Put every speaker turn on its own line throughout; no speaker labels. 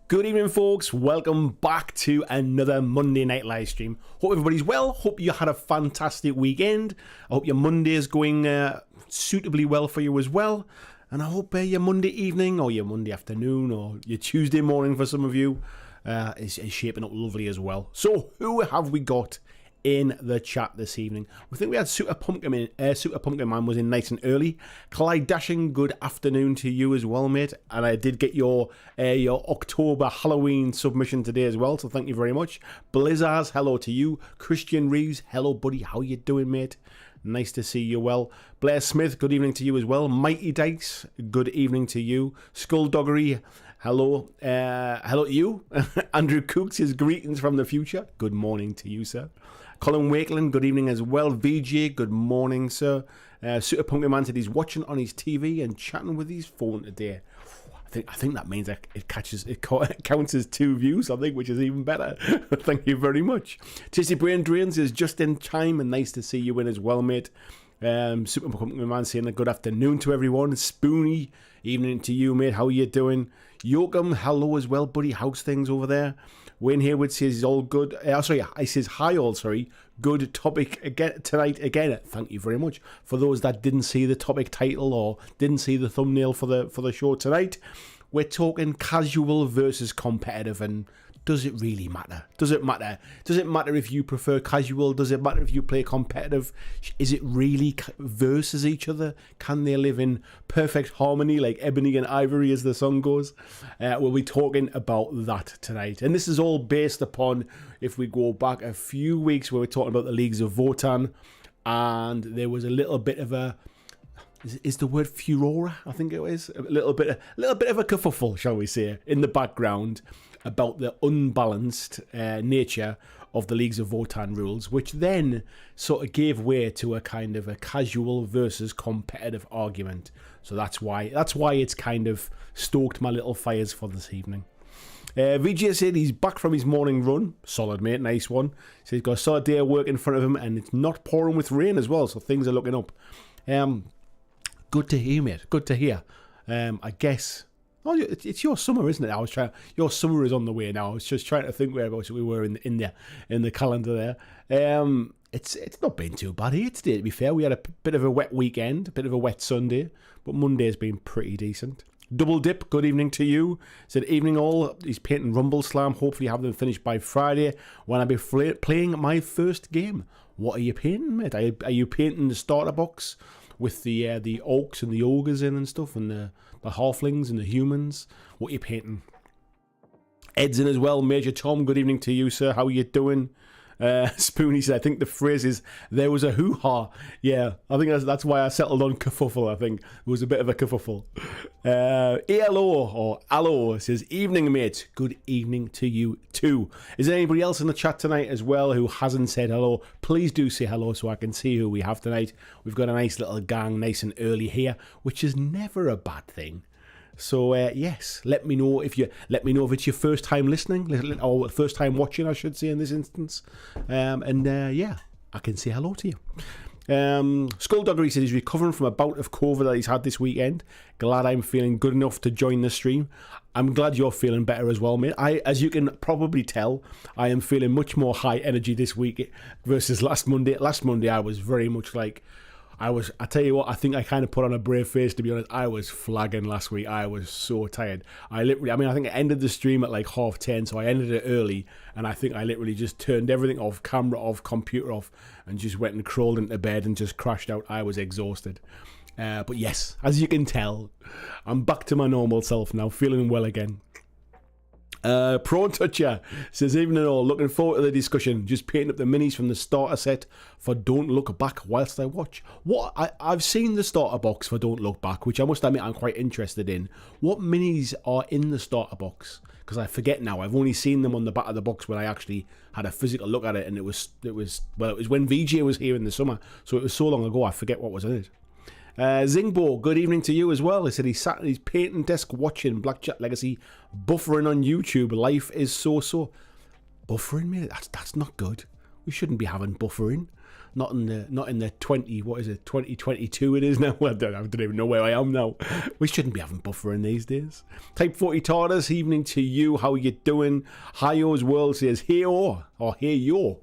Good evening, folks. Welcome back to another Monday night live stream. Hope everybody's well. Hope you had a fantastic weekend. I hope your Monday is going suitably well for you as well. And I hope your Monday evening or your Monday afternoon or your Tuesday morning for some of you is shaping up lovely as well. So who have we got in the chat this evening? We think we had Super Pumpkin Man was in nice and early. Clyde Dashing, good afternoon to you as well, mate. And I did get your October Halloween submission today as well, so thank you very much. Blizzards, hello to you. Christian Reeves, hello buddy, how you doing, mate? Nice to see you well. Blair Smith, good evening to you as well. Mighty Dice, good evening to you. Skulldoggery, hello. Hello to you. Andrew Cooks says greetings from the future. Good morning to you, sir. Colin Wakeland, good evening as well. VJ, good morning, sir. Super Pumpkin Man said he's watching on his TV and chatting with his phone today. I think that means that it counts as 2 views, I think, which is even better. Thank you very much. Tasty Brain Drains is just in time and nice to see you in as well, mate. Super Pumpkin Man saying a good afternoon to everyone. Spoony, evening to you, mate. How you doing? Yoakum, hello as well, buddy. How's things over there? Wayne Haywood says he's all good. I says hi all, sorry. Good topic again tonight again. Thank you very much. For those that didn't see the topic title or didn't see the thumbnail for the show tonight, we're talking casual versus competitive, and does it really matter? Does it matter? Does it matter if you prefer casual? Does it matter if you play competitive? Is it really versus each other? Can they live in perfect harmony like ebony and ivory, as the song goes? We'll be talking about that tonight. And this is all based upon, if we go back a few weeks, where we're talking about the Leagues of Votan, and there was a little bit of a... Is the word furore? I think it is. A little bit of a kerfuffle, shall we say, in the background about the unbalanced nature of the Leagues of Votan rules, which then sort of gave way to a kind of a casual versus competitive argument. So that's why it's kind of stoked my little fires for this evening. VJ said he's back from his morning run. Solid, mate. Nice one. So he's got a solid day of work in front of him, and it's not pouring with rain as well, so things are looking up. Good to hear, mate. Good to hear. I guess... Oh, it's your summer, isn't it? Your summer is on the way now. I was just trying to think whereabouts we were in the calendar there. It's not been too bad here today, to be fair. We had a bit of a wet weekend, a bit of a wet Sunday, but Monday's been pretty decent. Double Dip, good evening to you. Said evening all. He's painting Rumble Slam. Hopefully have them finished by Friday when I'll be playing my first game. What are you painting, mate? Are you painting the starter box with the orcs and the ogres in and stuff, and the halflings and the humans? What are you painting? Ed's in as well. Major Tom, good evening to you, sir. How are you doing? Spoonie said, I think the phrase is, there was a hoo-ha. Yeah, I think that's why I settled on kerfuffle, I think. It was a bit of a kerfuffle. ELO, or Allo, says, evening, mate. Good evening to you, too. Is there anybody else in the chat tonight as well who hasn't said hello? Please do say hello so I can see who we have tonight. We've got a nice little gang, nice and early here, which is never a bad thing. So yes, let me know if it's your first time listening, or first time watching, I should say, in this instance. Yeah, I can say hello to you. Skulldoggery says he's recovering from a bout of COVID that he's had this weekend. Glad I'm feeling good enough to join the stream. I'm glad you're feeling better as well, mate. As you can probably tell, I am feeling much more high energy this week versus last Monday. Last Monday I was very much like, I tell you what, I think I kind of put on a brave face, to be honest. I was flagging last week. I was so tired. I think I ended the stream at like 10:30, so I ended it early, and I think I literally just turned everything off, camera off, computer off, and just went and crawled into bed and just crashed out. I was exhausted. But yes, as you can tell, I'm back to my normal self now, feeling well again. Prawn Toucher says, evening all, looking forward to the discussion. Just painting up the minis from the starter set for Don't Look Back whilst I watch. I've seen the starter box for Don't Look Back, which I must admit I'm quite interested in. What minis are in the starter box? Because I forget now. I've only seen them on the back of the box when I actually had a physical look at it, and it was when VJ was here in the summer, so it was so long ago I forget what was in it. Zingbo, good evening to you as well. He said he's sat at his painting desk watching BlackJack Legacy buffering on YouTube. Life is so. Buffering, mate? That's not good. We shouldn't be having buffering. not in the 2022 it is now. I don't even know where I am now. We shouldn't be having buffering these days. Type 40 Tardis, evening to you. How you doing? Hio's World says, hey or hey yo.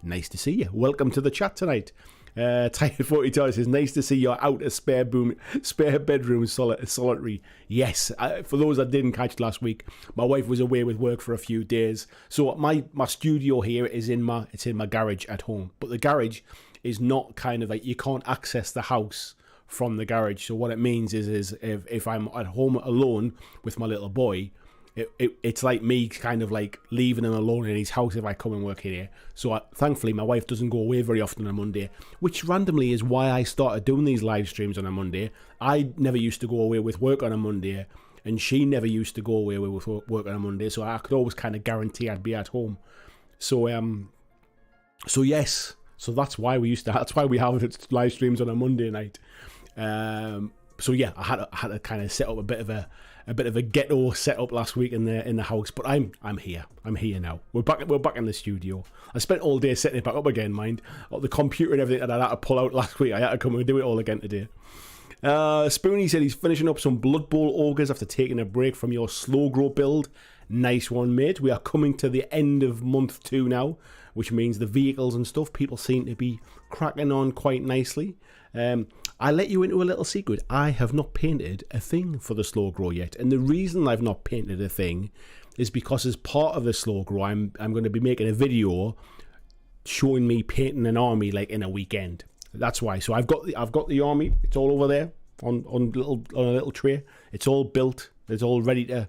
Nice to see you. Welcome to the chat tonight. Type 40 Tardis says, nice to see you're out of spare bedroom solitary. Yes, for those that didn't catch last week, my wife was away with work for a few days. So my studio here is in my garage at home. But the garage is not kind of like, you can't access the house from the garage. So what it means is if I'm at home alone with my little boy, it's like me kind of like leaving him alone in his house if I come and work here. So thankfully my wife doesn't go away very often on a Monday, which randomly is why I started doing these live streams on a Monday. I never used to go away with work on a Monday, and she never used to go away with work on a Monday, so I could always kind of guarantee I'd be at home. So yes, so that's why we have live streams on a Monday night. So yeah, I had to kind of set up a bit of a ghetto setup last week in the house, but I'm here. I'm here now. We're back in the studio. I spent all day setting it back up again, mind. The computer and everything that I had to pull out last week, I had to come and do it all again today. Spoonie said he's finishing up some Blood Bowl augers after taking a break from your slow grow build. Nice one, mate. We are coming to the end of month 2 now, which means the vehicles and stuff, people seem to be cracking on quite nicely. I let you into a little secret. I have not painted a thing for the slow grow yet, and the reason I've not painted a thing is because as part of the slow grow, I'm going to be making a video showing me painting an army like in a weekend. That's why. So I've got the army. It's all over there on a little tray. It's all built. It's all ready to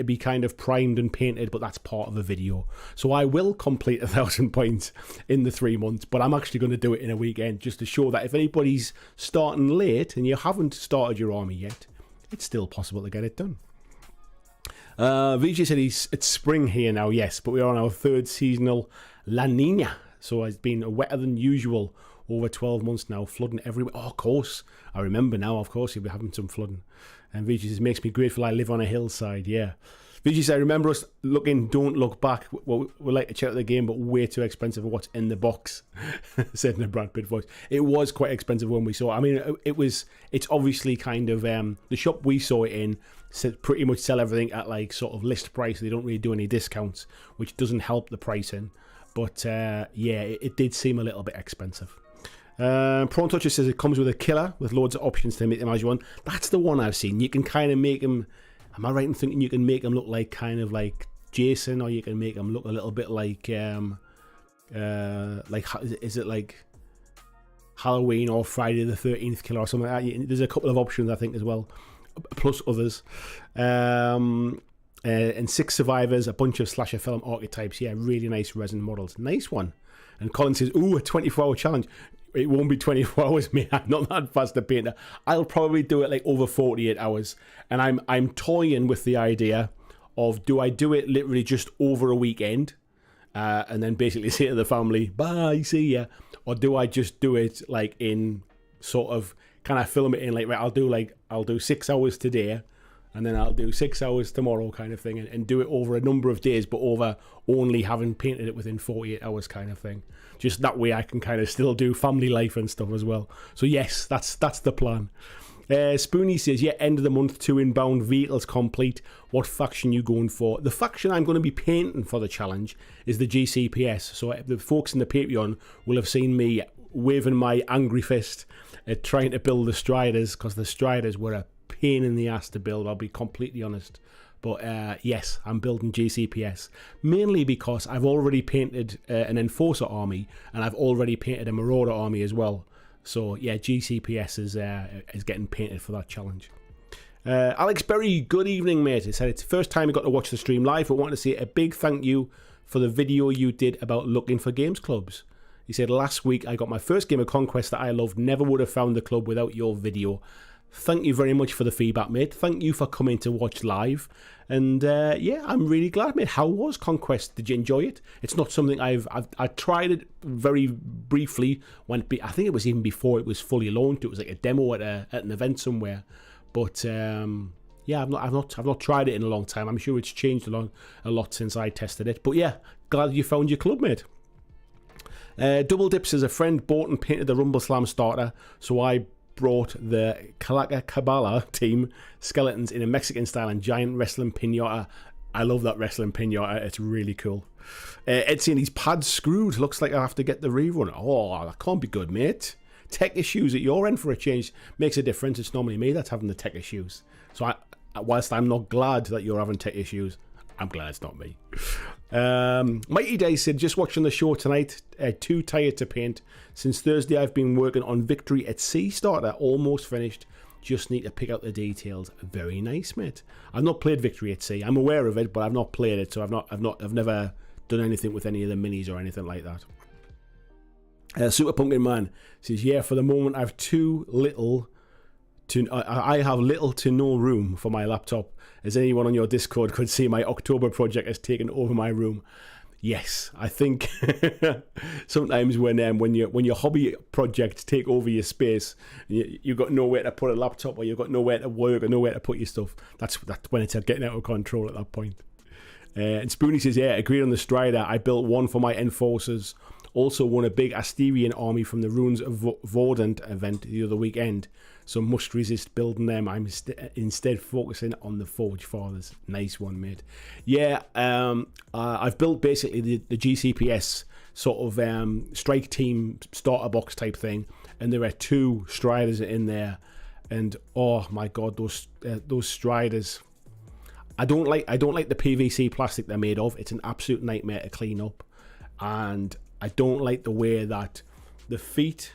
be kind of primed and painted, but that's part of the video. So I will complete 1,000 points in the 3 months, but I'm actually going to do it in a weekend just to show that if anybody's starting late and you haven't started your army yet, it's still possible to get it done. VJ said it's spring here now, yes, but we're on our 3rd seasonal La Nina, so it's been wetter than usual over 12 months now, flooding everywhere. Oh, of course, I remember now, of course, you'll be having some flooding. And VJ says, makes me grateful I live on a hillside. Yeah. VJ says, I remember us looking, don't look back. Well, we like to check out the game, but way too expensive for what's in the box, said in a Brad Pitt voice. It was quite expensive when we saw it. I mean, it's obviously kind of, the shop we saw it in pretty much sell everything at like sort of list price. They don't really do any discounts, which doesn't help the pricing. But yeah, it did seem a little bit expensive. Prawn Toucher says it comes with a killer with loads of options to make them as you want. That's the one I've seen. You can kind of make them. Am I right in thinking you can make them look like kind of like Jason, or you can make them look a little bit like is it like Halloween or Friday the 13th killer or something like that? There's a couple of options I think as well, plus others. And 6 survivors, a bunch of slasher film archetypes. Yeah, really nice resin models. Nice one. And Colin says, ooh, a 24-hour challenge. It won't be 24 hours, mate. I'm not that fast a painter. I'll probably do it like over 48 hours. And I'm toying with the idea of, do I do it literally just over a weekend and then basically say to the family, bye, see ya? Or do I just do it like in sort of, can I film it in like, right, I'll do 6 hours today and then I'll do 6 hours tomorrow kind of thing, and do it over a number of days, but over only having painted it within 48 hours kind of thing. Just that way I can kind of still do family life and stuff as well. So yes, that's the plan. Spoonie says, yeah, end of the month, 2 inbound vehicles complete. What faction you going for? The faction I'm going to be painting for the challenge is the GCPS. So the folks in the Patreon will have seen me waving my angry fist at trying to build the Striders, because the Striders were a pain in the ass to build, I'll be completely honest. But yes, I'm building GCPS, mainly because I've already painted an Enforcer army, and I've already painted a Marauder army as well. So yeah, GCPS is getting painted for that challenge. Alex Berry, good evening, mate. He said it's the first time I got to watch the stream live, but wanted to say a big thank you for the video you did about looking for games clubs. He said, last week I got my first game of Conquest that I loved. Never would have found the club without your video. Thank you very much for the feedback, mate. Thank you for coming to watch live. And yeah, I'm really glad, mate. How was Conquest? Did you enjoy it? It's not something I tried it very briefly when I think it was even before it was fully launched. It was like a demo at an event somewhere. But yeah, I've not tried it in a long time. I'm sure it's changed a lot since I tested it. But yeah, glad you found your club, mate. Double Dip says a friend bought and painted the Rumble Slam starter, so I brought the Calaca Cabala team skeletons in a Mexican style and giant wrestling pinata. I love that wrestling pinata. It's really cool. Ed saying his pad's screwed. Looks like I have to get the rerun. Oh, that can't be good, mate. Tech issues at your end for a change makes a difference. It's normally me that's having the tech issues. So whilst I'm not glad that you're having tech issues, I'm glad it's not me. Mighty Day said, just watching the show tonight, too tired to paint. Since Thursday I've been working on Victory at Sea starter, almost finished. Just need to pick out the details. Very nice, mate. I've not played Victory at Sea. I'm aware of it, but I've not played it, so I've never done anything with any of the minis or anything like that. Super Pumpkin Man says, yeah, for the moment I have I have little to no room for my laptop. As anyone on your Discord could see, my October project has taken over my room. Yes, I think sometimes when your hobby projects take over your space, you've got nowhere to put a laptop, or you've got nowhere to work, or nowhere to put your stuff. That's when it's getting out of control at that point. And Spoonie says, yeah, agreed on the Strider. I built one for my Enforcers. Also won a big Asterian army from the Runes of Vordant event the other weekend. So must resist building them. I'm instead focusing on the Forge Fathers. Nice one, mate. Yeah, I've built basically the GCPS sort of strike team starter box type thing, and there are 2 Striders in there, and oh my god, those Striders. I don't like the PVC plastic they're made of. It's an absolute nightmare to clean up, and I don't like the way that the feet,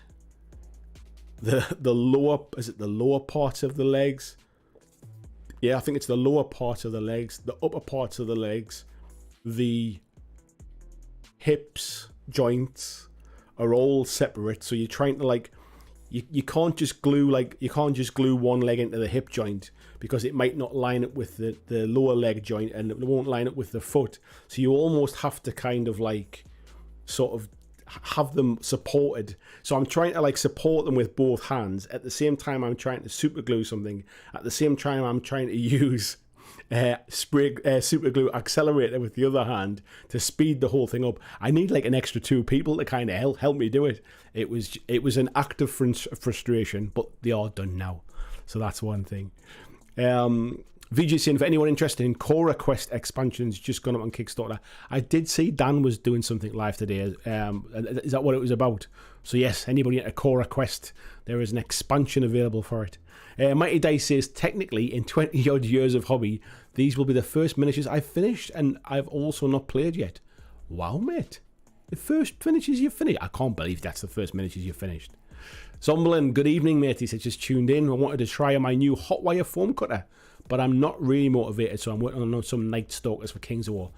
the lower part of the legs. Yeah, I think it's the lower part of the legs, the upper parts of the legs, the hips, joints are all separate. So you're trying to you can't just glue one leg into the hip joint, because it might not line up with the lower leg joint, and it won't line up with the foot. So you almost have to kind of sort of have them supported. So I'm trying to support them with both hands. At the same time I'm trying to super glue something. At the same time I'm trying to use super glue accelerator with the other hand to speed the whole thing up. I need an extra 2 people to kind of help me do it. It was an act of frustration, but they are done now. So that's one thing. VJ saying, for anyone interested in Cora Quest expansions, just gone up on Kickstarter. I did see Dan was doing something live today. Is that what it was about? So yes, anybody into Cora Quest, there is an expansion available for it. Mighty Dice says, technically in 20 odd years of hobby, these will be the first miniatures I've finished, and I've also not played yet. Wow, mate. The first miniatures you've finished? I can't believe that's the first miniatures you've finished. Zomblin, good evening, mate. He said, just tuned in. I wanted to try my new Hotwire foam cutter, but I'm not really motivated, so I'm working on some Night Stalkers for Kings of War.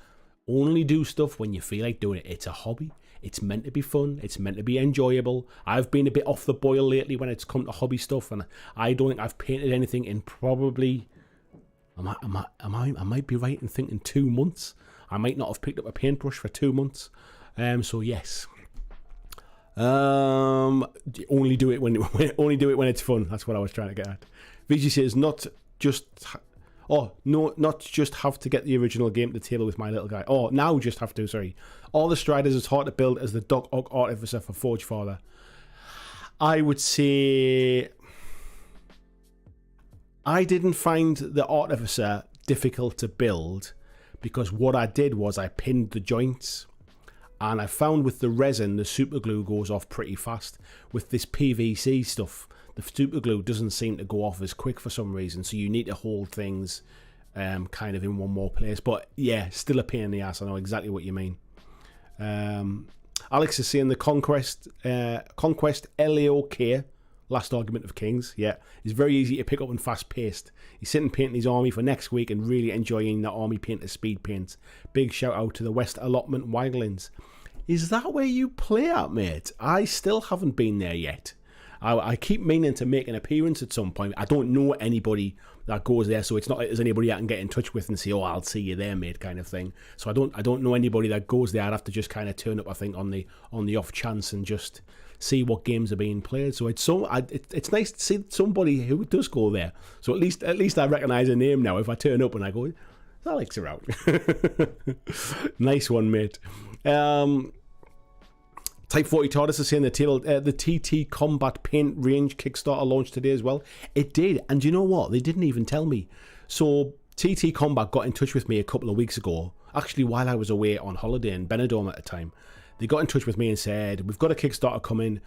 Only do stuff when you feel like doing it. It's a hobby. It's meant to be fun. It's meant to be enjoyable. I've been a bit off the boil lately when it's come to hobby stuff, and I don't think I've painted anything in probably... I might be right in thinking 2 months. I might not have picked up a paintbrush for 2 months. So yes. Only do it when it's fun. That's what I was trying to get at. VG says, not just have to get the original game to the table with my little guy. Oh, now just have to, sorry. All the Striders is hard to build as the Doc Ock Artificer for Forge Father. I would say I didn't find the Artificer difficult to build, because what I did was I pinned the joints, and I found with the resin the super glue goes off pretty fast. With this PVC stuff, the super glue doesn't seem to go off as quick for some reason, so you need to hold things kind of in one more place. But yeah, still a pain in the ass. I know exactly what you mean. Alex is saying the Conquest LAOK, Last Argument of Kings. Yeah, it's very easy to pick up and fast paced. He's sitting painting his army for next week and really enjoying the army paint as speed paints. Big shout out to the West Allotment Wildlands. Is that where you play at, mate? I still haven't been there yet. I keep meaning to make an appearance at some point. I don't know anybody that goes there, so it's not like there's anybody I can get in touch with and say, oh, I'll see you there, mate, kind of thing. So I don't know anybody that goes there. I'd have to just kind of turn up, I think, on the off chance and just see what games are being played. So it's nice to see somebody who does go there. So at least I recognise a name now. If I turn up and I go, Alex around. Nice one, mate. Type 40 TARDIS is saying the TT Combat Paint Range Kickstarter launched today as well. It did, and you know what? They didn't even tell me. So TT Combat got in touch with me a couple of weeks ago, actually while I was away on holiday in Benidorm at the time. They got in touch with me and said, we've got a Kickstarter coming.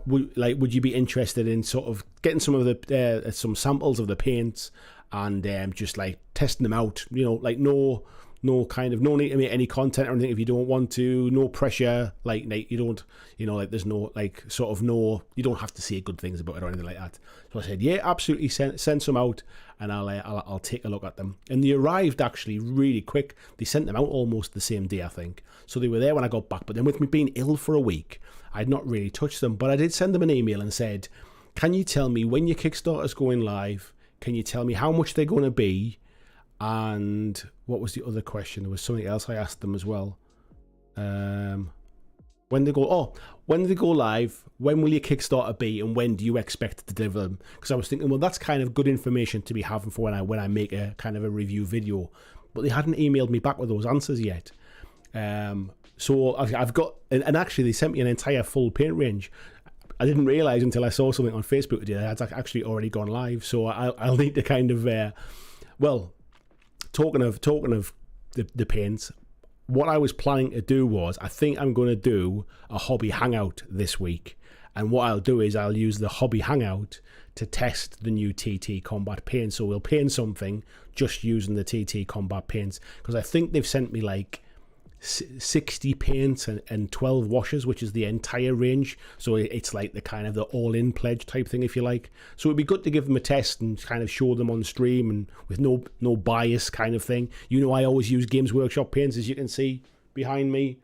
Would you be interested in sort of getting some of the some samples of the paints and just like testing them out? You know, like no need to make any content or anything if you don't want to. No pressure. Like you don't, you know, like there's no like sort of no. You don't have to say good things about it or anything like that. So I said, yeah, absolutely, send some out, and I'll take a look at them. And they arrived actually really quick. They sent them out almost the same day, I think. So they were there when I got back. But then with me being ill for a week, I'd not really touched them. But I did send them an email and said, can you tell me when your Kickstarter's going live? Can you tell me how much they're going to be? And what was the other question? There was something else I asked them as well. When they go live, when will your Kickstarter be, and when do you expect to deliver them? Because I was thinking, well, that's kind of good information to be having for when I make a kind of a review video. But they hadn't emailed me back with those answers yet. So I've got, and actually they sent me an entire full paint range. I didn't realise until I saw something on Facebook today that it's actually already gone live. So I'll need to kind of, talking of the paints, what I was planning to do was, I think I'm going to do a hobby hangout this week. And what I'll do is I'll use the hobby hangout to test the new TT Combat paint. So we'll paint something just using the TT Combat paints, because I think they've sent me like 60 paints and 12 washes, which is the entire range. So it's like the kind of the all-in pledge type thing, if you like. So it'd be good to give them a test and kind of show them on stream and with no bias kind of thing. You know, I always use Games Workshop paints, as you can see behind me.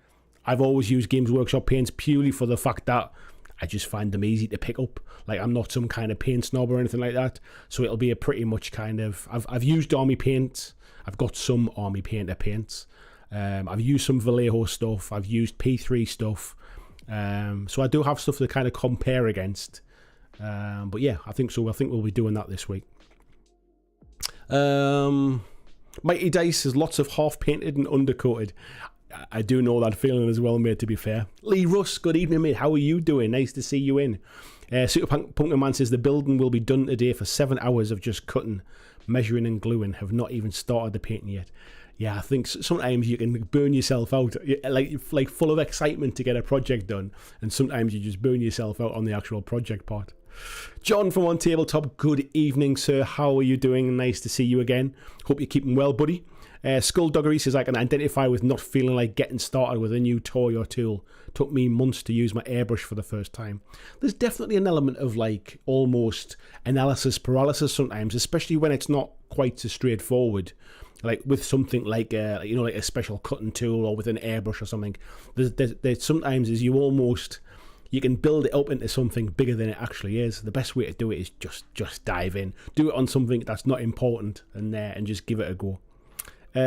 I've always used Games Workshop paints purely for the fact that I just find them easy to pick up. Like, I'm not some kind of paint snob or anything like that. So it'll be a pretty much kind of, I've used Army paints. I've got some Army Painter paints. I've used some Vallejo stuff. I've used P3 stuff. So I do have stuff to kind of compare against. But yeah, I think so. I think we'll be doing that this week. Mighty Dice has lots of half painted and undercoated. I do know that feeling as well, mate, to be fair. Lee Russ, good evening, mate. How are you doing? Nice to see you in. Super Pumpkin Man says the building will be done today for 7 hours of just cutting, measuring and gluing. Have not even started the painting yet. Yeah, I think sometimes you can burn yourself out, like full of excitement to get a project done, and sometimes you just burn yourself out on the actual project part. John from On Tabletop, good evening, sir. How are you doing? Nice to see you again. Hope you're keeping well, buddy. Skullduggery says, I can identify with not feeling like getting started with a new toy or tool. Took me months to use my airbrush for the first time. There's definitely an element of like almost analysis paralysis sometimes, especially when it's not quite so straightforward. Like with something like like a special cutting tool or with an airbrush or something. There's sometimes is you can build it up into something bigger than it actually is. The best way to do it is just dive in, do it on something that's not important, and just give it a go.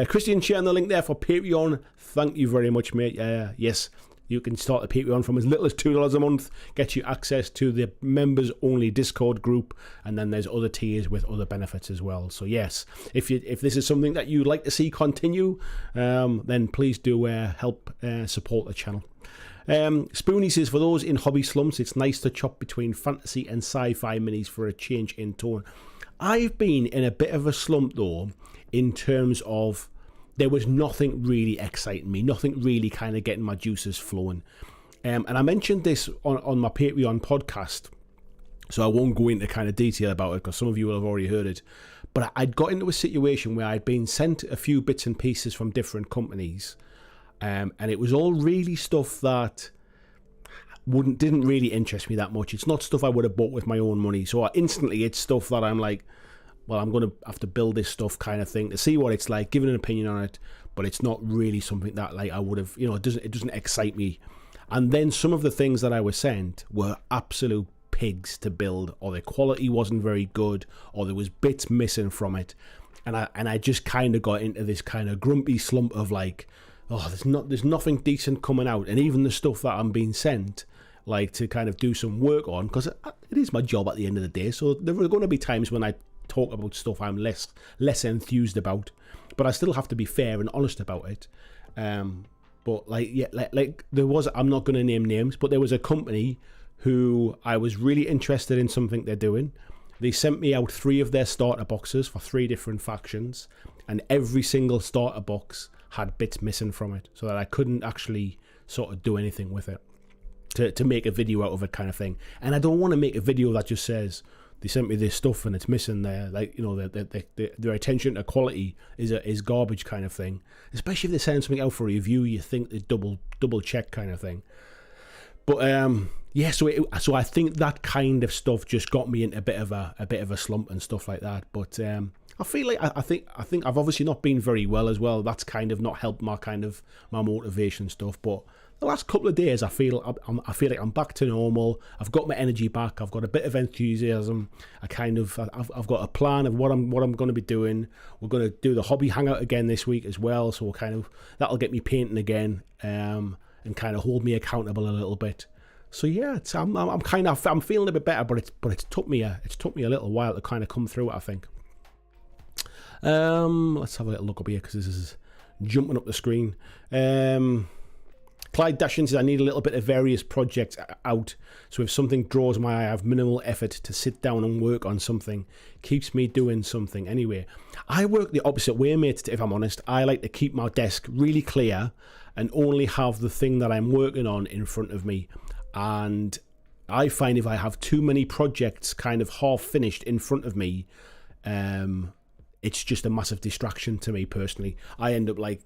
Christian sharing the link there for Patreon. Thank you very much, mate. Yes, you can start the Patreon from as little as $2 a month, get you access to the members only Discord group, and then there's other tiers with other benefits as well. So yes, if this is something that you'd like to see continue, then please do help support the channel. Spoonie says, for those in hobby slumps, it's nice to chop between fantasy and sci-fi minis for a change in tone. I've been in a bit of a slump though, in terms of there was nothing really exciting me, nothing really kind of getting my juices flowing. And I mentioned this on my Patreon podcast, so I won't go into kind of detail about it because some of you will have already heard it. But I'd got into a situation where I'd been sent a few bits and pieces from different companies, and it was all really stuff that didn't really interest me that much. It's not stuff I would have bought with my own money. So instantly it's stuff that I'm like, well, I'm going to have to build this stuff kind of thing to see what it's like, give an opinion on it, but it's not really something that like I would have, it doesn't excite me. And then some of the things that I was sent were absolute pigs to build, or the quality wasn't very good, or there was bits missing from it. And I just kind of got into this kind of grumpy slump of like, oh, there's nothing decent coming out. And even the stuff that I'm being sent, like to kind of do some work on, because it is my job at the end of the day. So there are going to be times when I talk about stuff I'm less enthused about, but I still have to be fair and honest about it. But like, yeah, like there was, I'm not going to name names, but there was a company who I was really interested in something they're doing. They sent me out 3 of their starter boxes for 3 different factions, and every single starter box had bits missing from it, so that I couldn't actually sort of do anything with it to make a video out of it, kind of thing. And I don't want to make a video that just says they sent me this stuff and it's missing there, like, you know, their attention to quality is garbage, kind of thing. Especially if they send something out for review, you think they double check, kind of thing. But yeah, so I think that kind of stuff just got me into a bit of a slump and stuff like that. But I feel like I think I've obviously not been very well as well. That's kind of not helped my motivation stuff. But the last couple of days, I feel like I'm back to normal. I've got my energy back. I've got a bit of enthusiasm. I've got a plan of what I'm going to be doing. We're going to do the hobby hangout again this week as well. So that'll get me painting again, and kind of hold me accountable a little bit. So yeah, I'm feeling a bit better, but it's took me a little while to kind of come through it, I think. Let's have a little look up here, because this is jumping up the screen. Clyde Dashin says, I need a little bit of various projects out, so if something draws my eye, I have minimal effort to sit down and work on something. Keeps me doing something. Anyway, I work the opposite way, mate, if I'm honest. I like to keep my desk really clear and only have the thing that I'm working on in front of me. And I find if I have too many projects kind of half finished in front of me, it's just a massive distraction to me personally. I end up I'm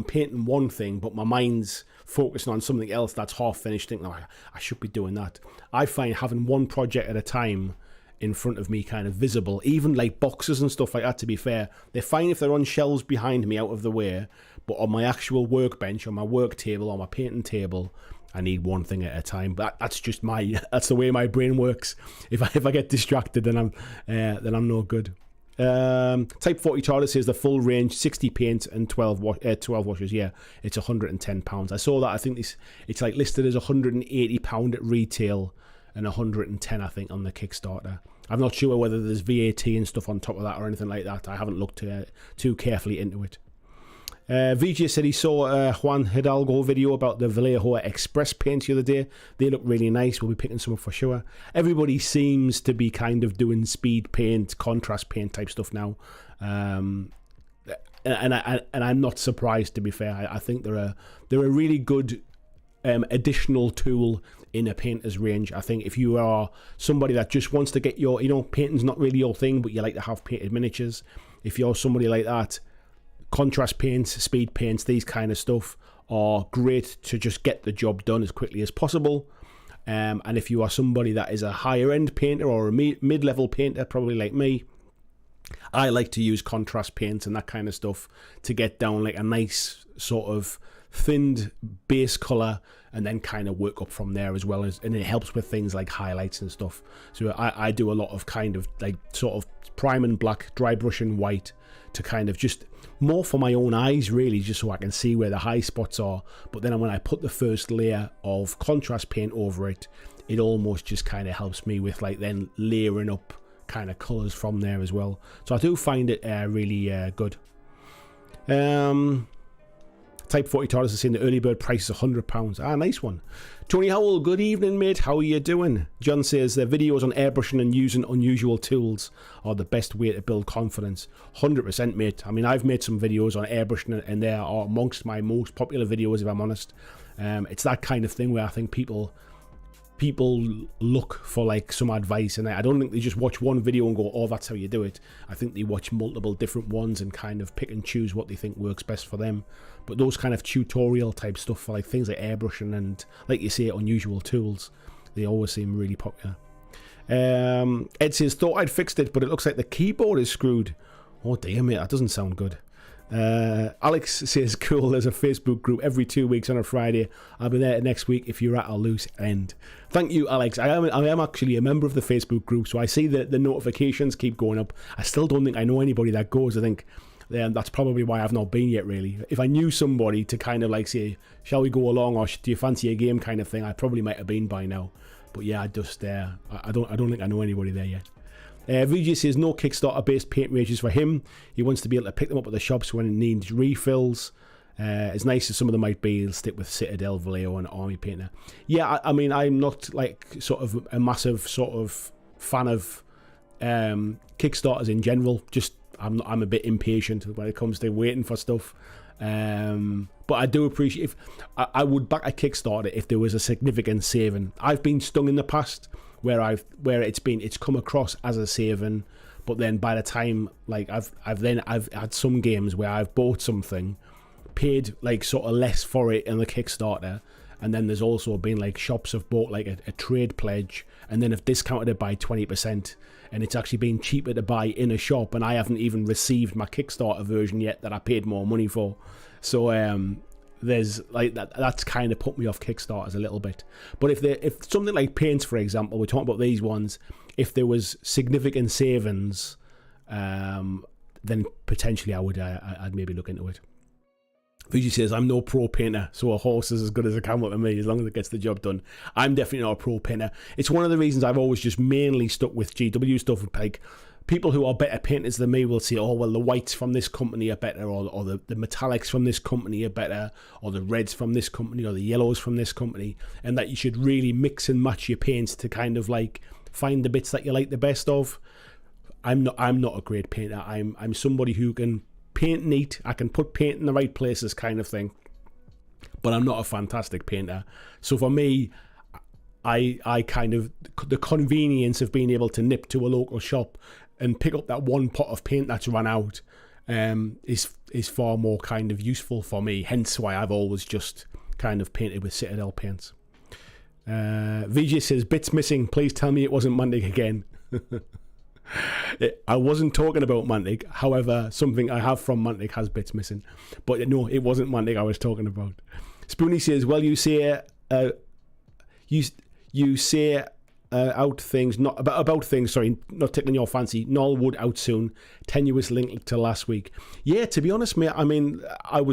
painting one thing, but my mind's focusing on something else that's half finished, thinking, oh, I should be doing that. I find having one project at a time in front of me kind of visible, even like boxes and stuff like that, to be fair. They're fine if they're on shelves behind me out of the way, but on my actual workbench, on my work table, on my painting table, I need one thing at a time. But that's the way my brain works. If I get distracted, then I'm no good. Type 40 Charter says the full range, 60 paints and 12 washes. Yeah, it's £110. I saw that. I think it's like listed as £180 at retail and 110, I think, on the Kickstarter. I'm not sure whether there's VAT and stuff on top of that or anything like that. I haven't looked too carefully into it. VJ said he saw a Juan Hidalgo video about the Vallejo Express paints the other day. They look really nice. We'll be picking some up for sure. Everybody seems to be kind of doing speed paint, contrast paint type stuff now. And I'm not surprised, to be fair. I think they're a really good additional tool in a painter's range. I think if you are somebody that just wants to get your, painting's not really your thing, but you like to have painted miniatures. If you're somebody like that, contrast paints, speed paints, these kind of stuff are great to just get the job done as quickly as possible. And if you are somebody that is a higher end painter or a mid-level painter, probably like me, I like to use contrast paints and that kind of stuff to get down like a nice sort of thinned base color and then kind of work up from there as well, and it helps with things like highlights and stuff. So I do a lot of kind of like sort of prime and black, dry brush and white to kind of just more for my own eyes, really, just so I can see where the high spots are. But then when I put the first layer of contrast paint over it, it almost just kind of helps me with like then layering up kind of colors from there as well. So I do find it really good. Type 40 Tortoise is saying the early bird price is £100. Ah, nice one. Tony Howell, good evening, mate. How are you doing? John says the videos on airbrushing and using unusual tools are the best way to build confidence. 100%, mate. I mean, I've made some videos on airbrushing and they are amongst my most popular videos, if I'm honest. It's that kind of thing where I think people look for like some advice, and I don't think they just watch one video and go, oh, that's how you do it. I think they watch multiple different ones and kind of pick and choose what they think works best for them. But those kind of tutorial type stuff for like things like airbrushing and, like you say, unusual tools, they always seem really popular. Ed says, thought I'd fixed it, but it looks like the keyboard is screwed. Oh dear, mate, that doesn't sound good. Alex says, cool, there's a Facebook group every 2 weeks on a Friday. I'll be there next week if you're at a loose end. Thank you, Alex. I am actually a member of the Facebook group, so I see the notifications keep going up. I still don't think I know anybody that goes. I think that's probably why I've not been yet, really. If I knew somebody to kind of like say, shall we go along, or do you fancy a game kind of thing, I probably might have been by now. But yeah, I don't think I know anybody there yet. VJ says no Kickstarter based paint ranges for him. He wants to be able to pick them up at the shops when it needs refills. As nice as some of them might be, they'll stick with Citadel, Vallejo, and Army Painter. Yeah, I mean, I'm not like sort of a massive sort of fan of Kickstarters in general. Just I'm a bit impatient when it comes to waiting for stuff. But I do appreciate if I would back a Kickstarter if there was a significant saving. I've been stung in the past where it's come across as a saving, but then by the time like I've had some games where I've bought something, paid like sort of less for it in the Kickstarter, and then there's also been like shops have bought like a trade pledge and then have discounted it by 20%, and it's actually been cheaper to buy in a shop, and I haven't even received my Kickstarter version yet that I paid more money for. So there's like that's kind of put me off Kickstarters a little bit. But if something like paints, for example, we're talking about these ones, if there was significant savings, then potentially I'd maybe look into it. Vijay says, I'm no pro painter, so a horse is as good as a camel to me as long as it gets the job done. I'm definitely not a pro painter. It's one of the reasons I've always just mainly stuck with GW stuff. Like, people who are better painters than me will say, oh, well, the whites from this company are better, or the metallics from this company are better, or the reds from this company, or the yellows from this company, and that you should really mix and match your paints to kind of like find the bits that you like the best of. I'm not a great painter. I'm somebody who can paint neat, I can put paint in the right places kind of thing, but I'm not a fantastic painter. So for me, I kind of, the convenience of being able to nip to a local shop and pick up that one pot of paint that's run out is far more kind of useful for me, hence why I've always just kind of painted with Citadel paints. VJ says, bits missing, please tell me it wasn't Mantic again. I wasn't talking about Mantic, however, something I have from Mantic has bits missing. But no, it wasn't Mantic I was talking about. Spoony says, well, you say you say out things, not about things, sorry, not tickling your fancy. Nullwood out soon, tenuous link to last week. Yeah, to be honest, mate, I mean, I'm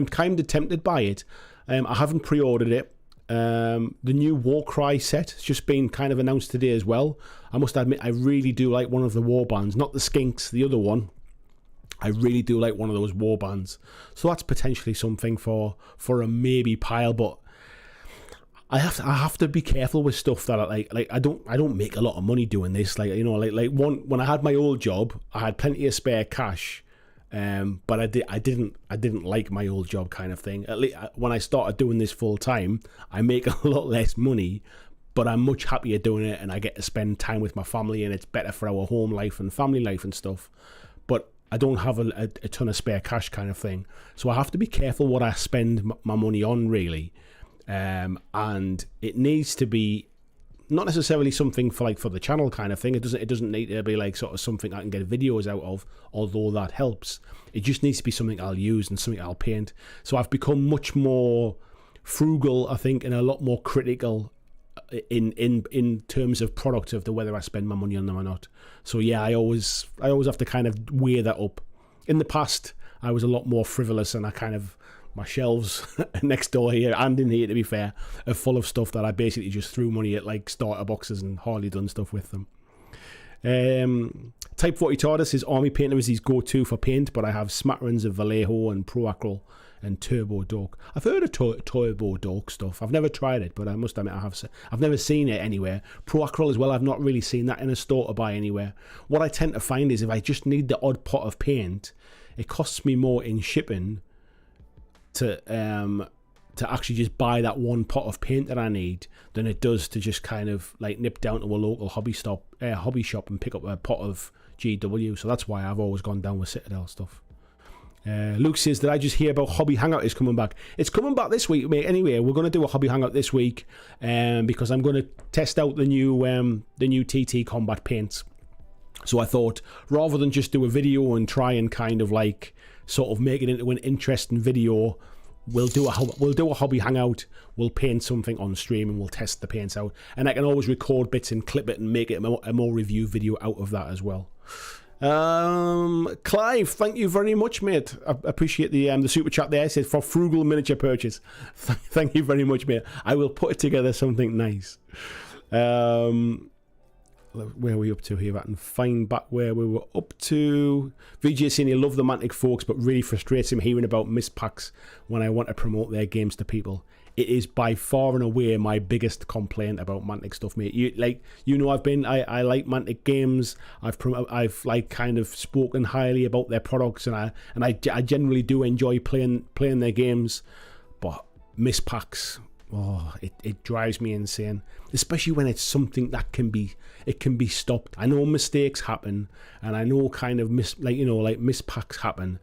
kind of tempted by it. I haven't pre-ordered it. The new Warcry set has just been kind of announced today as well. I must admit, I really do like one of the war bands, not the Skinks, the other one. I really do like one of those war bands, so that's potentially something for a maybe pile. But I have to be careful with stuff that I don't make a lot of money doing this. Like, you know, like when I had my old job, I had plenty of spare cash. But I didn't like my old job kind of thing. At least when I started doing this full time, I make a lot less money, but I'm much happier doing it, and I get to spend time with my family, and it's better for our home life and family life and stuff. But I don't have a ton of spare cash kind of thing, so I have to be careful what I spend my money on, really. And it needs to be not necessarily something for the channel kind of thing. It doesn't need to be like sort of something I can get videos out of, although that helps. It just needs to be something I'll use and something I'll paint. So I've become much more frugal, I think, and a lot more critical in terms of product, of the whether I spend my money on them or not. So yeah, I always have to kind of weigh that up. In the past, I was a lot more frivolous, and my shelves next door here and in here, to be fair, are full of stuff that I basically just threw money at, like starter boxes, and hardly done stuff with them. Type 40 TARDIS is Army Painter is his go-to for paint, but I have smatterings of Vallejo and Proacryl and Turbo Dork. I've heard of Turbo Dork stuff. I've never tried it, but I must admit I've never seen it anywhere. Proacryl as well, I've not really seen that in a store to buy anywhere. What I tend to find is if I just need the odd pot of paint, it costs me more in shipping to actually just buy that one pot of paint that I need than it does to just kind of like nip down to a local hobby shop and pick up a pot of GW. So that's why I've always gone down with Citadel stuff. Luke says, did I just hear about Hobby Hangout is coming back? It's coming back this week, mate. Anyway, we're going to do a Hobby Hangout this week because I'm going to test out the new TT Combat paints. So I thought, rather than just do a video and try and kind of like sort of make it into an interesting video, we'll do a Hobby Hangout. We'll paint something on stream and we'll test the paints out. And I can always record bits and clip it and make it a more review video out of that as well. Clive, thank you very much, mate. I appreciate the super chat there. It says, for frugal miniature purchase. Thank you very much, mate. I will put together something nice. where are we up to here? I can find back where we were up to. VJ saying he loved the Mantic folks, but really frustrates him hearing about mispacks when I want to promote their games to people. It is by far and away my biggest complaint about Mantic stuff, mate. I like Mantic games. I've like kind of spoken highly about their products, and I generally do enjoy playing their games, but mispacks. Oh, it drives me insane, especially when it's something that can be stopped. I know mistakes happen, and I know kind of mispacks happen,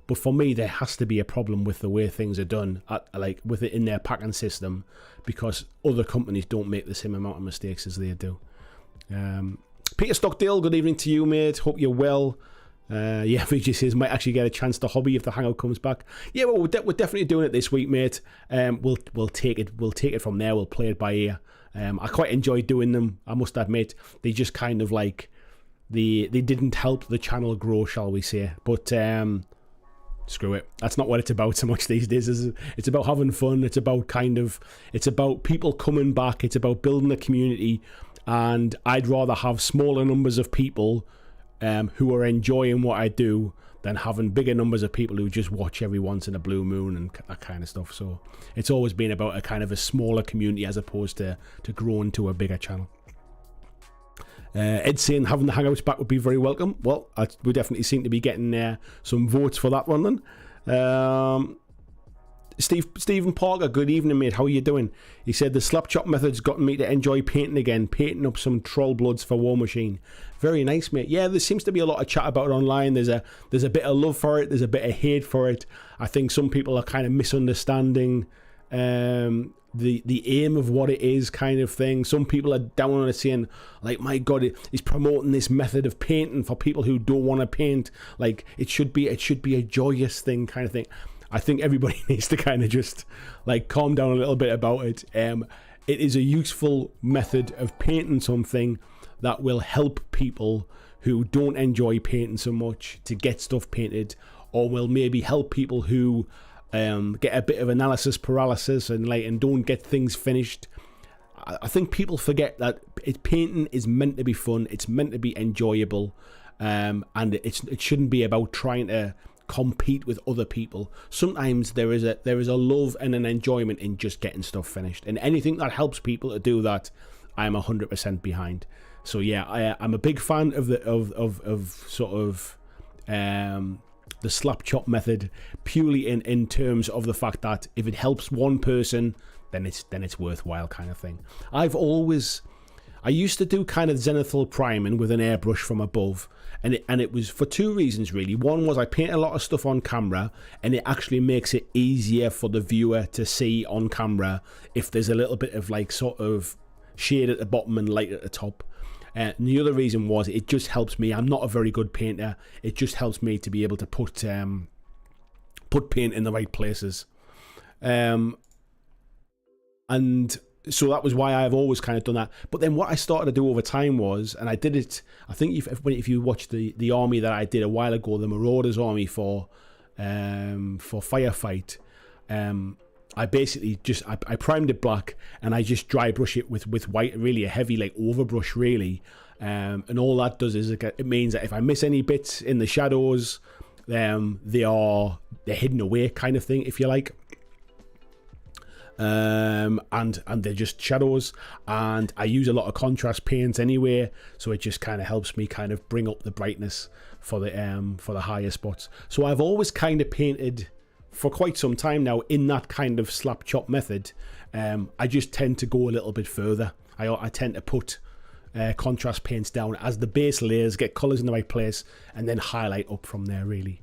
but for me there has to be a problem with the way things are done, with it in their packing system, because other companies don't make the same amount of mistakes as they do. Peter Stockdale, good evening to you, mate. Hope you're well. Yeah, VG says might actually get a chance to hobby if the hangout comes back. Yeah, well, we're definitely doing it this week, mate. We'll take it from there. We'll play it by ear. I quite enjoy doing them, I must admit. They just kind of like they didn't help the channel grow, shall we say? But screw it. That's not what it's about so much these days. It's about having fun. It's about people coming back. It's about building a community, and I'd rather have smaller numbers of people who are enjoying what I do than having bigger numbers of people who just watch every once in a blue moon and that kind of stuff. So it's always been about a kind of a smaller community as opposed to growing to a bigger channel. Ed saying having the hangouts back would be very welcome. Well, we definitely seem to be getting some votes for that one then. Stephen Parker, good evening, mate. How are you doing? He said the slap chop method's gotten me to enjoy painting again, painting up some troll bloods for War Machine. Very nice, mate. Yeah, there seems to be a lot of chat about it online. There's a bit of love for it. There's a bit of hate for it. I think some people are kind of misunderstanding the aim of what it is, kind of thing. Some people are down on it saying, like, my God, he's promoting this method of painting for people who don't want to paint. Like, it should be a joyous thing, kind of thing. I think everybody needs to kind of just like calm down a little bit about it. It is a useful method of painting something that will help people who don't enjoy painting so much to get stuff painted, or will maybe help people who get a bit of analysis paralysis and don't get things finished. I think people forget that painting is meant to be fun. It's meant to be enjoyable, and it shouldn't be about trying to compete with other people. Sometimes there is a love and an enjoyment in just getting stuff finished, and anything that helps people to do that, I'm 100% behind. So yeah, I'm a big fan of the slap chop method, purely in terms of the fact that if it helps one person, then it's worthwhile, kind of thing. I used to do kind of zenithal priming with an airbrush from above, and it was for two reasons really. One was I paint a lot of stuff on camera, and it actually makes it easier for the viewer to see on camera if there's a little bit of like sort of shade at the bottom and light at the top. And the other reason was it just helps me. I'm not a very good painter. It just helps me to be able to put paint in the right places, and so that was why I've always kind of done that. But then what I started to do over time was, and I did it, I think if you watch the army that I did a while ago, the Marauders army for Firefight, I basically just I primed it black, and I just dry brush it with white, really a heavy like overbrush really, and all that does is it means that if I miss any bits in the shadows, they're hidden away, kind of thing, if you like. And they're just shadows, and I use a lot of contrast paints anyway, so it just kind of helps me kind of bring up the brightness for the higher spots. So I've always kind of painted for quite some time now in that kind of slap chop method. I just tend to go a little bit further. I tend to put contrast paints down as the base layers, get colours in the right place, and then highlight up from there really.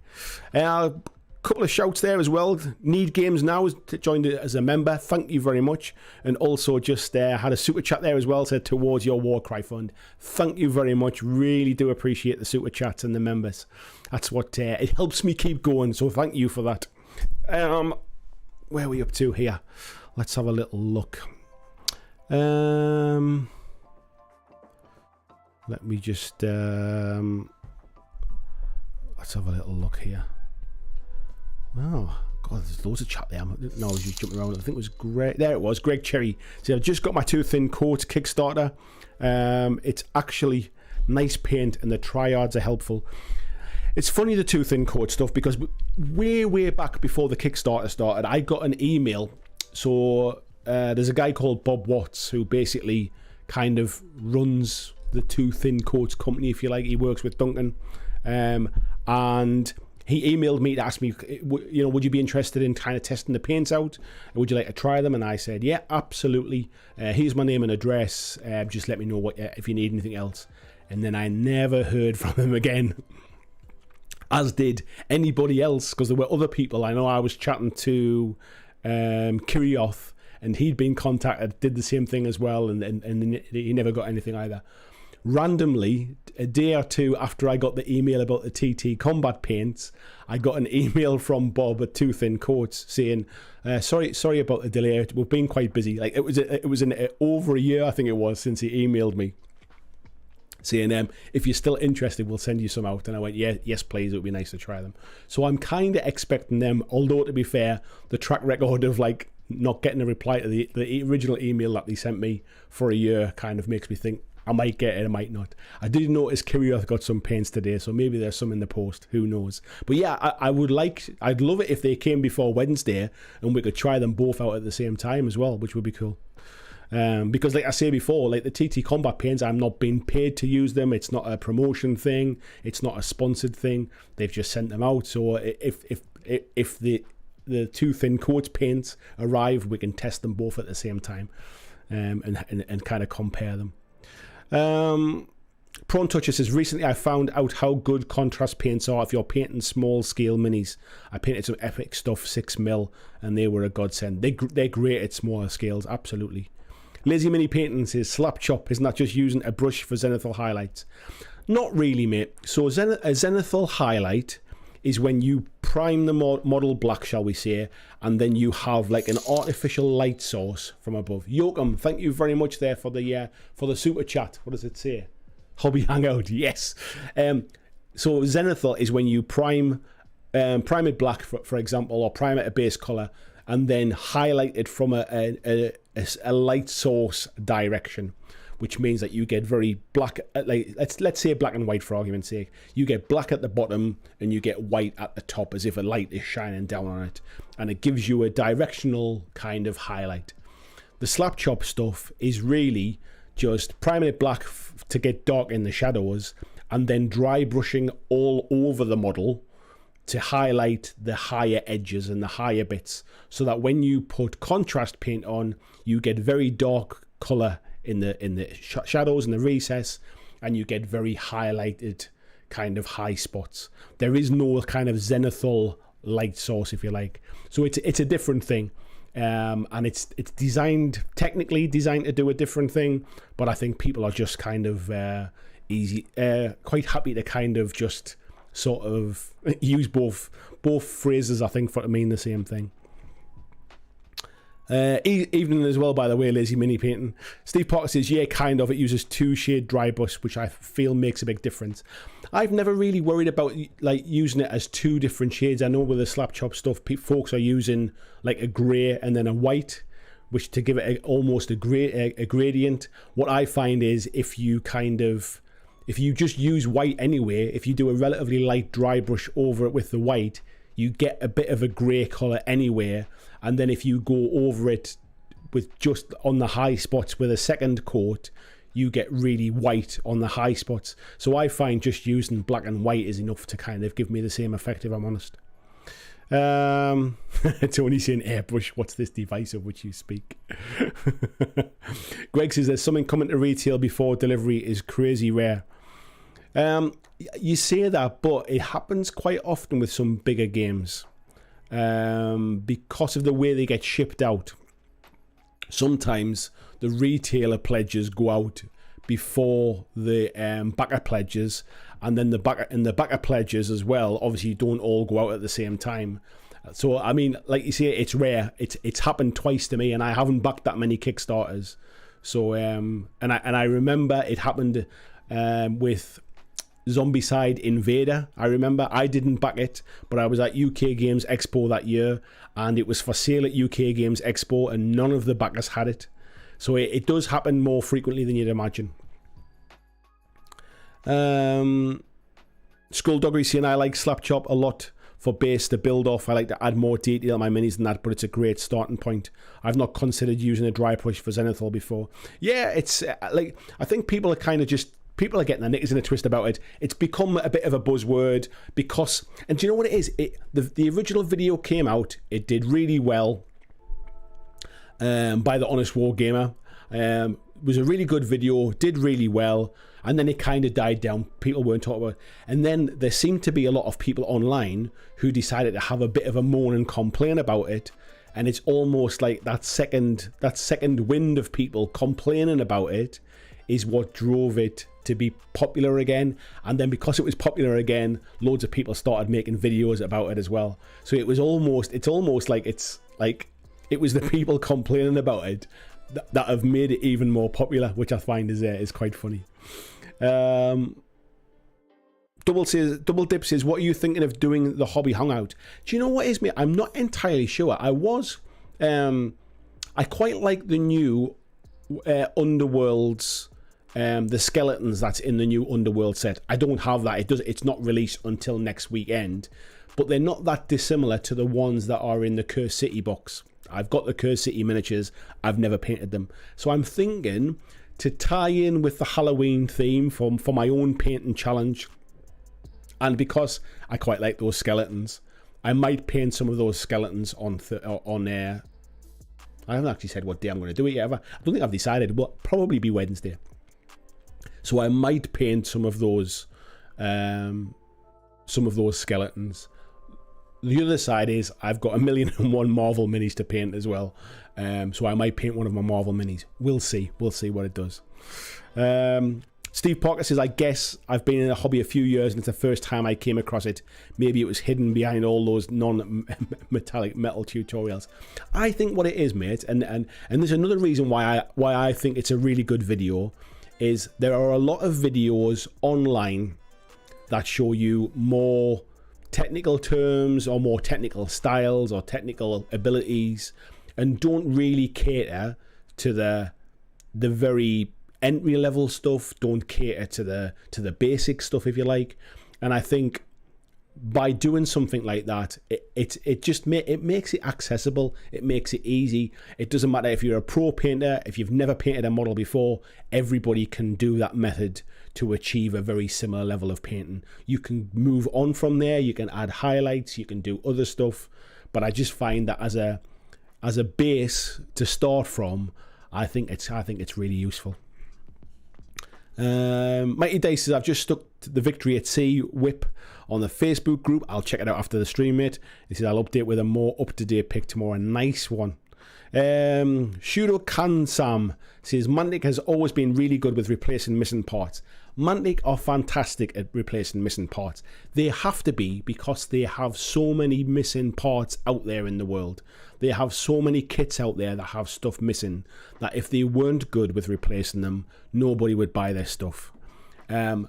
Couple of shouts there as well. Need Games Now has joined as a member. Thank you very much. And also just had a super chat there as well, said towards your Warcry fund. Thank you very much. Really do appreciate the super chats and the members. That's what it helps me keep going. So thank you for that. Where are we up to here? Let's have a little look. Let me just let's have a little look here. Oh, God, there's loads of chat there. No, I was just jumping around. I think it was Greg. There it was, Greg Cherry. So I've just got my Too Thin Coats Kickstarter. It's actually nice paint and the triads are helpful. It's funny, the Too Thin Coat stuff, because way back before the Kickstarter started, I got an email. So there's a guy called Bob Watts who basically kind of runs the Too Thin Coats company, if you like. He works with Duncan. And he emailed me to ask me, would you be interested in kind of testing the paints out? Would you like to try them? And I said, yeah, absolutely. Here's my name and address. Just let me know if you need anything else. And then I never heard from him again, as did anybody else, because there were other people. I know I was chatting to Kirioth, and he'd been contacted, did the same thing as well, and he never got anything either. Randomly, a day or two after I got the email about the TT Combat paints, I got an email from Bob at Too Thin Coats saying, sorry about the delay. We've been quite busy. Like, it was over a year, I think it was, since he emailed me saying, if you're still interested, we'll send you some out. And I went, yes, please. It would be nice to try them. So I'm kind of expecting them, although, to be fair, the track record of like not getting a reply to the original email that they sent me for a year kind of makes me think I might get it, I might not. I did notice Kirioth got some paints today, so maybe there's some in the post. Who knows? But yeah, I'd love it if they came before Wednesday and we could try them both out at the same time as well, which would be cool. Because like I say before, like the TT Combat paints, I'm not being paid to use them. It's not a promotion thing. It's not a sponsored thing. They've just sent them out. So if the Too Thin Coats paints arrive, we can test them both at the same time, and kind of compare them. Prawn Toucher says, recently I found out how good contrast paints are if you're painting small scale minis. I painted some epic stuff 6mm and they were a godsend. They're great at smaller scales, absolutely. Lazy Mini Painting says, Slap Chop is not just using a brush for zenithal highlights. Not really, mate. So a zenithal highlight is when you prime the model black, shall we say, and then you have like an artificial light source from above. Yoakum, thank you very much there for the super chat. What does it say? Hobby Hangout, yes. So zenithal is when you prime it black, for example, or prime it a base color, and then highlight it from a light source direction, which means that you get very black, like let's say black and white for argument's sake. You get black at the bottom and you get white at the top, as if a light is shining down on it, and it gives you a directional kind of highlight. The Slap Chop stuff is really just priming it black to get dark in the shadows, and then dry brushing all over the model to highlight the higher edges and the higher bits, so that when you put contrast paint on, you get very dark color in the shadows and the recess, and you get very highlighted kind of high spots. There is no kind of zenithal light source, if you like. So it's a different thing, and it's technically designed to do a different thing, but I think people are just kind of quite happy to kind of just sort of use both phrases, I think, for to mean the same thing. Evening as well, by the way, Lazy Mini Painting. Steve Parker says, yeah, kind of. It uses 2-shade dry brush, which I feel makes a big difference. I've never really worried about like using it as 2 different shades. I know with the Slap Chop stuff, folks are using like a grey and then a white, which to give it almost a gradient. What I find is if you just use white anyway, if you do a relatively light dry brush over it with the white, you get a bit of a grey colour anyway. And then if you go over it with just on the high spots with a second coat, you get really white on the high spots. So I find just using black and white is enough to kind of give me the same effect, if I'm honest. Tony saying, airbrush, what's this device of which you speak? Greg says, there's something coming to retail before delivery is crazy rare. You say that, but it happens quite often with some bigger games, because of the way they get shipped out. Sometimes the retailer pledges go out before the backer pledges, and then the backer pledges as well obviously don't all go out at the same time. So I mean, like you say, it's rare. It's happened twice to me, and I haven't backed that many Kickstarters. So and I remember it happened with Zombicide Invader. I remember I didn't back it, but I was at UK Games Expo that year, and it was for sale at UK Games Expo, and none of the backers had it. So it does happen more frequently than you'd imagine. Skullduggery saying, I like Slapchop a lot for base to build off. I like to add more detail on my minis than that, but it's a great starting point. I've not considered using a dry brush for Zenithal before. Yeah, it's like, I think people are kind of just, people are getting their knickers in a twist about it. It's become a bit of a buzzword because, and do you know what it is? The original video came out, it did really well by the Honest Wargamer. It was a really good video, did really well, and then it kind of died down. People weren't talking about it. And then there seemed to be a lot of people online who decided to have a bit of a moan and complain about it, and it's almost like that second wind of people complaining about it is what drove it to be popular again. And then because it was popular again, loads of people started making videos about it as well. So it's almost like it was the people complaining about it that have made it even more popular, which I find is quite funny. Double Dip says, what are you thinking of doing the hobby hangout? Do you know what is, mate? I'm not entirely sure. I quite like the new Underworlds, the skeletons that's in the new Underworld set. I don't have that. It's not released until next weekend, but they're not that dissimilar to the ones that are in the Curse City box. I've got the Curse City miniatures. I've never painted them. So I'm thinking to tie in with the Halloween theme for my own painting challenge. And because I quite like those skeletons, I might paint some of those skeletons on I haven't actually said what day I'm going to do it yet. I don't think I've decided. But probably be Wednesday. So I might paint some of those skeletons. The other side is I've got 1,000,001 Marvel minis to paint as well. So I might paint one of my Marvel minis. We'll see. We'll see what it does. Steve Parker says, I guess I've been in the hobby a few years and it's the first time I came across it. Maybe it was hidden behind all those non-metallic metal tutorials. I think what it is, mate, and there's another reason why I think it's a really good video, is there are a lot of videos online that show you more technical terms or more technical styles or technical abilities and don't really cater to the very entry level stuff, don't cater to the basic stuff, if you like. And I think by doing something like that, it makes it accessible, it makes it easy. It doesn't matter if you're a pro painter, if you've never painted a model before, everybody can do that method to achieve a very similar level of painting. You can move on from there, you can add highlights, you can do other stuff, but I just find that as a base to start from, I think it's really useful. Mighty Dice says, I've just stuck to the Victory at Sea whip on the Facebook group. I'll check it out after the stream, mate. He says, I'll update with a more up-to-date pick tomorrow. Nice one. Shuro Kansam says, Mantic has always been really good with replacing missing parts. Mantic are fantastic at replacing missing parts. They have to be, because they have so many missing parts out there in the world. They have so many kits out there that have stuff missing that if they weren't good with replacing them, nobody would buy their stuff. This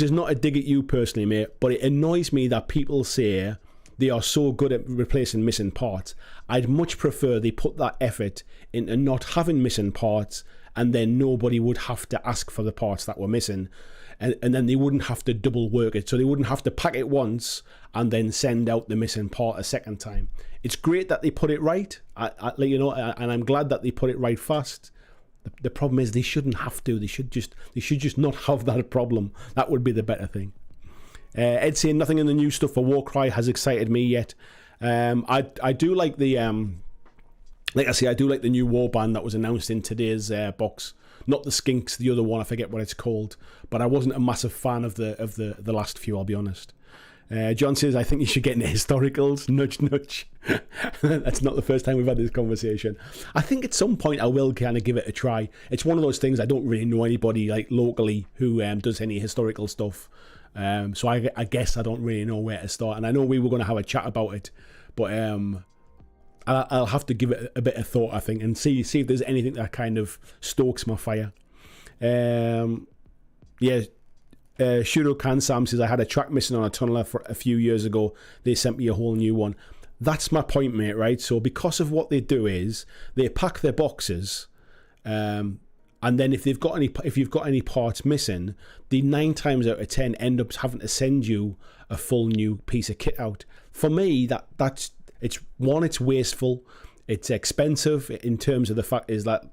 is not a dig at you personally, mate, but it annoys me that people say they are so good at replacing missing parts. I'd much prefer they put that effort into not having missing parts, and then nobody would have to ask for the parts that were missing, and then they wouldn't have to double work it, so they wouldn't have to pack it once and then send out the missing part a second time. It's great that they put it right, and I'm glad that they put it right fast. The problem is they shouldn't have to. They should just not have that problem. That would be the better thing. Ed saying, nothing in the new stuff for Warcry has excited me yet. I do like the like I say, I do like the new warband that was announced in today's box. Not the Skinks, the other one, I forget what it's called. But I wasn't a massive fan of the last few, I'll be honest. John says, I think you should get into historicals. Nudge, nudge. That's not the first time we've had this conversation. I think at some point I will kind of give it a try. It's one of those things, I don't really know anybody like locally who does any historical stuff. So I guess I don't really know where to start. And I know we were going to have a chat about it, but I'll have to give it a bit of thought, I think, and see if there's anything that kind of stokes my fire. Yeah, Shurokan Sam says, I had a track missing on a tunneler for a few years ago. They sent me a whole new one. That's my point, mate, right? So because of what they do is they pack their boxes, and then if you've got any parts missing, the 9 times out of 10 end up having to send you a full new piece of kit out. For me, it's wasteful, it's expensive in terms of the fact is that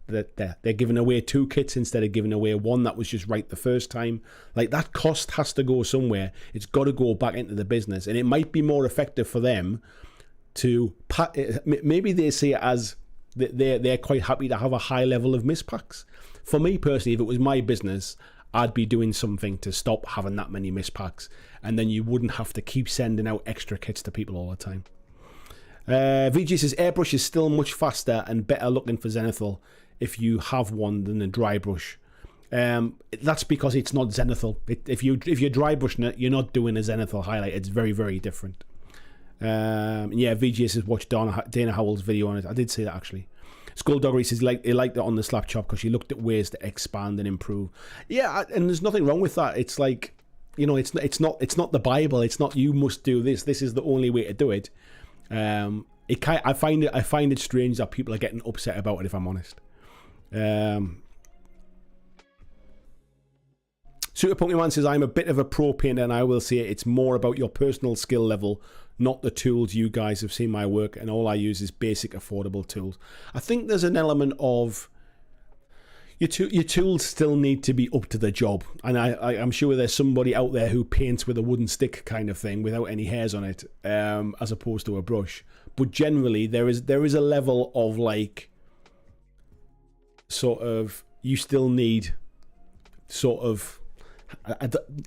they're giving away 2 kits instead of giving away 1 that was just right the first time. Like, that cost has to go somewhere. It's got to go back into the business, and it might be more effective for them to maybe they see it as they're quite happy to have a high level of mispacks. For me personally, if it was my business, I'd be doing something to stop having that many mispacks, and then you wouldn't have to keep sending out extra kits to people all the time. VG says airbrush is still much faster and better looking for zenithal if you have one than a dry brush. That's because it's not zenithal. If you're dry brushing it, you're not doing a zenithal highlight. It's very, very different. VG says watch Dana Howell's video on it. I did say that actually. Skulldoggery says he liked it on the slap chop because she looked at ways to expand and improve. Yeah, and there's nothing wrong with that. It's like, it's not the Bible. It's not you must do this. This is the only way to do it. I find it strange that people are getting upset about it, if I'm honest. Super Pokemon says, I'm a bit of a pro painter, and I will say it's more about your personal skill level, not the tools. You guys have seen my work, and all I use is basic, affordable tools. I think there's an element of your tools still need to be up to the job, and I'm sure there's somebody out there who paints with a wooden stick kind of thing without any hairs on it, as opposed to a brush. But generally, there is a level of like, sort of, you still need sort of,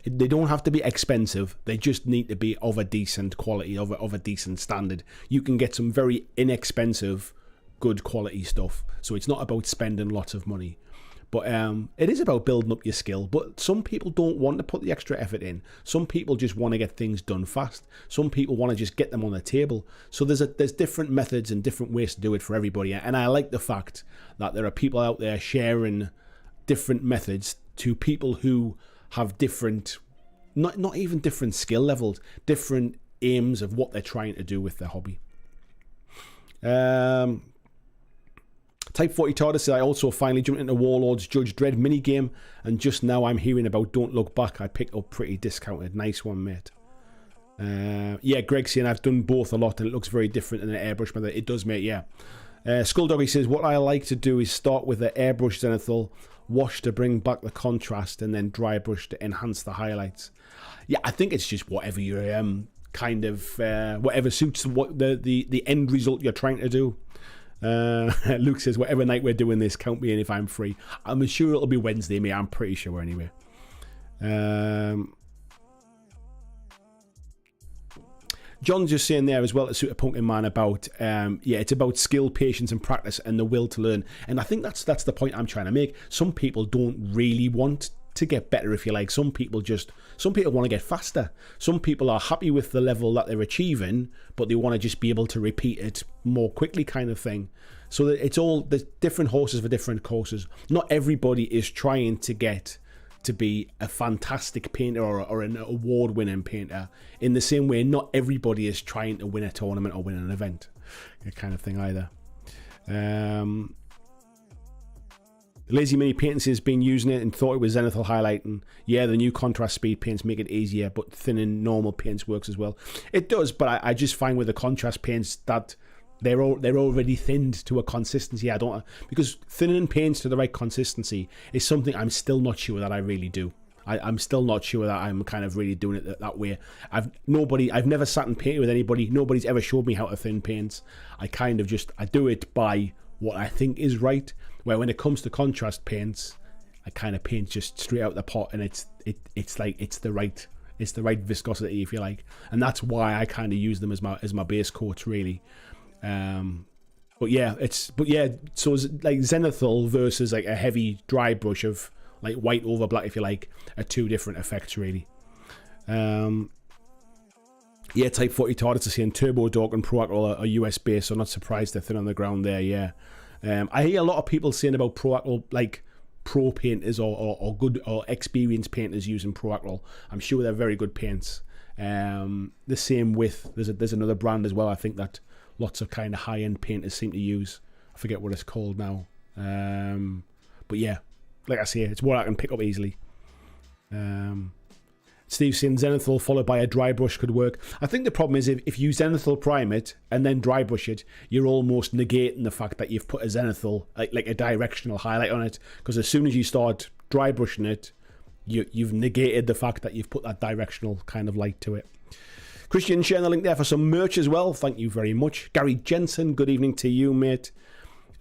they don't have to be expensive, they just need to be of a decent quality, of a decent standard. You can get some very inexpensive good quality stuff, so it's not about spending lots of money, but it is about building up your skill. But some people don't want to put the extra effort in. Some people just want to get things done fast. Some people want to just get them on the table. So there's different methods and different ways to do it for everybody, and I like the fact that there are people out there sharing different methods to people who have different, not even different skill levels, different aims of what they're trying to do with their hobby. Type 40 TARDIS says, I also finally jumped into Warlord's Judge Dredd minigame, and just now I'm hearing about Don't Look Back. I picked up pretty discounted. Nice one, mate. Yeah, Greg's saying I've done both a lot, and it looks very different than an airbrush method. It does, mate, yeah. Skulldoggy says, what I like to do is start with the airbrush zenithal, wash to bring back the contrast, and then dry brush to enhance the highlights. Yeah, I think it's just whatever you're kind of whatever suits what the end result you're trying to do. Luke says, whatever night we're doing this, count me in if I'm free. I'm sure it'll be Wednesday, mate. I'm pretty sure anyway. John's just saying there as well to Super Pumpkin Man about it's about skill, patience and practice and the will to learn. And I think that's the point I'm trying to make. Some people don't really want to get better, if you like. Some people want to get faster. Some people are happy with the level that they're achieving, but they want to just be able to repeat it more quickly, kind of thing. So that it's all, there's different horses for different courses. Not everybody is trying to get to be a fantastic painter or an award-winning painter. In the same way, not everybody is trying to win a tournament or win an event, that kind of thing either. Lazy Mini Paints has been using it and thought it was zenithal highlighting. Yeah, the new contrast speed paints make it easier, but thinning normal paints works as well. It does, but I just find with the contrast paints that they're already thinned to a consistency. Because thinning paints to the right consistency is something I'm still not sure that I really do. I'm still not sure that I'm kind of really doing it that way. I've never sat and painted with anybody. Nobody's ever showed me how to thin paints. I do it by what I think is right. Where when it comes to contrast paints, I kind of paint just straight out the pot, and it's the right viscosity, if you like, and that's why I kind of use them as my base coats, really. So it's like zenithal versus like a heavy dry brush of like white over black, if you like, are two different effects, really. Type 40 TARDIS is saying Turbo Dog and Pro Aqua are US based, so I'm not surprised they're thin on the ground there. Yeah. I hear a lot of people saying about Pro pro painters or good or experienced painters using Pro Acryl. I'm sure they're very good paints. The same with there's another brand as well, I think, that lots of kind of high-end painters seem to use. I forget what it's called now. But yeah, like I say, it's what I can pick up easily. Steve saying Zenithal followed by a dry brush could work. I think the problem is if you Zenithal prime it and then dry brush it, you're almost negating the fact that you've put a Zenithal, like a directional highlight on it. Because as soon as you start dry brushing it, you've negated the fact that you've put that directional kind of light to it. Christian sharing the link there for some merch as well. Thank you very much. Gary Jensen, good evening to you, mate.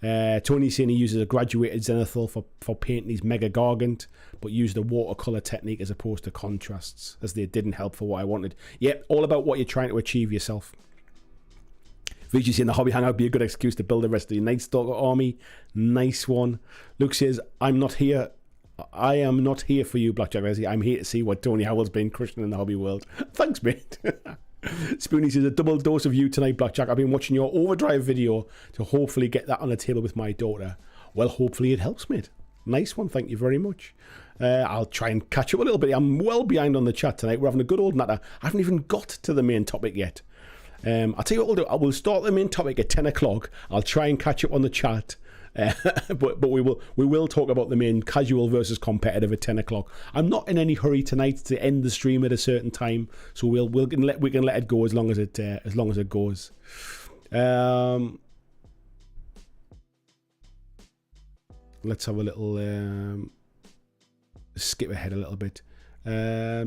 Tony saying he uses a graduated Zenithal for painting his Mega Gargant, but used a watercolour technique as opposed to contrasts, as they didn't help for what I wanted. Yep, all about what you're trying to achieve yourself. Vijay saying the hobby hangout would be a good excuse to build the rest of your Night Stalker army. Nice one. Luke says, I am not here for you, BlackJack. I'm here to see what Tony Howell's been crushing in the hobby world. Thanks, mate. Spoonie says, a double dose of you tonight, BlackJack. I've been watching your overdrive video to hopefully get that on the table with my daughter. Well, hopefully it helps, mate. Nice one, thank you very much. I'll try and catch up a little bit. I'm well behind on the chat tonight. We're having a good old natter. I haven't even got to the main topic yet. I'll tell you what we'll do. I will start the main topic at 10 o'clock. I'll try and catch up on the chat. But we will talk about the main casual versus competitive at 10 o'clock. I'm not in any hurry tonight to end the stream at a certain time, so we can let it go as long as it goes. Let's have a little skip ahead a little bit.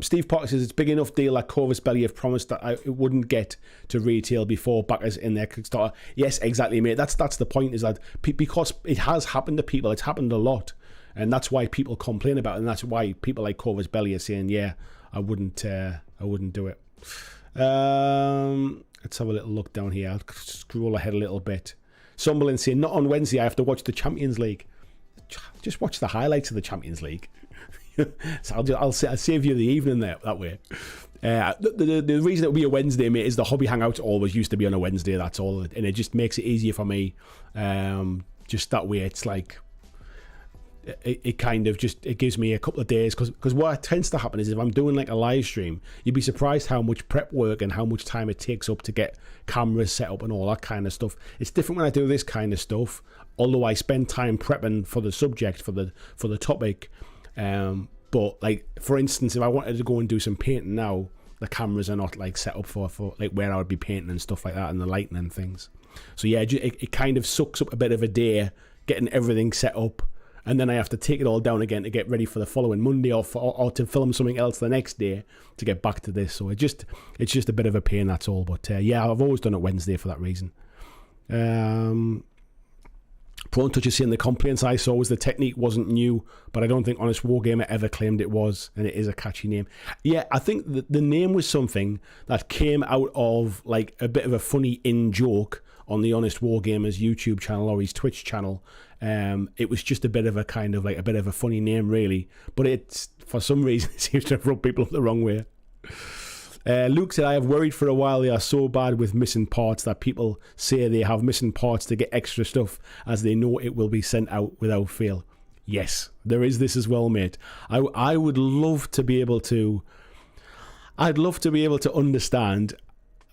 Steve Parker says it's a big enough deal that Corvus Belly have promised that it wouldn't get to retail before backers in their Kickstarter. Yes, exactly, mate. That's the point, is that because it has happened to people, it's happened a lot, and that's why people complain about it, and that's why people like Corvus Belly are saying, yeah, I wouldn't do it. Let's have a little look down here. I'll scroll ahead a little bit. Sunderland saying, not on Wednesday, I have to watch the Champions League. Just watch the highlights of the Champions League. So I'll save you the evening there that way. The reason it will be a Wednesday, mate, is the hobby hangout always used to be on a Wednesday. That's all, and it just makes it easier for me. Just that way, it's like it kind of just it gives me a couple of days, because what tends to happen is if I'm doing like a live stream, you'd be surprised how much prep work and how much time it takes up to get cameras set up and all that kind of stuff. It's different when I do this kind of stuff, although I spend time prepping for the subject, for the topic. But like, for instance, if I wanted to go and do some painting now, the cameras are not like set up for like where I would be painting and stuff like that, and the lighting and things. So yeah, it kind of sucks up a bit of a day getting everything set up, and then I have to take it all down again to get ready for the following Monday, or to film something else the next day to get back to this. So it's just a bit of a pain, that's all. But yeah, I've always done it Wednesday for that reason. Prawn Touch is saying the complaints I saw was the technique wasn't new, but I don't think Honest Wargamer ever claimed it was, and it is a catchy name. Yeah, I think the name was something that came out of like a bit of a funny in-joke on the Honest Wargamer's YouTube channel or his Twitch channel. It was just a bit of a kind of like a bit of a funny name, really, but it's, for some reason, it seems to have rubbed people up the wrong way. Luke said, I have worried for a while they are so bad with missing parts that people say they have missing parts to get extra stuff as they know it will be sent out without fail. Yes, there is this as well, mate. I would love to be able to understand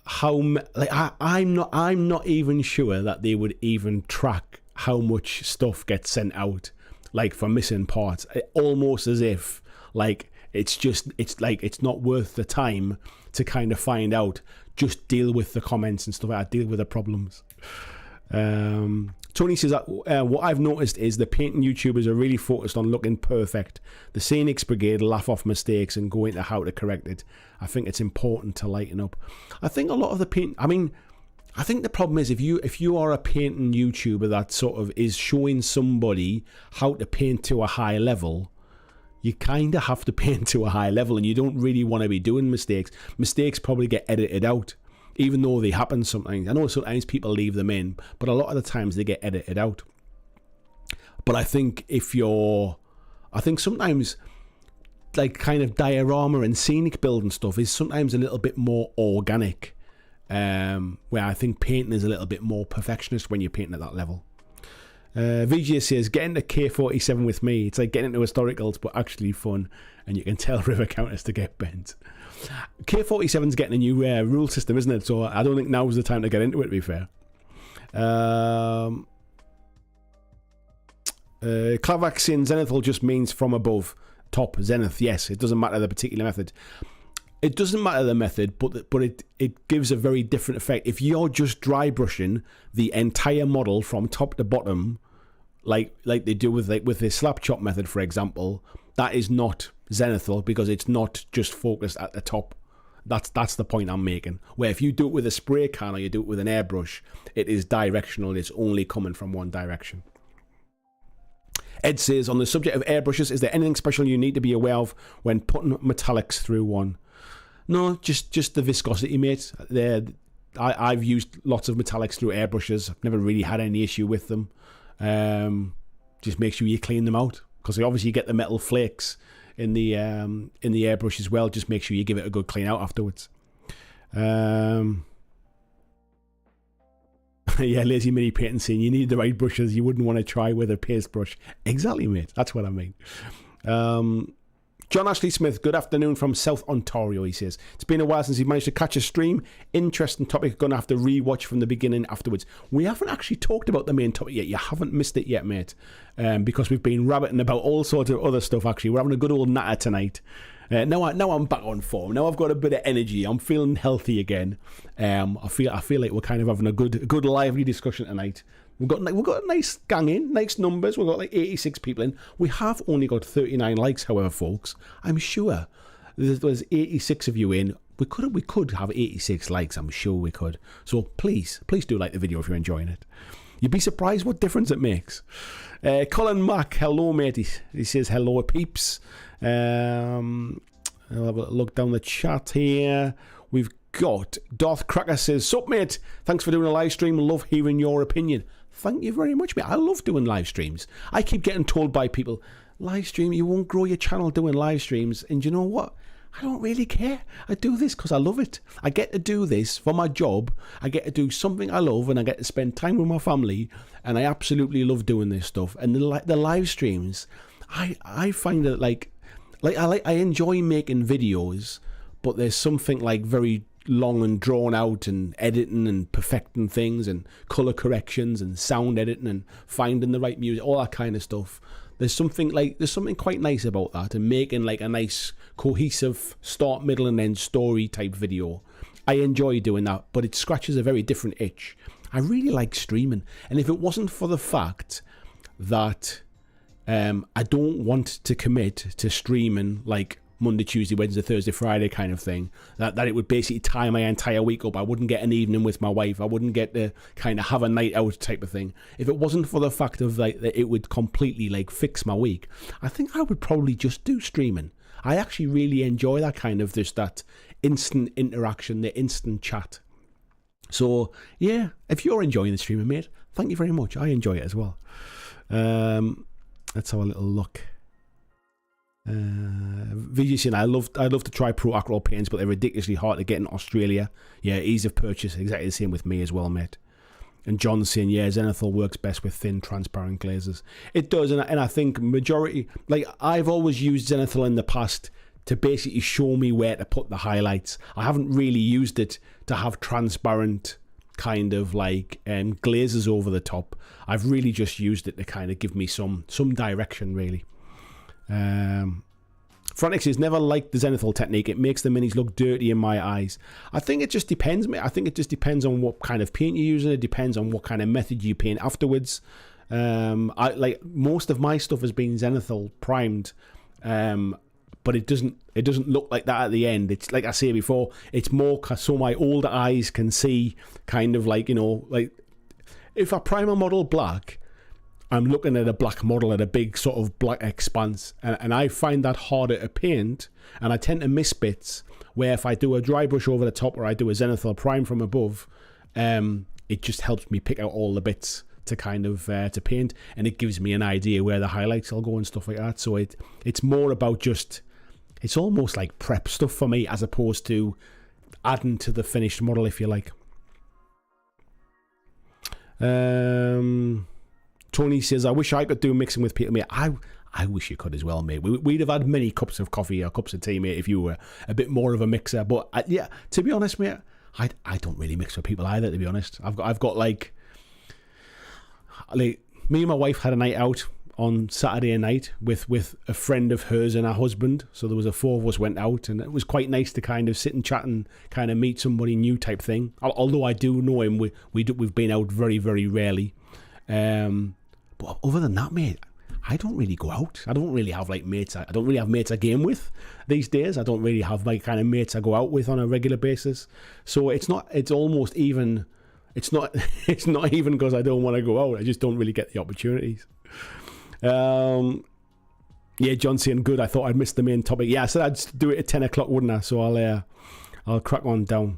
how, like, I'm not even sure that they would even track how much stuff gets sent out, like, for missing parts. Almost as if like it's not worth the time to kind of find out. Just deal with the comments and stuff like that, deal with the problems. Tony says that what I've noticed is the painting YouTubers are really focused on looking perfect. The Scenics Brigade laugh off mistakes and go into how to correct it. I think it's important to lighten up. I think a lot of the I think the problem is if you are a painting YouTuber that sort of is showing somebody how to paint to a high level, you kind of have to paint to a high level, and you don't really want to be doing mistakes. Mistakes probably get edited out, even though they happen sometimes. I know sometimes people leave them in, but a lot of the times they get edited out. But I think sometimes like kind of diorama and scenic building stuff is sometimes a little bit more organic, where I think painting is a little bit more perfectionist when you're painting at that level. VJ says, get into K47 with me. It's like getting into historicals, but actually fun. And you can tell river counters to get bent. K47's getting a new rule system, isn't it? So I don't think now's the time to get into it, to be fair. Clavac saying Zenithal just means from above. Top Zenith, yes. It doesn't matter the particular method. It doesn't matter the method, but it gives a very different effect. If you're just dry brushing the entire model from top to bottom, like they do with the slap chop method, for example, that is not Zenithal because it's not just focused at the top. That's the point I'm making. Where if you do it with a spray can or you do it with an airbrush, it is directional. It's only coming from one direction. Ed says, on the subject of airbrushes, is there anything special you need to be aware of when putting metallics through one? No, just the viscosity, mate. I've used lots of metallics through airbrushes. I've never really had any issue with them. Just make sure you clean them out, because obviously you get the metal flakes in the airbrush as well. Just make sure you give it a good clean out afterwards. Yeah, Lazy Mini Painting saying you need the right brushes. You wouldn't want to try with a paste brush. Exactly, mate. That's what I mean. John Ashley Smith, good afternoon from South Ontario, he says. It's been a while since you've managed to catch a stream. Interesting topic. Going to have to re-watch from the beginning afterwards. We haven't actually talked about the main topic yet. You haven't missed it yet, mate. Because we've been rabbiting about all sorts of other stuff, actually. We're having a good old natter tonight. Now I'm back on form. Now I've got a bit of energy. I'm feeling healthy again. I feel like we're kind of having a good lively discussion tonight. We've got a nice gang in, nice numbers. We've got like 86 people in. We have only got 39 likes, however, folks. I'm sure there's 86 of you in. We could have 86 likes. I'm sure we could. So please do like the video if you're enjoying it. You'd be surprised what difference it makes. Colin Mack, hello, mate. He says hello, peeps. I'll have a look down the chat here. We've got Darth Cracker says, sup, mate? Thanks for doing a live stream. Love hearing your opinion. Thank you very much, mate. I love doing live streams. I keep getting told by people, live stream, you won't grow your channel doing live streams. And you know what? I don't really care. I do this because I love it. I get to do this for my job. I get to do something I love, and I get to spend time with my family. And I absolutely love doing this stuff. And the live streams, I find that I enjoy making videos, but there's something like very long and drawn out, and editing and perfecting things, and color corrections and sound editing and finding the right music, all that kind of stuff. There's something quite nice about that, and making like a nice cohesive start, middle and end story type video. I enjoy doing that, but it scratches a very different itch. I really like streaming, and if it wasn't for the fact that I don't want to commit to streaming like Monday, Tuesday, Wednesday, Thursday, Friday kind of thing, that it would basically tie my entire week up. I wouldn't get an evening with my wife. I wouldn't get to kind of have a night out type of thing. If it wasn't for the fact of like that it would completely like fix my week, I think I would probably just do streaming. I actually really enjoy that kind of that instant interaction, the instant chat. So yeah, if you're enjoying the streaming, mate, thank you very much. I enjoy it as well. Let's have a little look. VGC, I'd love to try Pro Acrylic paints, but they're ridiculously hard to get in Australia. Yeah, ease of purchase, exactly the same with me as well, mate. And John's saying, yeah, Zenithal works best with thin, transparent glazes. It does, and I think majority, like I've always used Zenithal in the past to basically show me where to put the highlights. I haven't really used it to have transparent kind of like glazes over the top. I've really just used it to kind of give me some direction, really. Frantic says, never liked the Zenithal technique. It makes the minis look dirty in my eyes. I think it just depends, mate. I think it just depends on what kind of paint you're using. It depends on what kind of method you paint afterwards. I like most of my stuff has been Zenithal primed, but it doesn't look like that at the end. It's like I say before, it's more so my older eyes can see kind of like, you know, like if I prime a model black, I'm looking at a black model at a big sort of black expanse, and I find that harder to paint, and I tend to miss bits where if I do a dry brush over the top or I do a Zenithal prime from above, it just helps me pick out all the bits to kind of to paint, and it gives me an idea where the highlights will go and stuff like that. So it's more about just, it's almost like prep stuff for me as opposed to adding to the finished model, if you like. Tony says, I wish I could do mixing with people, mate. I wish you could as well, mate. We'd have had many cups of coffee or cups of tea, mate, if you were a bit more of a mixer. But yeah, to be honest, mate, I don't really mix with people either, to be honest. I've got like me and my wife had a night out on Saturday night with a friend of hers and her husband. So there was a 4 of us went out, and it was quite nice to kind of sit and chat and kind of meet somebody new type thing. Although I do know him, we've been out very, very rarely. But other than that, mate, I don't really go out. I don't really have like mates. I don't really have mates I game with these days. I don't really have like kind of mates I go out with on a regular basis. So it's not even because I don't want to go out. I just don't really get the opportunities. Yeah, John saying good. I thought I'd missed the main topic. Yeah, I said I'd do it at 10 o'clock, wouldn't I? So I'll crack on down.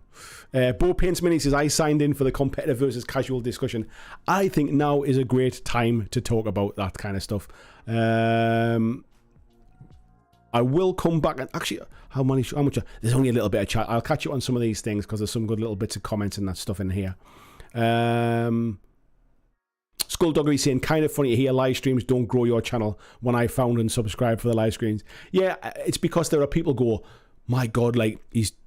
Bo Paints Mini says, I signed in for the competitive versus casual discussion. I think now is a great time to talk about that kind of stuff. I will come back and actually, how much? There's only a little bit of chat. I'll catch you on some of these things because there's some good little bits of comments and that stuff in here. Skulldoggery saying, kind of funny to hear live streams don't grow your channel when I found and subscribed for the live streams. Yeah, it's because there are people go, my God, like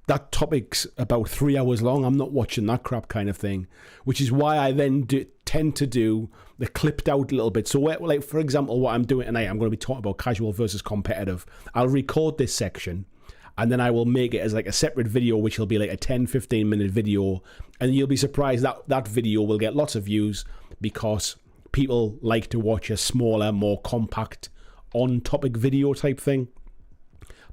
that topic's about 3 hours long. I'm not watching that crap kind of thing, which is why I then tend to do the clipped out a little bit. So like, for example, what I'm doing tonight, I'm going to be talking about casual versus competitive. I'll record this section and then I will make it as like a separate video, which will be like a 10-15 minute video. And you'll be surprised that that video will get lots of views because people like to watch a smaller, more compact on topic video type thing.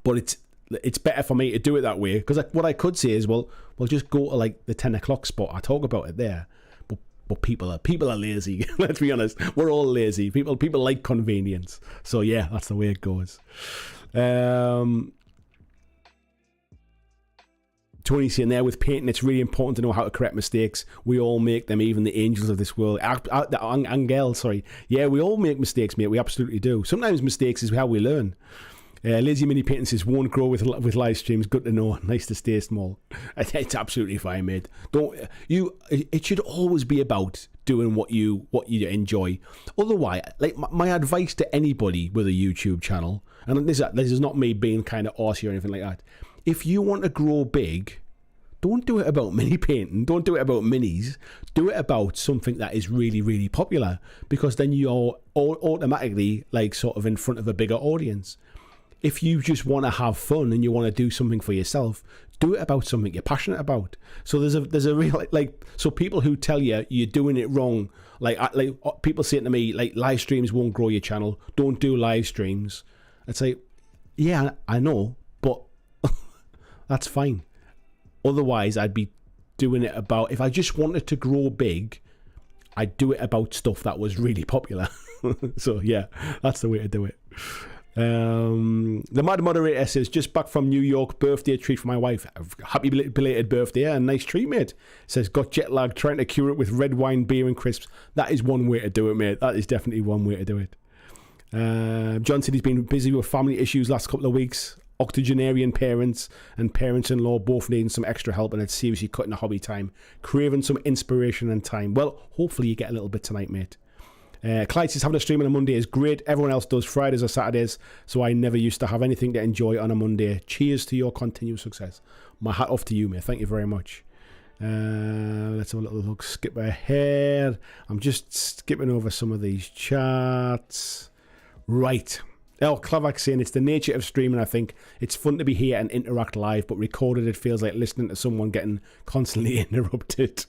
But it's better for me to do it that way, because what I could say is, well, we'll just go to like the 10 o'clock spot. I talk about it there, but people are lazy. Let's be honest, we're all lazy. People like convenience. So yeah, that's the way it goes. Tony's saying there, with painting, it's really important to know how to correct mistakes. We all make them, even the angels of this world. Angel, sorry. Yeah, we all make mistakes, mate. We absolutely do. Sometimes mistakes is how we learn. Lazy Mini Painting says, won't grow with live streams. Good to know. Nice to stay small. It's absolutely fine, mate. It should always be about doing what you enjoy. Otherwise, like my advice to anybody with a YouTube channel, and this is not me being kind of arsey or anything like that. If you want to grow big, don't do it about mini painting. Don't do it about minis. Do it about something that is really, really popular, because then you're automatically like sort of in front of a bigger audience. If you just want to have fun and you want to do something for yourself, do it about something you're passionate about. So there's a real like so people who tell you you're doing it wrong, like people saying to me like live streams won't grow your channel. Don't do live streams. I'd say, yeah, I know, but that's fine. Otherwise, I'd be doing it about, if I just wanted to grow big, I'd do it about stuff that was really popular. So yeah, that's the way to do it. The Mad Moderator says, just back from New York, birthday treat for my wife. Happy belated birthday and nice treat, mate. Says, got jet lag, trying to cure it with red wine, beer and crisps. That is one way to do it, mate. That is definitely one way to do it. John said he's been busy with family issues last couple of weeks. Octogenarian parents and parents-in-law both needing some extra help, and it's seriously cutting the hobby time. Craving some inspiration and time. Well, hopefully you get a little bit tonight, mate. Clyde says, having a stream on a Monday is great. Everyone else does Fridays or Saturdays, so I never used to have anything to enjoy on a Monday. Cheers to your continued success. My hat off to you, mate. Thank you very much. Let's have a little look. Skip ahead. I'm just skipping over some of these charts. Right. Oh, Clavac saying, it's the nature of streaming, I think. It's fun to be here and interact live, but recorded it feels like listening to someone getting constantly interrupted.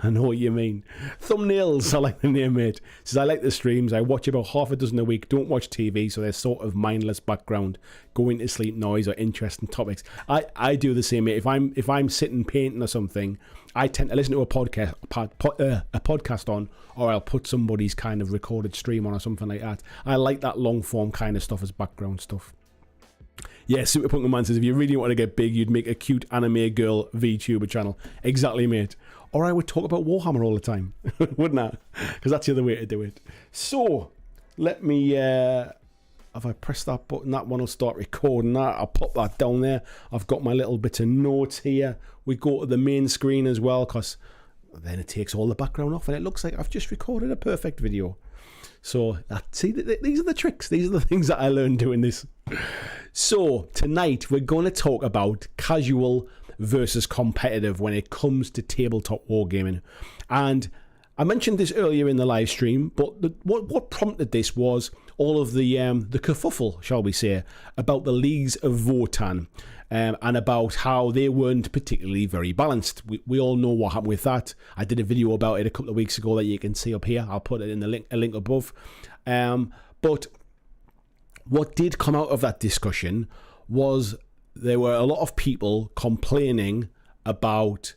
I know what you mean. Thumbnails, I like the name, mate. Says, I like the streams. I watch about half a dozen a week. Don't watch TV, so they're sort of mindless background, going to sleep noise or interesting topics. I do the same, mate. If I'm sitting painting or something, I tend to listen to a podcast on, or I'll put somebody's kind of recorded stream on or something like that. I like that long form kind of stuff as background stuff. Yeah, Super Punk Man says, if you really want to get big, you'd make a cute anime girl VTuber channel. Exactly, mate. Or I would talk about Warhammer all the time, wouldn't I? Because that's the other way to do it. So, let me... if I press that button, that one will start recording that. I'll pop that down there. I've got my little bit of notes here. We go to the main screen as well, because then it takes all the background off and it looks like I've just recorded a perfect video. So see, these are the tricks. These are the things that I learned doing this. So tonight we're going to talk about casual versus competitive when it comes to tabletop wargaming. And I mentioned this earlier in the live stream, but what prompted this was all of the kerfuffle, shall we say, about the leagues of Votann. And about how they weren't particularly very balanced. We all know what happened with that. I did a video about it a couple of weeks ago that you can see up here. I'll put it in a link above. But what did come out of that discussion was there were a lot of people complaining about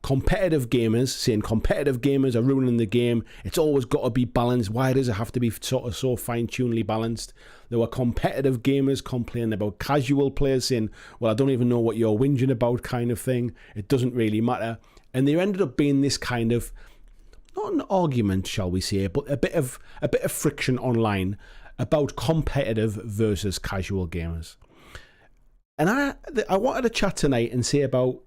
competitive gamers, saying competitive gamers are ruining the game. It's always got to be balanced. Why does it have to be sort of so fine-tunedly balanced? There were competitive gamers complaining about casual players, saying, well, I don't even know what you're whinging about, kind of thing. It doesn't really matter. And there ended up being this kind of, not an argument, shall we say, but a bit of friction online about competitive versus casual gamers. And I wanted to chat tonight and say about,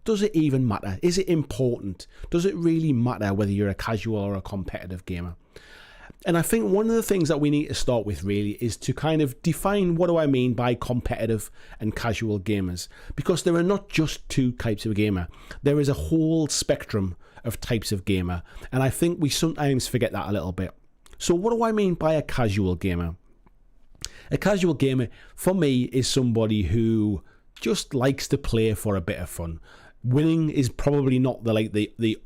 does it even matter? Is it important? Does it really matter whether you're a casual or a competitive gamer? And I think one of the things that we need to start with really is to kind of define what do I mean by competitive and casual gamers. Because there are not just two types of gamer. There is a whole spectrum of types of gamer. And I think we sometimes forget that a little bit. So what do I mean by a casual gamer? A casual gamer, for me, is somebody who just likes to play for a bit of fun. Winning is probably not the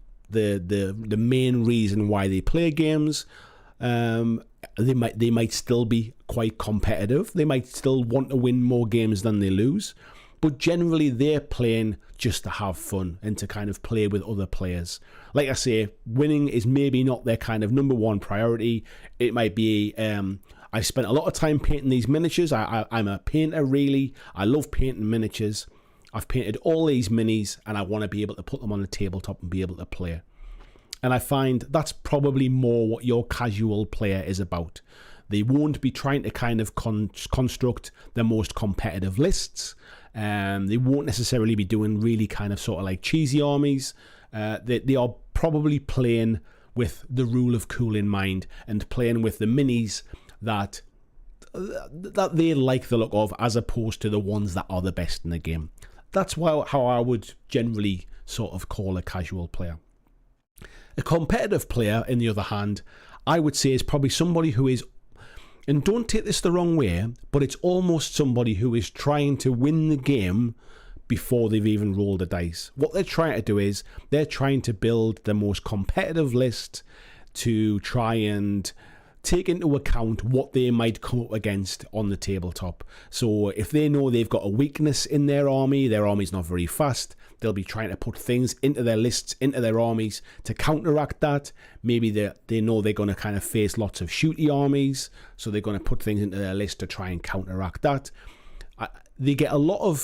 main reason why they play games. They might still be quite competitive. They might still want to win more games than they lose. But generally, they're playing just to have fun and to kind of play with other players. Like I say, winning is maybe not their kind of number one priority. It might be... I spent a lot of time painting these miniatures. I'm a painter, really. I love painting miniatures. I've painted all these minis, and I want to be able to put them on the tabletop and be able to play. And I find that's probably more what your casual player is about. They won't be trying to kind of construct the most competitive lists. They won't necessarily be doing really kind of sort of like cheesy armies. They are probably playing with the rule of cool in mind and playing with the minis that they like the look of, as opposed to the ones that are the best in the game. That's how I would generally sort of call a casual player. A competitive player, on the other hand, I would say is probably somebody who is, and don't take this the wrong way, but it's almost somebody who is trying to win the game before they've even rolled a dice. What they're trying to do is they're trying to build the most competitive list to try and take into account what they might come up against on the tabletop. So if they know they've got a weakness in their army's not very fast, they'll be trying to put things into their lists, into their armies to counteract that. Maybe they know they're going to kind of face lots of shooty armies, so they're going to put things into their list to try and counteract that. They get a lot of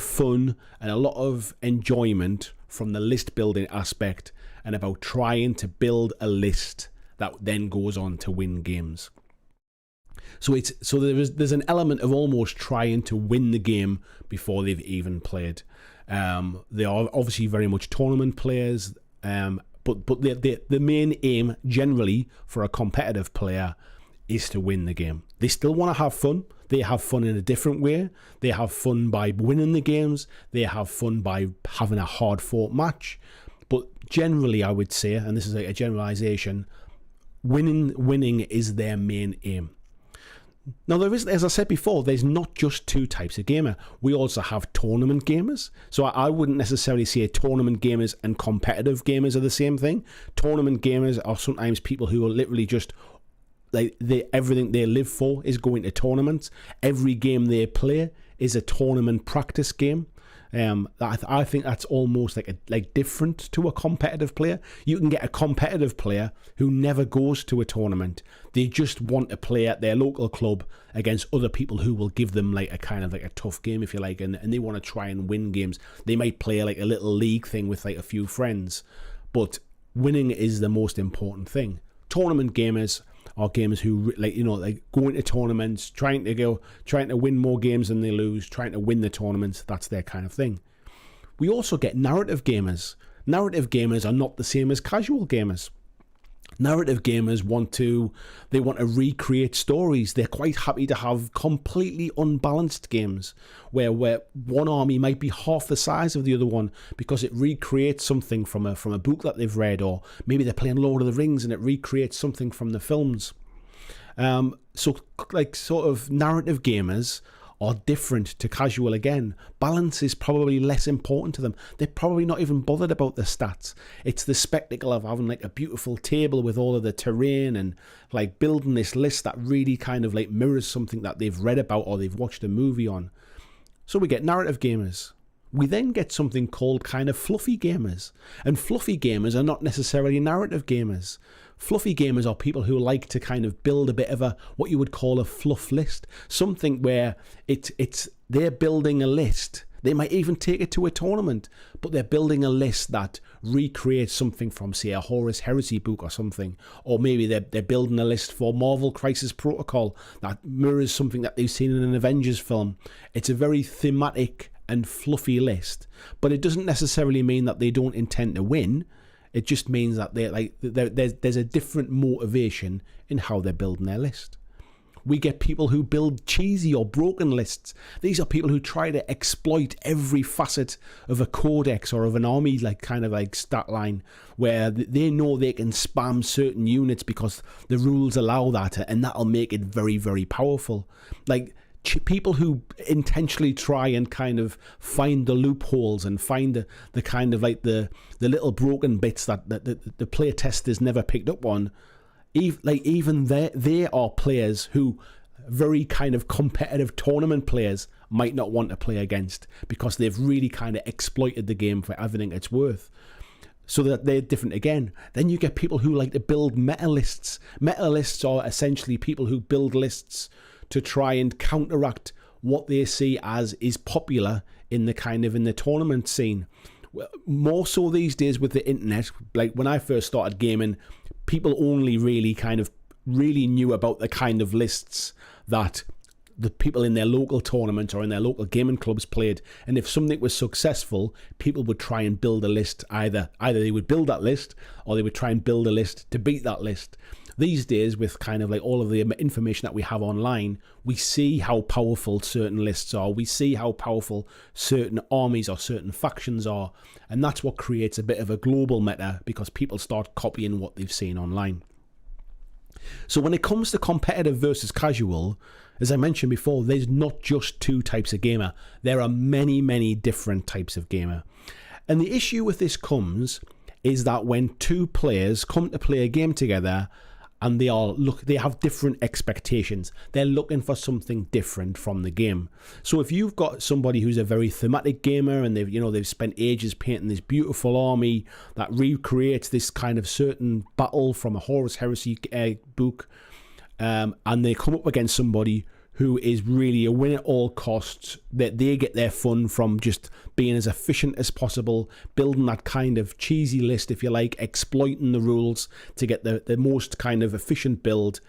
fun and a lot of enjoyment from the list building aspect and about trying to build a list that then goes on to win games. So there's an element of almost trying to win the game before they've even played. They are obviously very much tournament players, but the main aim generally for a competitive player is to win the game. They still want to have fun. They have fun in a different way. They have fun by winning the games. They have fun by having a hard-fought match. But generally, I would say, and this is a generalization, winning is their main aim. Now, there is, as I said before, there's not just two types of gamer. We also have tournament gamers. So I wouldn't necessarily say tournament gamers and competitive gamers are the same thing. Tournament gamers are sometimes people who are literally just everything they live for is going to tournaments. Every game they play is a tournament practice game. I think that's almost like different to a competitive player. You can get a competitive player who never goes to a tournament. They just want to play at their local club against other people who will give them like a kind of like a tough game, if you like, and they want to try and win games. They might play like a little league thing with like a few friends, but winning is the most important thing. Tournament gamers are gamers who like going to tournaments, trying to win more games than they lose, trying to win the tournaments. That's their kind of thing. We also get narrative gamers. Narrative gamers are not the same as casual gamers. Narrative gamers want to recreate stories. They're quite happy to have completely unbalanced games where one army might be half the size of the other one because it recreates something from a book that they've read, or maybe they're playing Lord of the Rings and it recreates something from the films. So like sort of narrative gamers are different to casual again. Balance is probably less important to them. They're probably not even bothered about the stats. It's the spectacle of having like a beautiful table with all of the terrain and like building this list that really kind of like mirrors something that they've read about or they've watched a movie on. So we get narrative gamers. We then get something called kind of fluffy gamers. And fluffy gamers are not necessarily narrative gamers. Fluffy gamers are people who like to kind of build a bit of what you would call a fluff list. Something where they're building a list. They might even take it to a tournament, but they're building a list that recreates something from, say, a Horus Heresy book or something. Or maybe they're building a list for Marvel Crisis Protocol that mirrors something that they've seen in an Avengers film. It's a very thematic and fluffy list, but it doesn't necessarily mean that they don't intend to win. It just means that there's a different motivation in how they're building their list. We get people who build cheesy or broken lists. These are people who try to exploit every facet of a codex or of an army, like kind of like stat line, where they know they can spam certain units because the rules allow that, and that'll make it very, very powerful. Like people who intentionally try and kind of find the loopholes and find the kind of like the little broken bits that the player testers never picked up on. Even they are players who very kind of competitive tournament players might not want to play against because they've really kind of exploited the game for everything it's worth. So that they're different again. Then you get people who like to build meta lists. Meta lists are essentially people who build lists to try and counteract what they see as is popular in the tournament scene. More so these days with the internet. Like when I first started gaming, people only really knew about the kind of lists that the people in their local tournament or in their local gaming clubs played. And if something was successful, people would try and build a list. Either they would build that list or they would try and build a list to beat that list. These days, with kind of like all of the information that we have online, we see how powerful certain lists are. We see how powerful certain armies or certain factions are. And that's what creates a bit of a global meta because people start copying what they've seen online. So when it comes to competitive versus casual, as I mentioned before, there's not just two types of gamer. There are many, many different types of gamer. And the issue with this is that when two players come to play a game together, and they have different expectations. They're looking for something different from the game. So if you've got somebody who's a very thematic gamer and they've spent ages painting this beautiful army that recreates this kind of certain battle from a Horus Heresy book, and they come up against somebody who is really a win at all costs, that they get their fun from just being as efficient as possible, building that kind of cheesy list, if you like, exploiting the rules to get the most kind of efficient build.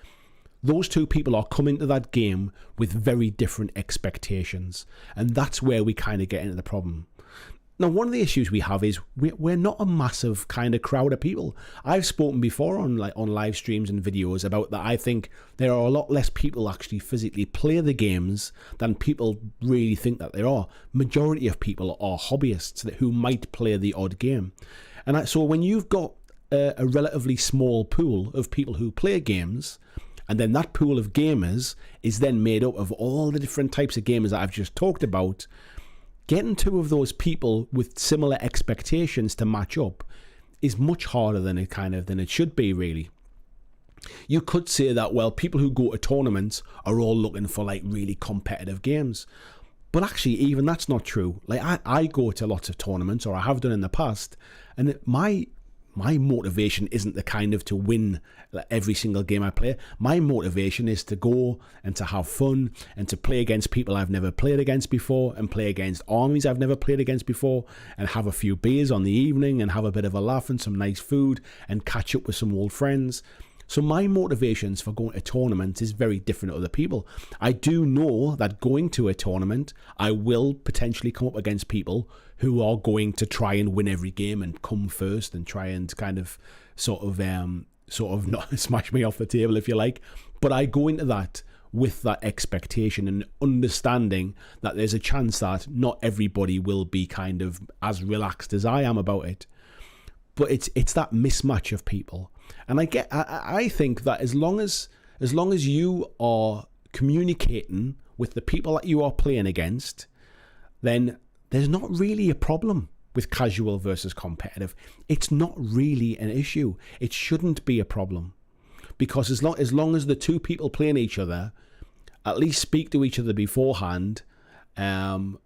Those two people are coming to that game with very different expectations. And that's where we kind of get into the problem. Now, one of the issues we have is we're not a massive kind of crowd of people. I've spoken before on live streams and videos about that. I think there are a lot less people actually physically play the games than people really think that there are. Majority of people are hobbyists who might play the odd game. And so when you've got a relatively small pool of people who play games, and then that pool of gamers is then made up of all the different types of gamers that I've just talked about, getting two of those people with similar expectations to match up is much harder than it should be, really. You could say that, well, people who go to tournaments are all looking for like really competitive games. But actually, even that's not true. Like I go to lots of tournaments, or I have done in the past, and my motivation isn't the kind of to win every single game I play. My motivation is to go and to have fun and to play against people I've never played against before, and play against armies I've never played against before, and have a few beers on the evening and have a bit of a laugh and some nice food and catch up with some old friends. So my motivations for going to tournaments is very different to other people. I do know that going to a tournament, I will potentially come up against people who are going to try and win every game and come first and try and kind of sort of sort of not smash me off the table, if you like. But I go into that with that expectation and understanding that there's a chance that not everybody will be kind of as relaxed as I am about it. But it's that mismatch of people. And I think that as long as you are communicating with the people that you are playing against, then there's not really a problem with casual versus competitive. It's not really an issue. It shouldn't be a problem, because as long as the two people playing each other at least speak to each other beforehand, and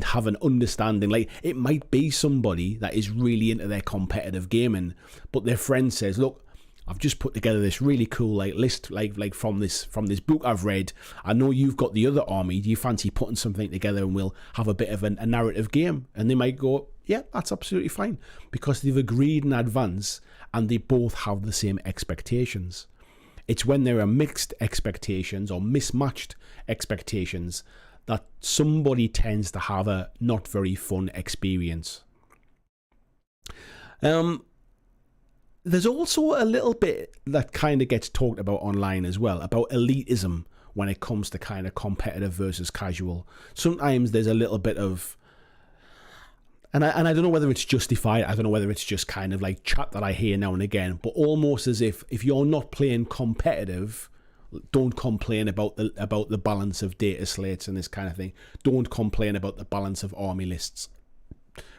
have an understanding. Like, it might be somebody that is really into their competitive gaming, but their friend says, "Look, I've just put together this really cool list from this book I've read. I know you've got the other army. Do you fancy putting something together and we'll have a bit of a narrative game?" And they might go, "Yeah, that's absolutely fine," because they've agreed in advance and they both have the same expectations. It's when there are mixed expectations or mismatched expectations that somebody tends to have a not very fun experience. There's also a little bit that kind of gets talked about online as well, about elitism when it comes to kind of competitive versus casual. Sometimes there's a little bit of, and I don't know whether it's justified, I don't know whether it's just kind of like chat that I hear now and again, but almost as if you're not playing competitive, don't complain about the balance of data slates and this kind of thing. Don't complain about the balance of army lists,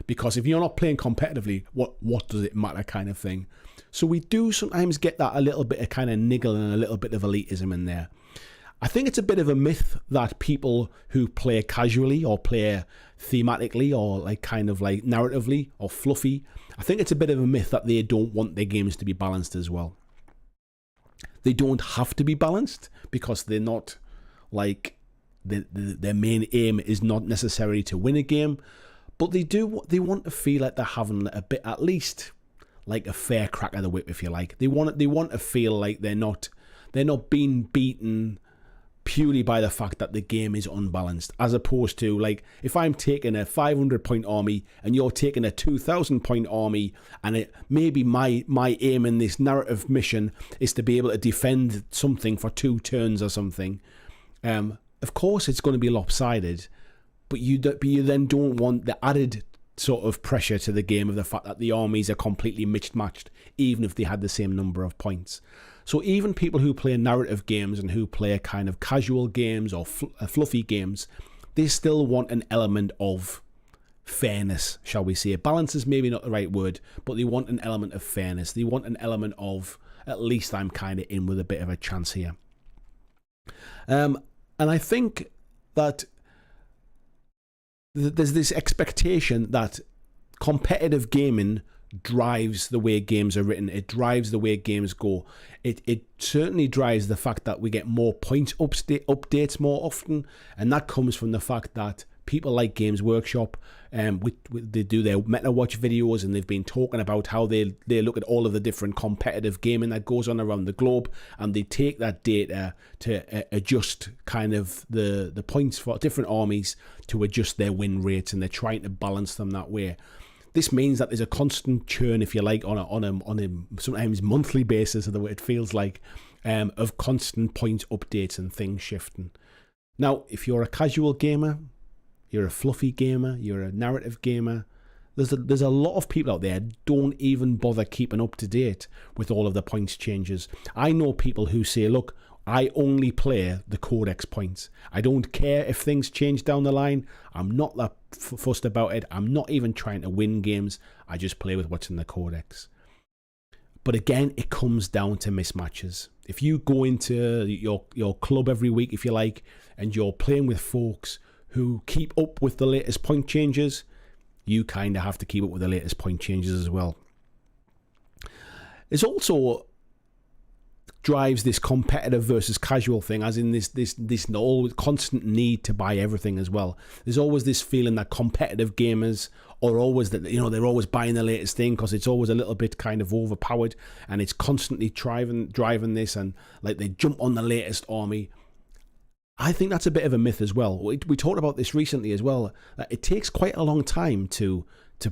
because if you're not playing competitively, what does it matter, kind of thing. So we do sometimes get that a little bit of kind of niggle and a little bit of elitism in there. I think it's a bit of a myth that people who play casually or play thematically or like kind of like narratively or fluffy, I think it's a bit of a myth that they don't want their games to be balanced as well. They don't have to be balanced, because they're not like their main aim is not necessarily to win a game, but they want to feel like they're having a bit, at least like a fair crack of the whip, if you like. They want to feel like they're not being beaten purely by the fact that the game is unbalanced, as opposed to, like, if I'm taking a 500-point army and you're taking a 2,000-point army, and maybe my aim in this narrative mission is to be able to defend something for 2 turns or something, of course it's going to be lopsided, but you then don't want the added sort of pressure to the game of the fact that the armies are completely mismatched, even if they had the same number of points. So even people who play narrative games and who play kind of casual games or fluffy games, they still want an element of fairness, shall we say. Balance is maybe not the right word, but they want an element of fairness. They want an element of, at least I'm kind of in with a bit of a chance here. And I think that there's this expectation that competitive gaming drives the way games are written. It drives the way games go. It certainly drives the fact that we get more point updates more often, and that comes from the fact that people like Games Workshop, they do their Meta Watch videos, and they've been talking about how they look at all of the different competitive gaming that goes on around the globe, and they take that data to adjust kind of the points for different armies to adjust their win rates, and they're trying to balance them that way. This means that there's a constant churn, if you like, on a sometimes monthly basis, of the way it feels like, of constant point updates and things shifting. Now, if you're a casual gamer, you're a fluffy gamer, you're a narrative gamer, there's a lot of people out there don't even bother keeping up to date with all of the points changes. I know people who say, look, I only play the codex points. I don't care if things change down the line. I'm not that fussed about it. I'm not even trying to win games. I just play with what's in the codex. But again, it comes down to mismatches. If you go into your club every week, if you like, and you're playing with folks who keep up with the latest point changes, you kind of have to keep up with the latest point changes as well. It's also drives this competitive versus casual thing, as in this always constant need to buy everything as well. There's always this feeling that competitive gamers are always they're always buying the latest thing because it's always a little bit kind of overpowered, and it's constantly driving this, and like they jump on the latest army. I think that's a bit of a myth as well. We talked about this recently as well, that it takes quite a long time to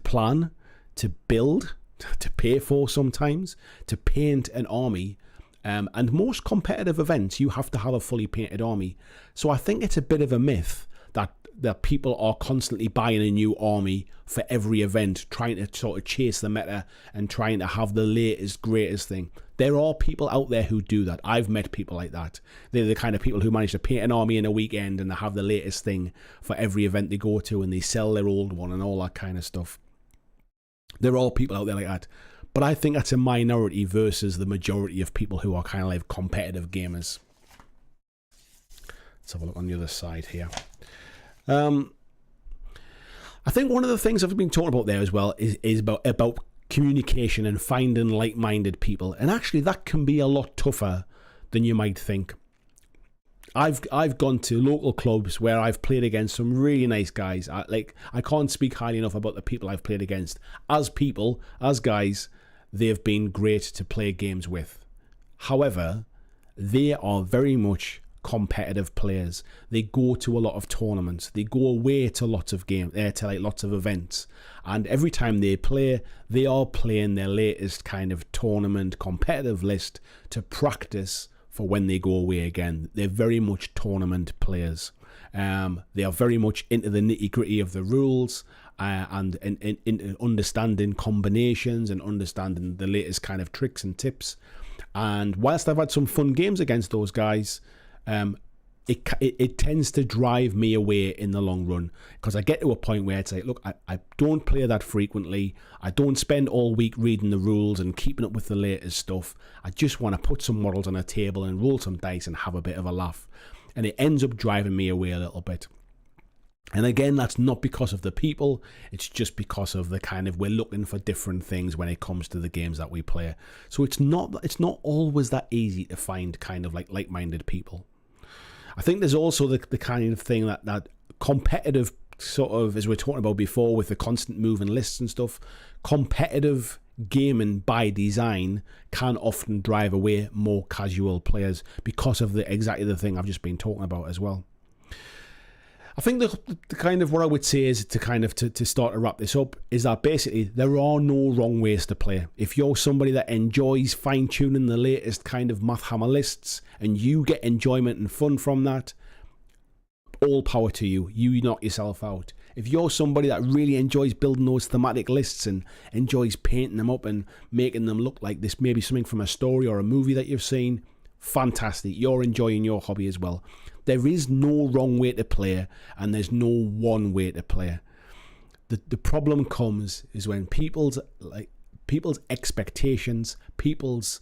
plan, to build, to pay for sometimes to paint an army. And most competitive events, you have to have a fully painted army. So I think it's a bit of a myth that people are constantly buying a new army for every event, trying to sort of chase the meta and trying to have the latest, greatest thing. There are people out there who do that. I've met people like that. They're the kind of people who manage to paint an army in a weekend and they have the latest thing for every event they go to, and they sell their old one and all that kind of stuff. There are people out there like that. But I think that's a minority versus the majority of people who are kind of like competitive gamers. Let's have a look on the other side here. I think one of the things I've been talking about there as well is about communication and finding like-minded people. And actually that can be a lot tougher than you might think. I've gone to local clubs where I've played against some really nice guys. I can't speak highly enough about the people I've played against. As people, as guys, they've been great to play games with. However, they are very much competitive players. They go to a lot of tournaments. They go away to lots of games, lots of events. And every time they play, they are playing their latest kind of tournament competitive list to practice for when they go away again. They're very much tournament players. They are very much into the nitty-gritty of the rules and in understanding combinations and understanding the latest kind of tricks and tips. And whilst I've had some fun games against those guys, it tends to drive me away in the long run, because I get to a point where it's like, look, I don't play that frequently. I don't spend all week reading the rules and keeping up with the latest stuff. I just want to put some models on a table and roll some dice and have a bit of a laugh. And it ends up driving me away a little bit. And again, that's not because of the people. It's just because of the kind of, we're looking for different things when it comes to the games that we play. So it's not always that easy to find kind of like-minded people. I think there's also the kind of thing that competitive sort of, as we were talking about before with the constant moving lists and stuff, competitive gaming by design can often drive away more casual players because of exactly the thing I've just been talking about as well. I think the kind of what I would say is to start to wrap this up is that basically there are no wrong ways to play. If you're somebody that enjoys fine-tuning the latest kind of math hammer lists and you get enjoyment and fun from that, all power to you. You knock yourself out. If you're somebody that really enjoys building those thematic lists and enjoys painting them up and making them look like this, maybe something from a story or a movie that you've seen, fantastic. You're enjoying your hobby as well. There is no wrong way to play, and there's no one way to play. The problem comes is when people's expectations, people's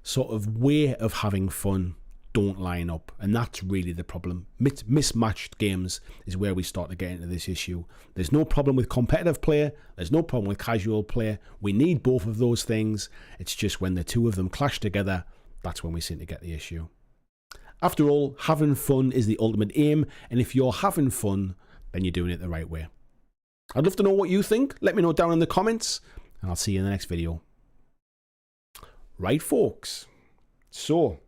sort of way of having fun don't line up, and that's really the problem. Mismatched games is where we start to get into this issue. There's no problem with competitive play, there's no problem with casual play. We need both of those things. It's just when the two of them clash together, that's when we seem to get the issue. After all, having fun is the ultimate aim, and if you're having fun, then you're doing it the right way. I'd love to know what you think. Let me know down in the comments, and I'll see you in the next video. Right, folks. So,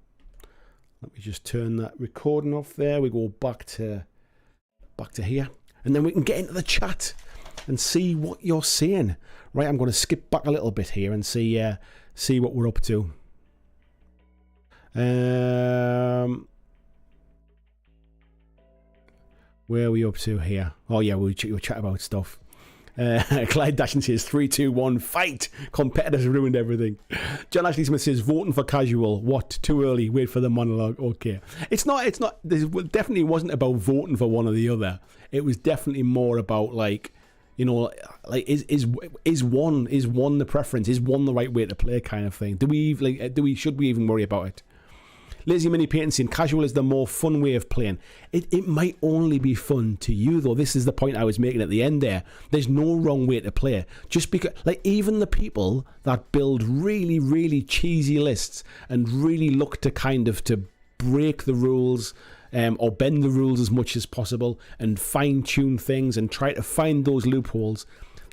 let me just turn that recording off there. We go back to here, and then we can get into the chat and see what you're saying. Right, I'm going to skip back a little bit here and see what we're up to. Where are we up to here? Oh yeah, we'll chat about stuff. Clyde Dashing says 3, 2, 1 fight. Competitors ruined everything. John Ashley Smith says voting for casual. What? Too early. Wait for the monologue. Okay. It's not. This definitely wasn't about voting for one or the other. It was definitely more about like, you know, like is one the preference? Is one the right way to play kind of thing? Should we even worry about it? Lazy Mini Painting saying casual is the more fun way of playing. It might only be fun to you though. This is the point I was making at the end there. There's no wrong way to play. Just because, like, even the people that build really, really cheesy lists and really look to kind of to break the rules or bend the rules as much as possible and fine tune things and try to find those loopholes,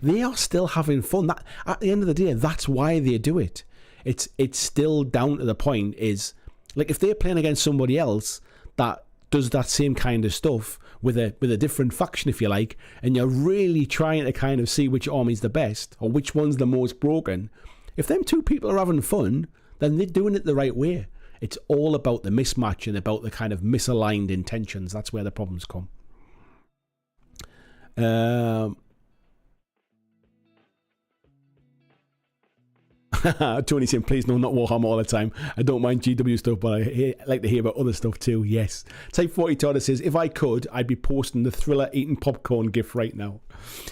they are still having fun. That at the end of the day, that's why they do it. It's still down to the point is, like, if they're playing against somebody else that does that same kind of stuff with a different faction, if you like, and you're really trying to kind of see which army's the best or which one's the most broken, if them two people are having fun, then they're doing it the right way. It's all about the mismatch and about the kind of misaligned intentions. That's where the problems come. Tony saying, please no, not Warhammer all the time. I don't mind GW stuff, but I like to hear about other stuff too. Yes. Type 40 Todd says, if I could, I'd be posting the Thriller eating popcorn gif right now.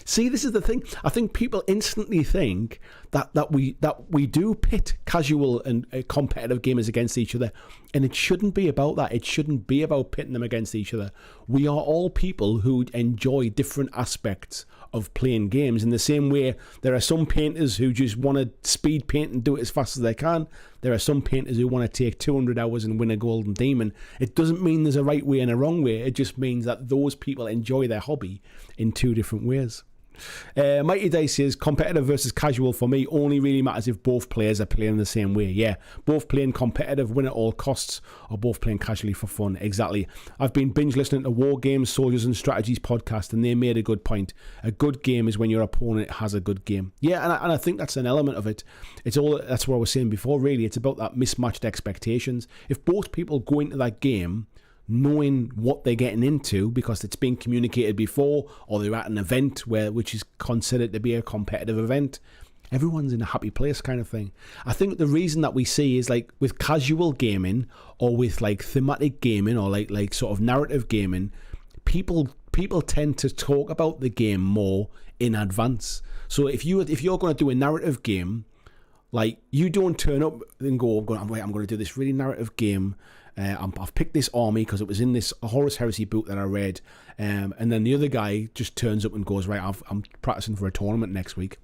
See, this is the thing. I think people instantly think that we do pit casual and competitive gamers against each other, and it shouldn't be about that. It shouldn't be about pitting them against each other. We are all people who enjoy different aspects of playing games. In the same way, there are some painters who just want to speed paint and do it as fast as they can. There are some painters who want to take 200 hours and win a golden demon. It doesn't mean there's a right way and a wrong way. It just means that those people enjoy their hobby in two different ways. Mighty Dice says, competitive versus casual for me only really matters if both players are playing the same way. Yeah, both playing competitive, win at all costs, or both playing casually for fun. Exactly. I've been binge listening to War Games, Soldiers and Strategies podcast, and they made a good point. A good game is when your opponent has a good game. Yeah, and I think that's an element of it. That's what I was saying before, really. It's about that mismatched expectations. If both people go into that game knowing what they're getting into because it's been communicated before, or they're at an event which is considered to be a competitive event, everyone's in a happy place kind of thing. I think the reason that we see is like with casual gaming or with like thematic gaming or like sort of narrative gaming, people tend to talk about the game more in advance. So if you're going to do a narrative game, like you don't turn up and go, I'm going to do this really narrative game. I've picked this army because it was in this Horus Heresy book that I read, and then the other guy just turns up and goes, right, I'm practicing for a tournament next week.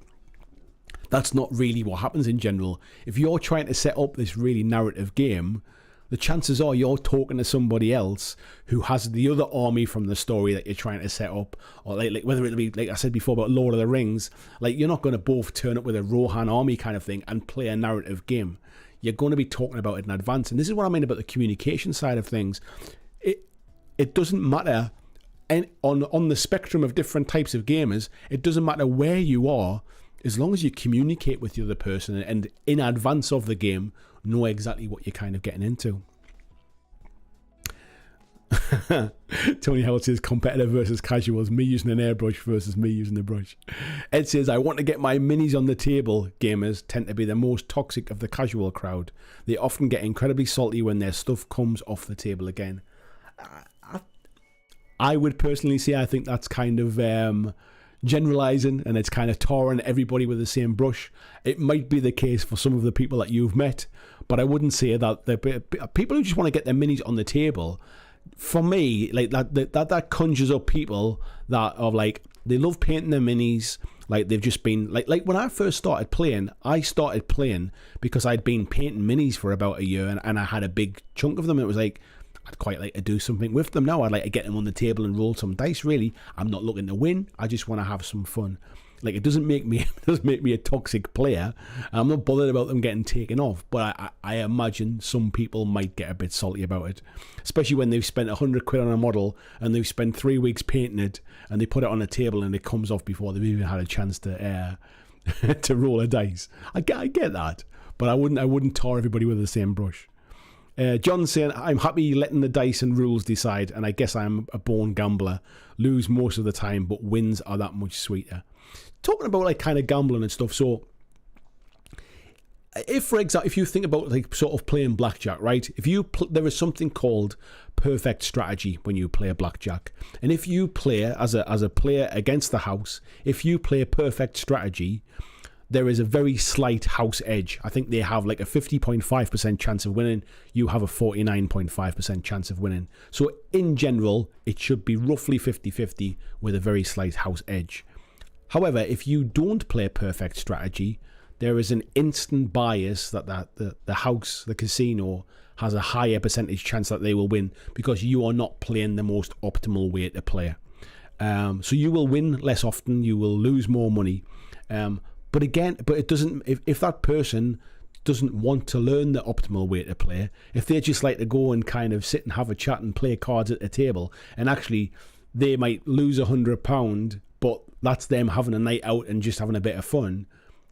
That's not really what happens in general. If you're trying to set up this really narrative game, the chances are you're talking to somebody else who has the other army from the story that you're trying to set up, or like whether it'll be, like I said before about Lord of the Rings, like you're not going to both turn up with a Rohan army kind of thing and play a narrative game. You're going to be talking about it in advance. And this is what I mean about the communication side of things. It doesn't matter, and on the spectrum of different types of gamers, it doesn't matter where you are, as long as you communicate with the other person and in advance of the game, know exactly what you're kind of getting into. Tony Howard says competitive versus casuals, me using an airbrush versus me using the brush. Ed says, I want to get my minis on the table. Gamers tend to be the most toxic of the casual crowd. They often get incredibly salty when their stuff comes off the table again. I would personally say I think that's kind of generalizing, and it's kind of tarring everybody with the same brush. It might be the case for some of the people that you've met, but I wouldn't say that the people who just want to get their minis on the table, for me, like that conjures up people that are like, they love painting their minis, like they've just been like when I first started playing, I started playing because I'd been painting minis for about a year, and I had a big chunk of them. It was like, I'd quite like to do something with them now. I'd like to get them on the table and roll some dice. Really, I'm not looking to win. I just want to have some fun. Like, it doesn't make me a toxic player. I'm not bothered about them getting taken off, but I imagine some people might get a bit salty about it, especially when they've spent £100 on a model and they've spent 3 weeks painting it, and they put it on a table and it comes off before they've even had a chance to to roll a dice. I get that, but I wouldn't tar everybody with the same brush. John saying, I'm happy letting the dice and rules decide, and I guess I'm a born gambler. Lose most of the time, but wins are that much sweeter. Talking about like kind of gambling and stuff, so if, for example, if you think about like sort of playing blackjack, right? If you there is something called perfect strategy when you play a blackjack, and if you play as a player against the house, if you play perfect strategy, there is a very slight house edge. I think they have like a 50.5% chance of winning. You have a 49.5% chance of winning. So in general, it should be roughly 50-50 with a very slight house edge. However, if you don't play perfect strategy, there is an instant bias that the house, the casino, has a higher percentage chance that they will win because you are not playing the most optimal way to play. So you will win less often, you will lose more money. But it doesn't, if that person doesn't want to learn the optimal way to play, if they just like to go and kind of sit and have a chat and play cards at the table, and actually they might lose £100, but that's them having a night out and just having a bit of fun.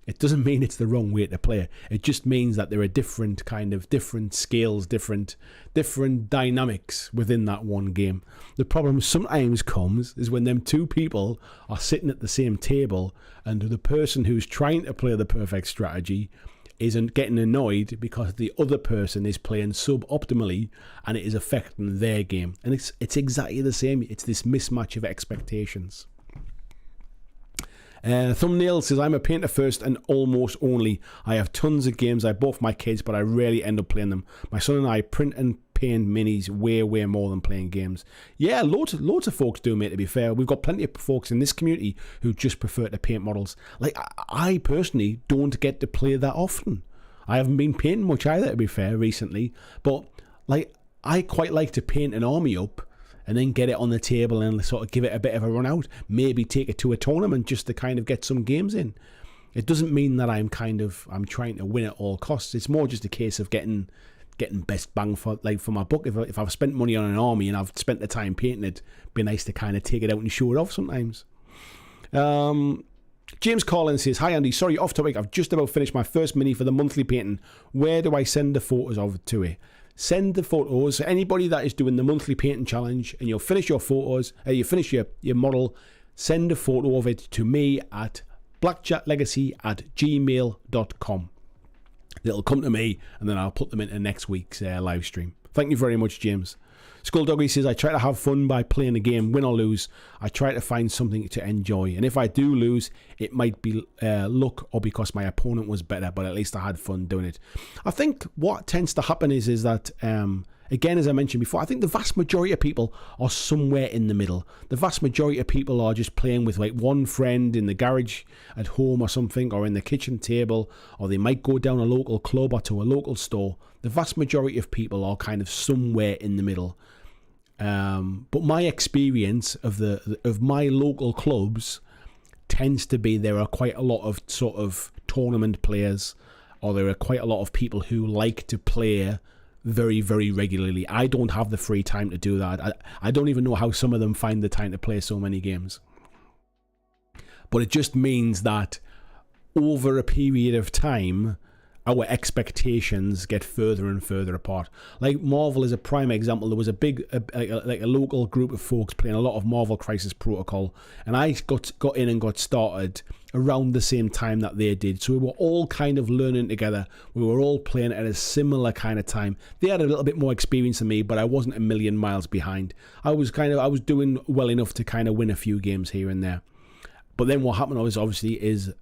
It doesn't mean it's the wrong way to play. It just means that there are different scales, different dynamics within that one game. The problem sometimes comes is when them two people are sitting at the same table and the person who's trying to play the perfect strategy isn't getting annoyed because the other person is playing suboptimally and it is affecting their game. And it's exactly the same. It's this mismatch of expectations. Thumbnail says, I'm a painter first and almost only. I have tons of games I bought for my kids, but I rarely end up playing them. My son and I print and paint minis way more than playing games. Yeah, loads of folks do, mate, to be fair. We've got plenty of folks in this community who just prefer to paint models. Like, I personally don't get to play that often. I haven't been painting much either, to be fair, recently. But, like, I quite like to paint an army up and then get it on the table and sort of give it a bit of a run out. Maybe take it to a tournament just to kind of get some games in. It doesn't mean that I'm trying to win at all costs. It's more just a case of getting best bang for my buck. If I've spent money on an army and I've spent the time painting it, it'd be nice to kind of take it out and show it off sometimes. James Collins says, hi Andy, sorry, off topic. I've just about finished my first mini for the monthly painting. Where do I send the photos of to it? Send the photos. Anybody that is doing the monthly painting challenge and you'll finish your photos, you finish your model, send a photo of it to me at blackjacklegacy@gmail.com. It'll come to me and then I'll put them into next week's live stream. Thank you very much, James. Skulldoggy says, I try to have fun by playing the game, win or lose. I try to find something to enjoy. And if I do lose, it might be luck or because my opponent was better, but at least I had fun doing it. I think what tends to happen is that, again, as I mentioned before, I think the vast majority of people are somewhere in the middle. The vast majority of people are just playing with like one friend in the garage at home or something, or in the kitchen table, or they might go down a local club or to a local store. The vast majority of people are kind of somewhere in the middle. But my experience of my local clubs tends to be there are quite a lot of sort of tournament players, or there are quite a lot of people who like to play very regularly. I don't have the free time to do that. I don't even know how some of them find the time to play so many games. But it just means that over a period of time, our expectations get further and further apart. Like Marvel is a prime example. There was a local group of folks playing a lot of Marvel Crisis Protocol, and I got in and got started around the same time that they did. So we were all kind of learning together. We were all playing at a similar kind of time. They had a little bit more experience than me, but I wasn't a million miles behind. I was doing well enough to kind of win a few games here and there. But then what happened is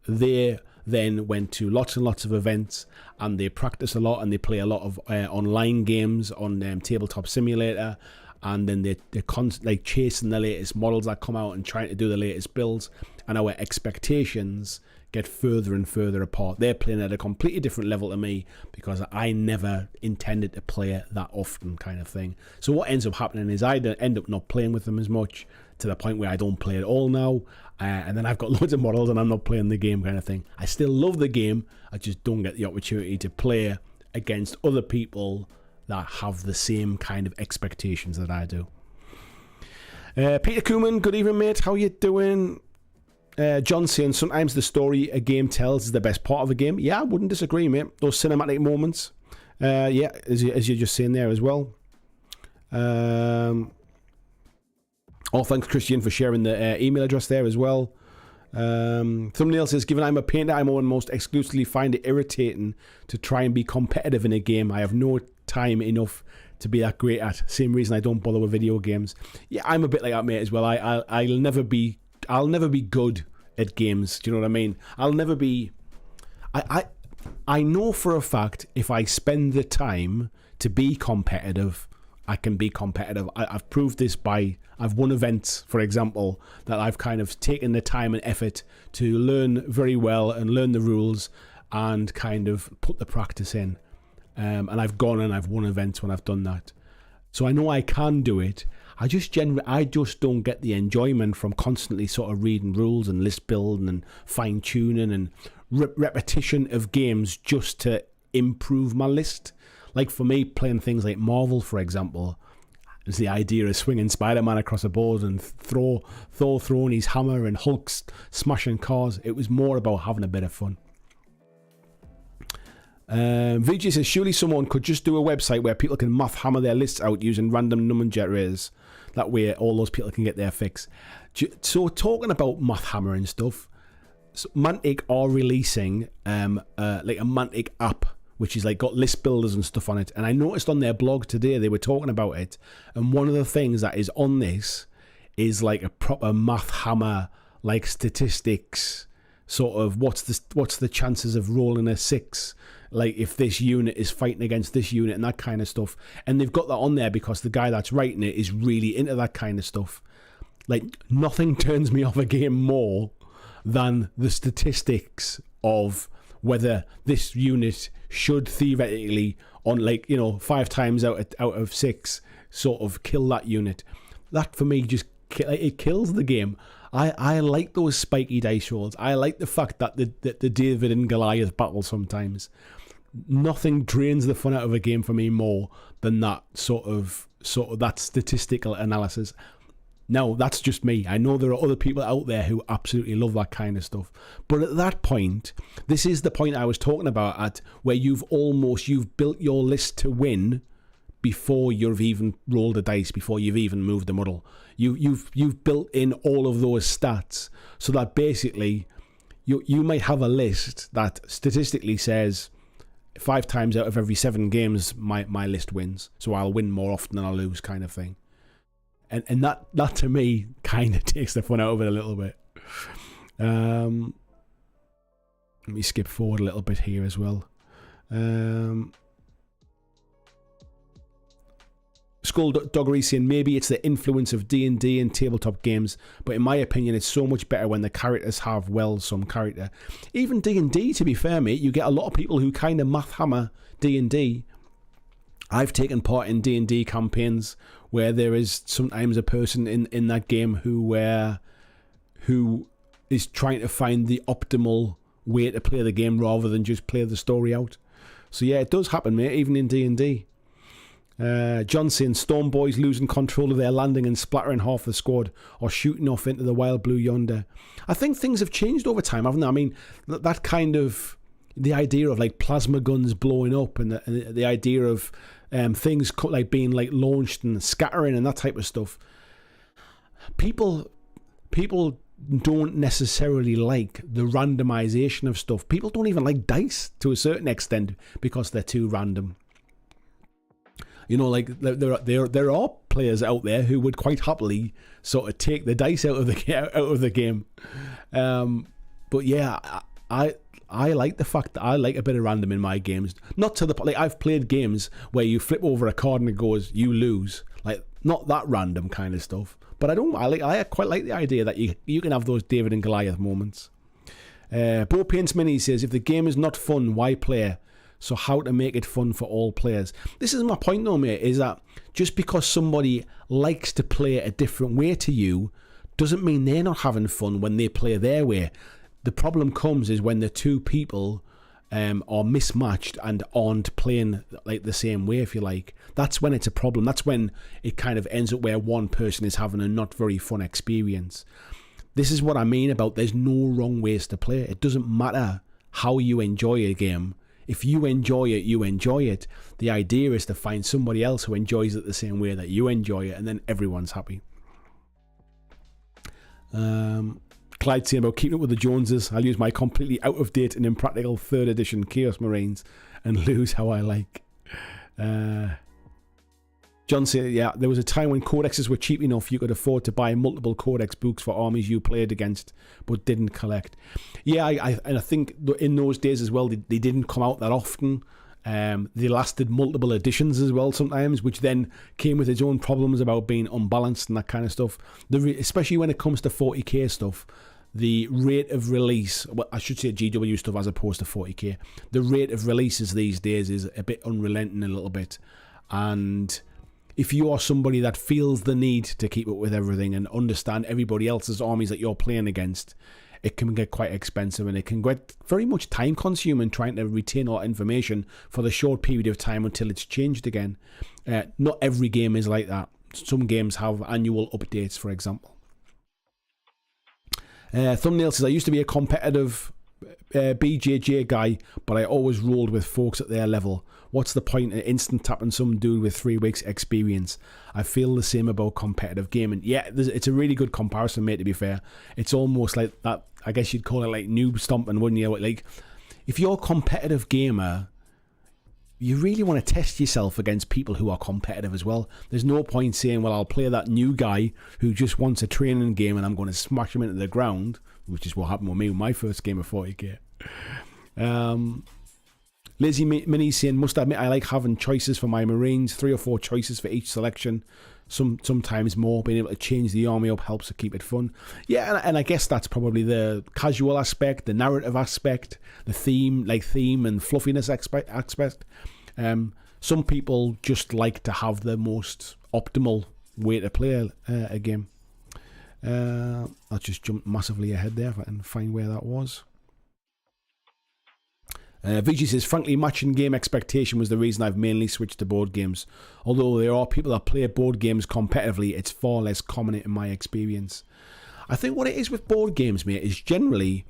they then went to lots and lots of events, and they practice a lot, and they play a lot of online games on Tabletop Simulator, and then they're constantly chasing the latest models that come out and trying to do the latest builds, and our expectations get further and further apart. They're playing at a completely different level to me because I never intended to play that often, kind of thing. So what ends up happening is I end up not playing with them as much, to the point where I don't play at all now, and then I've got loads of models and I'm not playing the game, kind of thing. I still love the game, I just don't get the opportunity to play against other people that have the same kind of expectations that I do. Peter Kuhlman, good evening, mate. How you doing? John saying, sometimes the story a game tells is the best part of a game. Yeah, I wouldn't disagree, mate. Those cinematic moments. Yeah, as you're just saying there as well. Oh, thanks, Christian, for sharing the email address there as well. Thumbnail says, given I'm a painter, I almost exclusively find it irritating to try and be competitive in a game. I have no time enough to be that great at. Same reason I don't bother with video games. Yeah, I'm a bit like that, mate, as well. I'll never be good at games. Do you know what I mean? I'll never be... I know for a fact if I spend the time to be competitive, I can be competitive. I've proved this by... I've won events, for example, that I've kind of taken the time and effort to learn very well and learn the rules and kind of put the practice in. And I've gone and I've won events when I've done that. So I know I can do it. I just don't get the enjoyment from constantly sort of reading rules and list building and fine tuning and repetition of games just to improve my list. Like for me, playing things like Marvel, for example, It's the idea of swinging Spider-Man across a board and Thor throwing his hammer and Hulk smashing cars. It was more about having a bit of fun. VG says, surely someone could just do a website where people can math hammer their lists out using random number generators. That way all those people can get their fix. So talking about math hammer and stuff, so Mantic are releasing like a Mantic app, which is like got list builders and stuff on it. And I noticed on their blog today they were talking about it. And one of the things that is on this is like a proper math hammer, like statistics, sort of what's the chances of rolling a 6, like if this unit is fighting against this unit and that kind of stuff. And they've got that on there because the guy that's writing it is really into that kind of stuff. Like, nothing turns me off a game more than the statistics of whether this unit should theoretically, on like, you know, 5 times out of 6 sort of kill that unit. That for me just it kills the game. I like those spiky dice rolls. I like the fact that the David and Goliath battle sometimes. Nothing drains the fun out of a game for me more than that sort of that statistical analysis. Now, that's just me. I know there are other people out there who absolutely love that kind of stuff. But at that point, this is the point I was talking about at where you've built your list to win before you've even rolled a dice, before you've even moved the model. You've built in all of those stats so that basically you might have a list that statistically says 5 times out of every 7 games my list wins. So I'll win more often than I'll lose, kind of thing. And that to me kind of takes the fun out of it a little bit. Let me skip forward a little bit here as well. Skulldoggery saying maybe it's the influence of D&D and tabletop games, but in my opinion it's so much better when the characters have some character. Even D&D, to be fair, mate, you get a lot of people who kind of math hammer D&D. I've taken part in D&D campaigns where there is sometimes a person in that game who is trying to find the optimal way to play the game rather than just play the story out. So yeah, it does happen, mate, even in D&D. John saying Storm Boys losing control of their landing and splattering half the squad or shooting off into the wild blue yonder. I think things have changed over time, haven't they? I mean, that kind of the idea of like plasma guns blowing up and the idea of things like being like launched and scattering and that type of stuff. People don't necessarily like the randomization of stuff. People don't even like dice to a certain extent because they're too random. You know, like there are players out there who would quite happily sort of take the dice out of the game. But yeah, I like the fact that I like a bit of random in my games. Not to the like I've played games where you flip over a card and it goes you lose. Like not that random kind of stuff. But I quite like the idea that you can have those David and Goliath moments. Bo Paints Mini says if the game is not fun, why play? So how to make it fun for all players. This is my point though, mate, is that just because somebody likes to play a different way to you doesn't mean they're not having fun when they play their way. The problem comes is when the two people are mismatched and aren't playing like the same way, if you like. That's when it's a problem. That's when it kind of ends up where one person is having a not very fun experience. This is what I mean about there's no wrong ways to play. It doesn't matter how you enjoy a game. If you enjoy it, you enjoy it. The idea is to find somebody else who enjoys it the same way that you enjoy it, and then everyone's happy. Clyde saying about keeping up with the Joneses. I'll use my completely out-of-date and impractical 3rd edition Chaos Marines and lose how I like. John saying, yeah, there was a time when codexes were cheap enough you could afford to buy multiple codex books for armies you played against but didn't collect. Yeah, I think in those days as well, they didn't come out that often. They lasted multiple editions as well sometimes, which then came with its own problems about being unbalanced and that kind of stuff. Especially when it comes to 40k stuff, the rate of release, well, I should say GW stuff as opposed to 40k, the rate of releases these days is a bit unrelenting a little bit. And if you are somebody that feels the need to keep up with everything and understand everybody else's armies that you're playing against, it can get quite expensive and it can get very much time consuming trying to retain all that information for the short period of time until it's changed again. Not every game is like that. some games have annual updates, for example. Thumbnail says, I used to be a competitive BJJ guy, but I always rolled with folks at their level. What's the point in instant tapping some dude with 3 weeks experience? I feel the same about competitive gaming. Yeah, it's a really good comparison, mate, to be fair. It's almost like that, I guess you'd call it like noob stomping, wouldn't you? Like, if you're a competitive gamer, you really want to test yourself against people who are competitive as well. There's no point saying, well, I'll play that new guy who just wants a training game and I'm going to smash him into the ground, which is what happened with me with my first game of 40k. Lazy Mini saying, must admit I like having choices for my Marines, 3 or 4 choices for each selection, sometimes more. Being able to change the army up helps to keep it fun. Yeah, and I guess that's probably the casual aspect, the narrative aspect, the theme and fluffiness aspect. Some people just like to have the most optimal way to play a game. I'll just jump massively ahead there if I can find where that was. VG says, frankly, matching game expectation was the reason I've mainly switched to board games. Although there are people that play board games competitively, it's far less common in my experience. I think what it is with board games, mate, is generally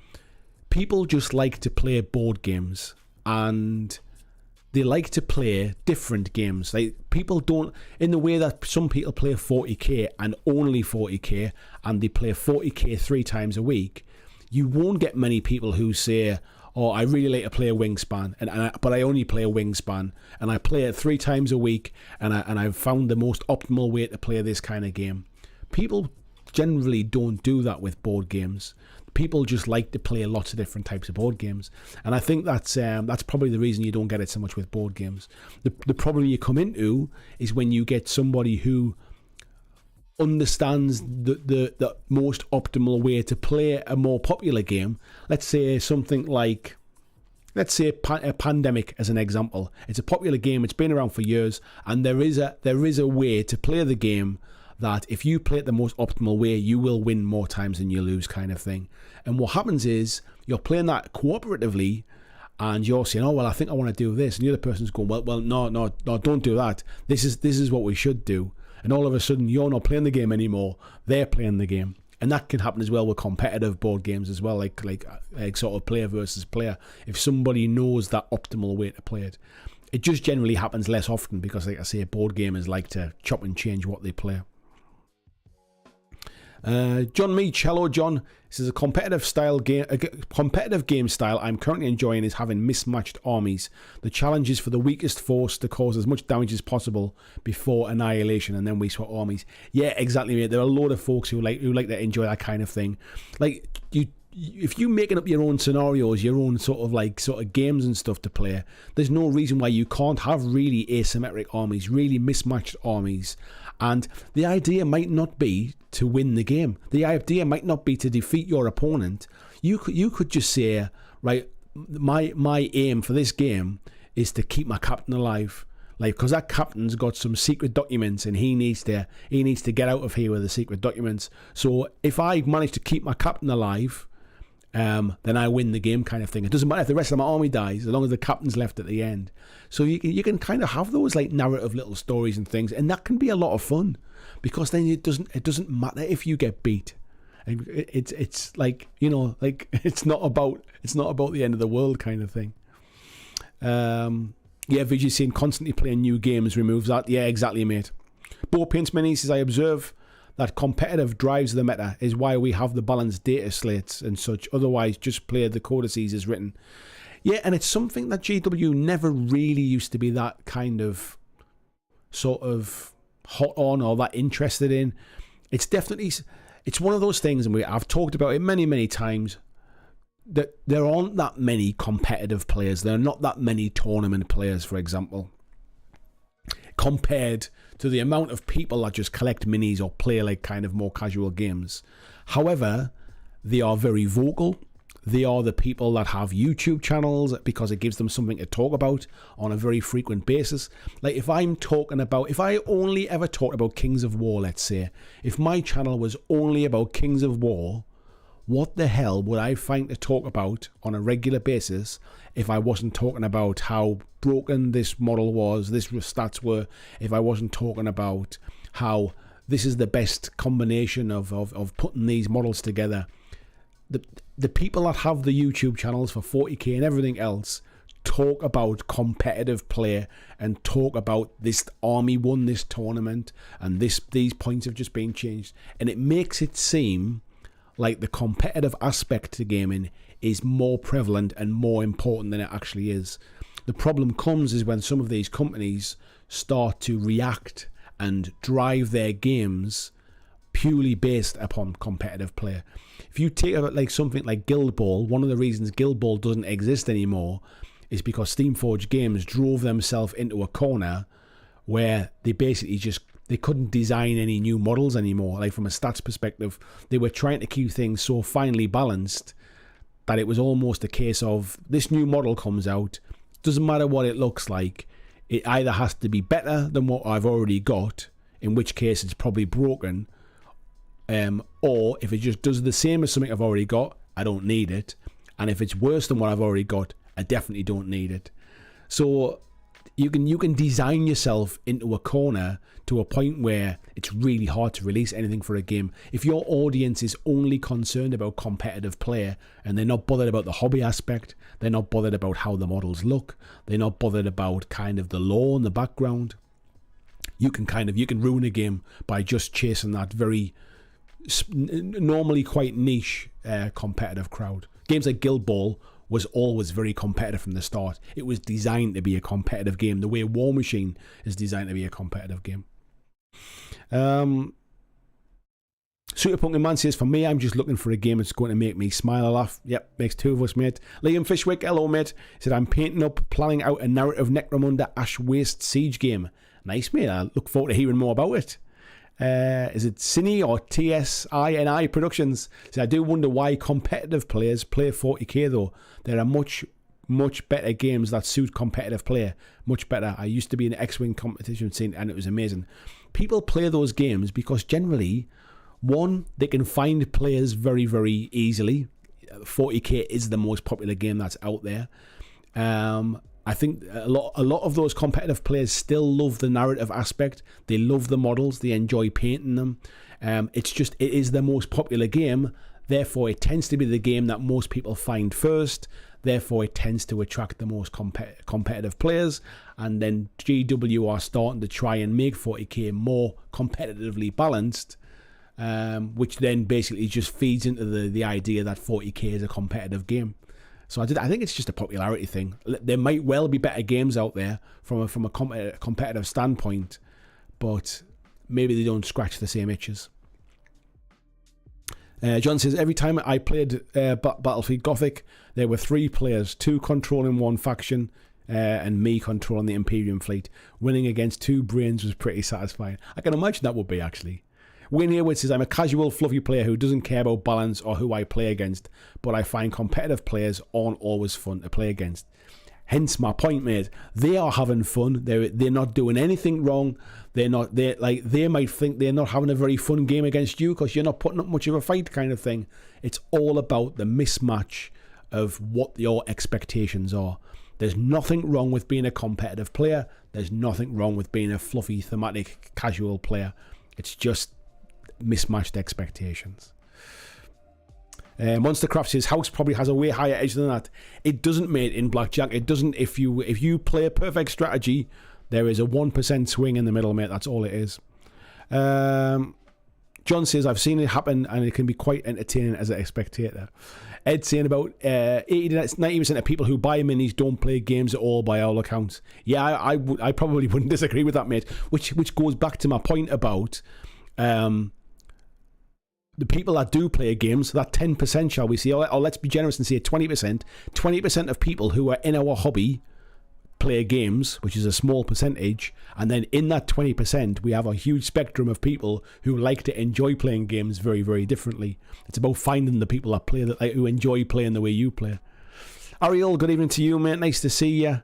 people just like to play board games, and they like to play different games. Like, people don't, in the way that some people play 40k and only 40k, and they play 40k 3 times a week, you won't get many people who say, oh, I really like to play a Wingspan, but I only play a Wingspan, and I play it 3 times a week, and I've found the most optimal way to play this kind of game. People generally don't do that with board games. People just like to play lots of different types of board games, and I think that's probably the reason you don't get it so much with board games. The problem you come into is when you get somebody who understands the most optimal way to play a more popular game. Let's say something like, a Pandemic as an example. It's a popular game, it's been around for years, and there is a way to play the game that if you play it the most optimal way, you will win more times than you lose, kind of thing. And what happens is you're playing that cooperatively, and you're saying, oh, well, I think I want to do this, and the other person's going, well, no, don't do that. This is what we should do. And all of a sudden, you're not playing the game anymore. They're playing the game. And that can happen as well with competitive board games as well, like sort of player versus player. If somebody knows that optimal way to play it. It just generally happens less often because, like I say, board gamers like to chop and change what they play. John Meach, hello John. This is a competitive game style I'm currently enjoying is having mismatched armies. The challenge is for the weakest force to cause as much damage as possible before annihilation, and then we swap armies. Yeah, exactly, mate. There are a lot of folks who like to enjoy that kind of thing. Like, if you're making up your own scenarios, your own sort of games and stuff to play, there's no reason why you can't have really asymmetric armies, really mismatched armies. And the idea might not be to win the game. The idea might not be to defeat your opponent. You could just say, right, my aim for this game is to keep my captain alive. Like, because that captain's got some secret documents and he needs to get out of here with the secret documents. So if I manage to keep my captain alive, then I win the game, kind of thing. It doesn't matter if the rest of my army dies, as long as the captain's left at the end. So you can kind of have those like narrative little stories and things, and that can be a lot of fun, because then it doesn't matter if you get beat. It's like, you know, like it's not about the end of the world, kind of thing. Yeah, Vijay saying constantly playing new games removes that. Yeah, exactly, mate. Bo Paints Mini says, I observe that competitive drives the meta is why we have the balanced data slates and such. Otherwise, just play the codices as written. Yeah, and it's something that GW never really used to be that kind of sort of hot on or that interested in. It's one of those things, and I've talked about it many, many times, that there aren't that many competitive players. There are not that many tournament players, for example, compared to the amount of people that just collect minis or play like kind of more casual games. However, they are very vocal. They are the people that have YouTube channels because it gives them something to talk about on a very frequent basis. Like if I only ever talked about Kings of War, let's say, if my channel was only about Kings of War, what the hell would I find to talk about on a regular basis if I wasn't talking about how broken this model was, this stats were, if I wasn't talking about how this is the best combination of putting these models together. The people that have the YouTube channels for 40k and everything else talk about competitive play and talk about this army won this tournament and these points have just been changed, and it makes it seem like the competitive aspect to gaming is more prevalent and more important than it actually is. The problem comes is when some of these companies start to react and drive their games purely based upon competitive play. If you take like something like Guild Ball, one of the reasons Guild Ball doesn't exist anymore is because Steamforged Games drove themselves into a corner where they basically they couldn't design any new models anymore. Like from a stats perspective, they were trying to keep things so finely balanced that it was almost a case of this new model comes out, doesn't matter what it looks like, it either has to be better than what I've already got, in which case it's probably broken, or if it just does the same as something I've already got, I don't need it. And if it's worse than what I've already got, I definitely don't need it. So you can design yourself into a corner to a point where it's really hard to release anything for a game. If your audience is only concerned about competitive play and they're not bothered about the hobby aspect, they're not bothered about how the models look, they're not bothered about kind of the lore in the background, you can ruin a game by just chasing that very normally quite niche competitive crowd. Games like Guild Ball was always very competitive from the start. It was designed to be a competitive game, the way War Machine is designed to be a competitive game. Super Pumpkin Man says, for me, I'm just looking for a game that's going to make me smile or laugh. Yep, makes two of us, mate. Liam Fishwick, hello, mate. He said, I'm painting up, planning out a narrative Necromunda Ash Waste Siege game. Nice, mate. I look forward to hearing more about it. Is it Cine or TSINI Productions? So I do wonder why competitive players play 40k though. There are much better games that suit competitive play. Much better. I used to be in the X-Wing competition scene and it was amazing. People play those games because generally, one, they can find players very, very easily. 40k is the most popular game that's out there. I think a lot of those competitive players still love the narrative aspect. They love the models. They enjoy painting them. It is the most popular game. Therefore, it tends to be the game that most people find first. Therefore, it tends to attract the most competitive players. And then GW are starting to try and make 40k more competitively balanced, which then basically just feeds into the idea that 40k is a competitive game. So I think it's just a popularity thing. There might well be better games out there from a competitive standpoint, but maybe they don't scratch the same itches. John says, every time I played Battlefield Gothic, there were 3 players, 2 controlling one faction, and me controlling the Imperium fleet. Winning against 2 brains was pretty satisfying. I can imagine that would be, actually. Wayne Hayward says, I'm a casual, fluffy player who doesn't care about balance or who I play against, but I find competitive players aren't always fun to play against. Hence my point, mate. They are having fun. They're not doing anything wrong. They might think they're not having a very fun game against you because you're not putting up much of a fight, kind of thing. It's all about the mismatch of what your expectations are. There's nothing wrong with being a competitive player. There's nothing wrong with being a fluffy, thematic, casual player. It's just mismatched expectations. Monstercraft says House probably has a way higher edge than that. It doesn't, mate. In Blackjack, it doesn't. If you play a perfect strategy, there is a 1% swing in the middle, mate. That's all it is. John says, I've seen it happen and it can be quite entertaining as a spectator. Ed saying about 80 to 90% of people who buy minis don't play games at all by all accounts. Yeah, I probably wouldn't disagree with that, mate. Which goes back to my point about the people that do play games, that 10%, shall we say, or let's be generous and say 20%, 20% of people who are in our hobby play games, which is a small percentage, and then in that 20%, we have a huge spectrum of people who like to enjoy playing games very, very differently. It's about finding the people that play who enjoy playing the way you play. Ariel, good evening to you, mate. Nice to see you.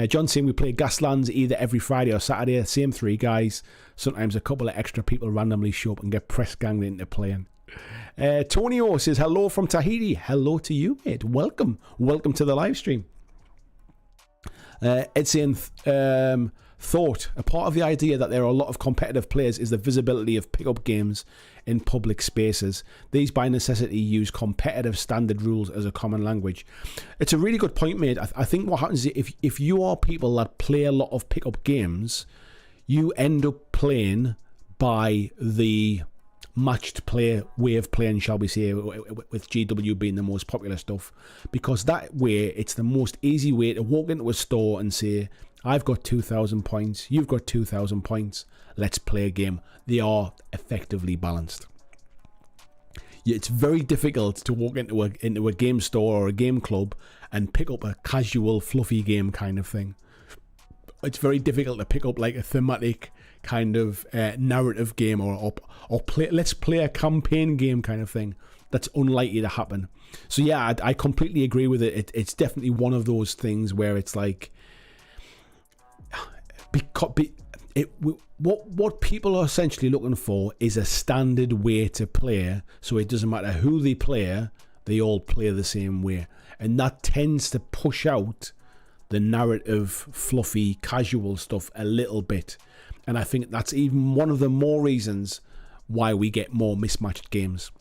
John saying we play Gaslands either every Friday or Saturday. Same 3 guys. Sometimes a couple of extra people randomly show up and get press ganged into playing. Tonio says hello from Tahiti. Hello to you, mate. Welcome to the live stream. Ed saying A part of the idea that there are a lot of competitive players is the visibility of pickup games in public spaces. These by necessity use competitive standard rules as a common language. It's a really good point, mate. I think what happens is if you are people that play a lot of pickup games, you end up playing by the matched play way of playing, shall we say, with GW being the most popular stuff, because that way it's the most easy way to walk into a store and say, I've got 2,000 points, you've got 2,000 points, let's play a game. They are effectively balanced. It's very difficult to walk into a game store or a game club and pick up a casual, fluffy game kind of thing. It's very difficult to pick up like a thematic kind of narrative game or play. Let's play a campaign game kind of thing. That's unlikely to happen. So yeah, I completely agree with it. It's definitely one of those things where it's like, what people are essentially looking for is a standard way to play, so it doesn't matter who they play, they all play the same way, and that tends to push out the narrative, fluffy, casual stuff a little bit. And I think that's even one of the more reasons why we get more mismatched games.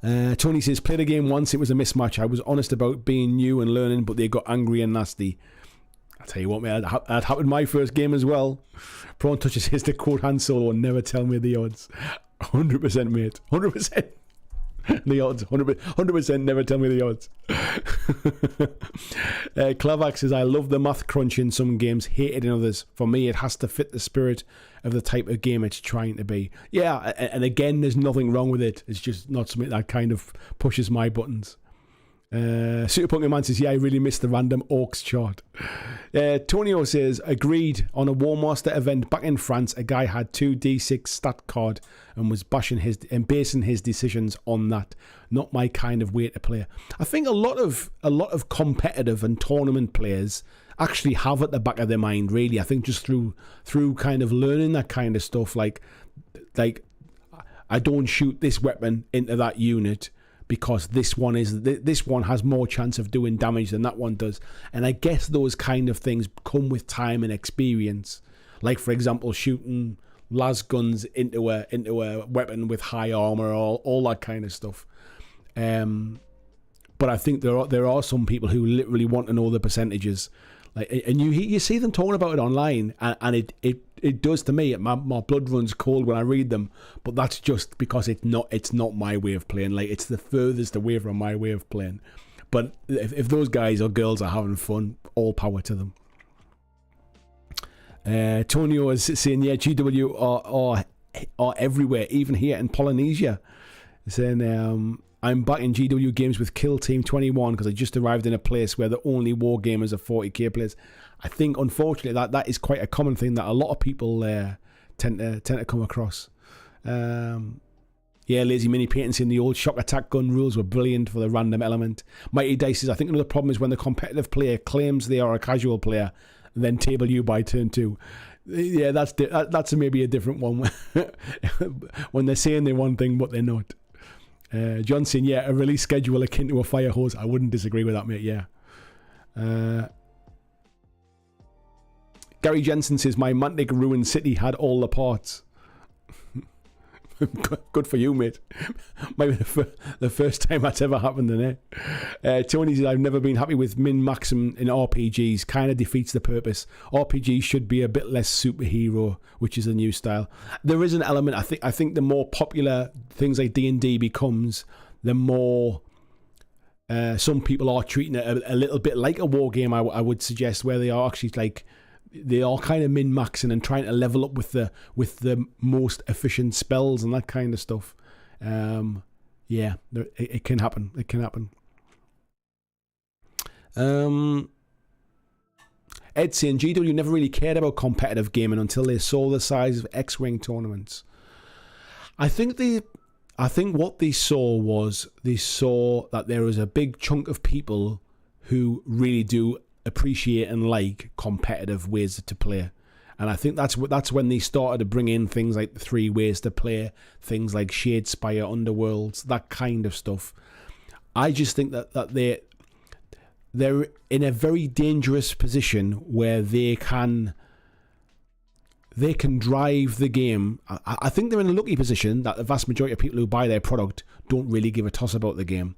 Tony says, played a game once, it was a mismatch. I was honest about being new and learning, but they got angry and nasty. I'll tell you what, mate, that happened my first game as well. Prawn Toucher says, to quote Han Solo, never tell me the odds. 100%, mate. 100%. The odds. 100% never tell me the odds. Clavax says, I love the math crunch in some games, hate it in others. For me, it has to fit the spirit of the type of game it's trying to be. Yeah, and again, there's nothing wrong with it. It's just not something that kind of pushes my buttons. Super Pumpkin Man says, yeah, I really missed the random orcs chart. Tonio says, agreed. On a War Master event back in France, a guy had 2d6 stat card and was basing his decisions on that. Not my kind of way to play. I think a lot of competitive and tournament players actually have at the back of their mind, really. I think just through kind of learning that kind of stuff, like I don't shoot this weapon into that unit because this one has more chance of doing damage than that one does. And I guess those kind of things come with time and experience. Like, for example, shooting las guns into a weapon with high armor, all that kind of stuff. But I think there are some people who literally want to know the percentages. Like, and you see them talking about it online, and it does to me. My blood runs cold when I read them. But that's just because it's not my way of playing. Like, it's the furthest away from my way of playing. But if those guys or girls are having fun, all power to them. Tonio is saying, yeah, GW are everywhere, even here in Polynesia. Saying, I'm back in GW games with Kill Team 21 because I just arrived in a place where the only war gamers are 40k players. I think, unfortunately, that is quite a common thing that a lot of people tend to come across. Yeah, Lazy Mini Painting saying the old shock attack gun rules were brilliant for the random element. Mighty Dice says, I think another problem is when the competitive player claims they are a casual player and then table you by turn 2. Yeah, that's maybe a different one. When they're saying they're one thing but they're not. John saying, yeah, a release schedule akin to a fire hose. I wouldn't disagree with that, mate. Yeah. Gary Jensen says, my Mantic ruined city had all the parts. Good for you, mate. Might be the first time that's ever happened, isn't it? Tony says, I've never been happy with min-maxim in RPGs. Kind of defeats the purpose. RPGs should be a bit less superhero, which is a new style. There is an element, I think the more popular things like D&D becomes, the more some people are treating it a little bit like a war game, I would suggest, where they are actually like, they are kind of min-maxing and trying to level up with the most efficient spells and that kind of stuff. Yeah, it can happen. It can happen. Ed saying, GW never really cared about competitive gaming until they saw the size of X-Wing tournaments. I think what they saw was that there was a big chunk of people who really do appreciate and like competitive ways to play, and I think that's when they started to bring in things like the 3 ways to play, things like Shadespire, Underworlds, that kind of stuff. I just think that they're in a very dangerous position where they can drive the game. I think they're in a lucky position that the vast majority of people who buy their product don't really give a toss about the game,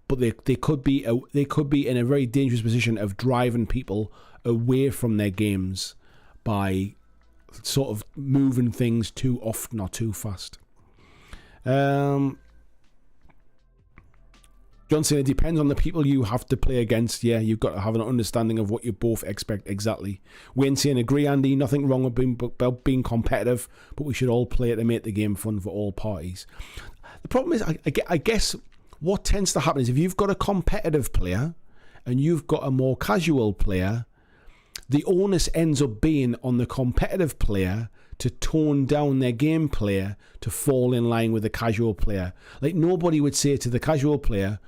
but they could be in a very dangerous position of driving people away from their games by sort of moving things too often or too fast. John saying it depends on the people you have to play against. Yeah, you've got to have an understanding of what you both expect exactly. Wayne saying, agree, Andy, nothing wrong with being competitive, but we should all play to make the game fun for all parties. The problem is, I guess what tends to happen is if you've got a competitive player and you've got a more casual player, the onus ends up being on the competitive player to tone down their gameplay to fall in line with the casual player. Like, nobody would say to the casual player,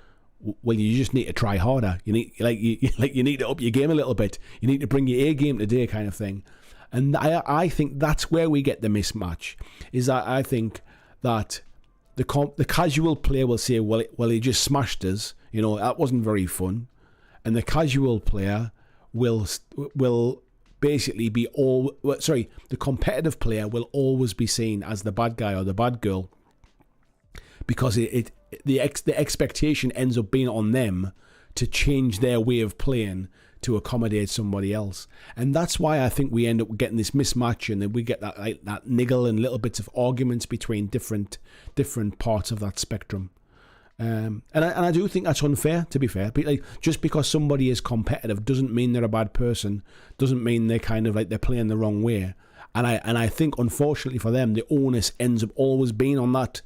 well, you just need to try harder. You need you need to up your game a little bit. You need to bring your A game today, kind of thing. And I think that's where we get the mismatch. Is that I think that the casual player will say, well, he just smashed us. You know, that wasn't very fun. And the casual player will basically be the competitive player will always be seen as the bad guy or the bad girl, because the expectation ends up being on them to change their way of playing to accommodate somebody else. And that's why I think we end up getting this mismatch, and then we get that niggle and little bits of arguments between different parts of that spectrum. And I do think that's unfair, to be fair. Just because somebody is competitive doesn't mean they're a bad person, doesn't mean they're kind of like they're playing the wrong way. And I think, unfortunately for them, the onus ends up always being on that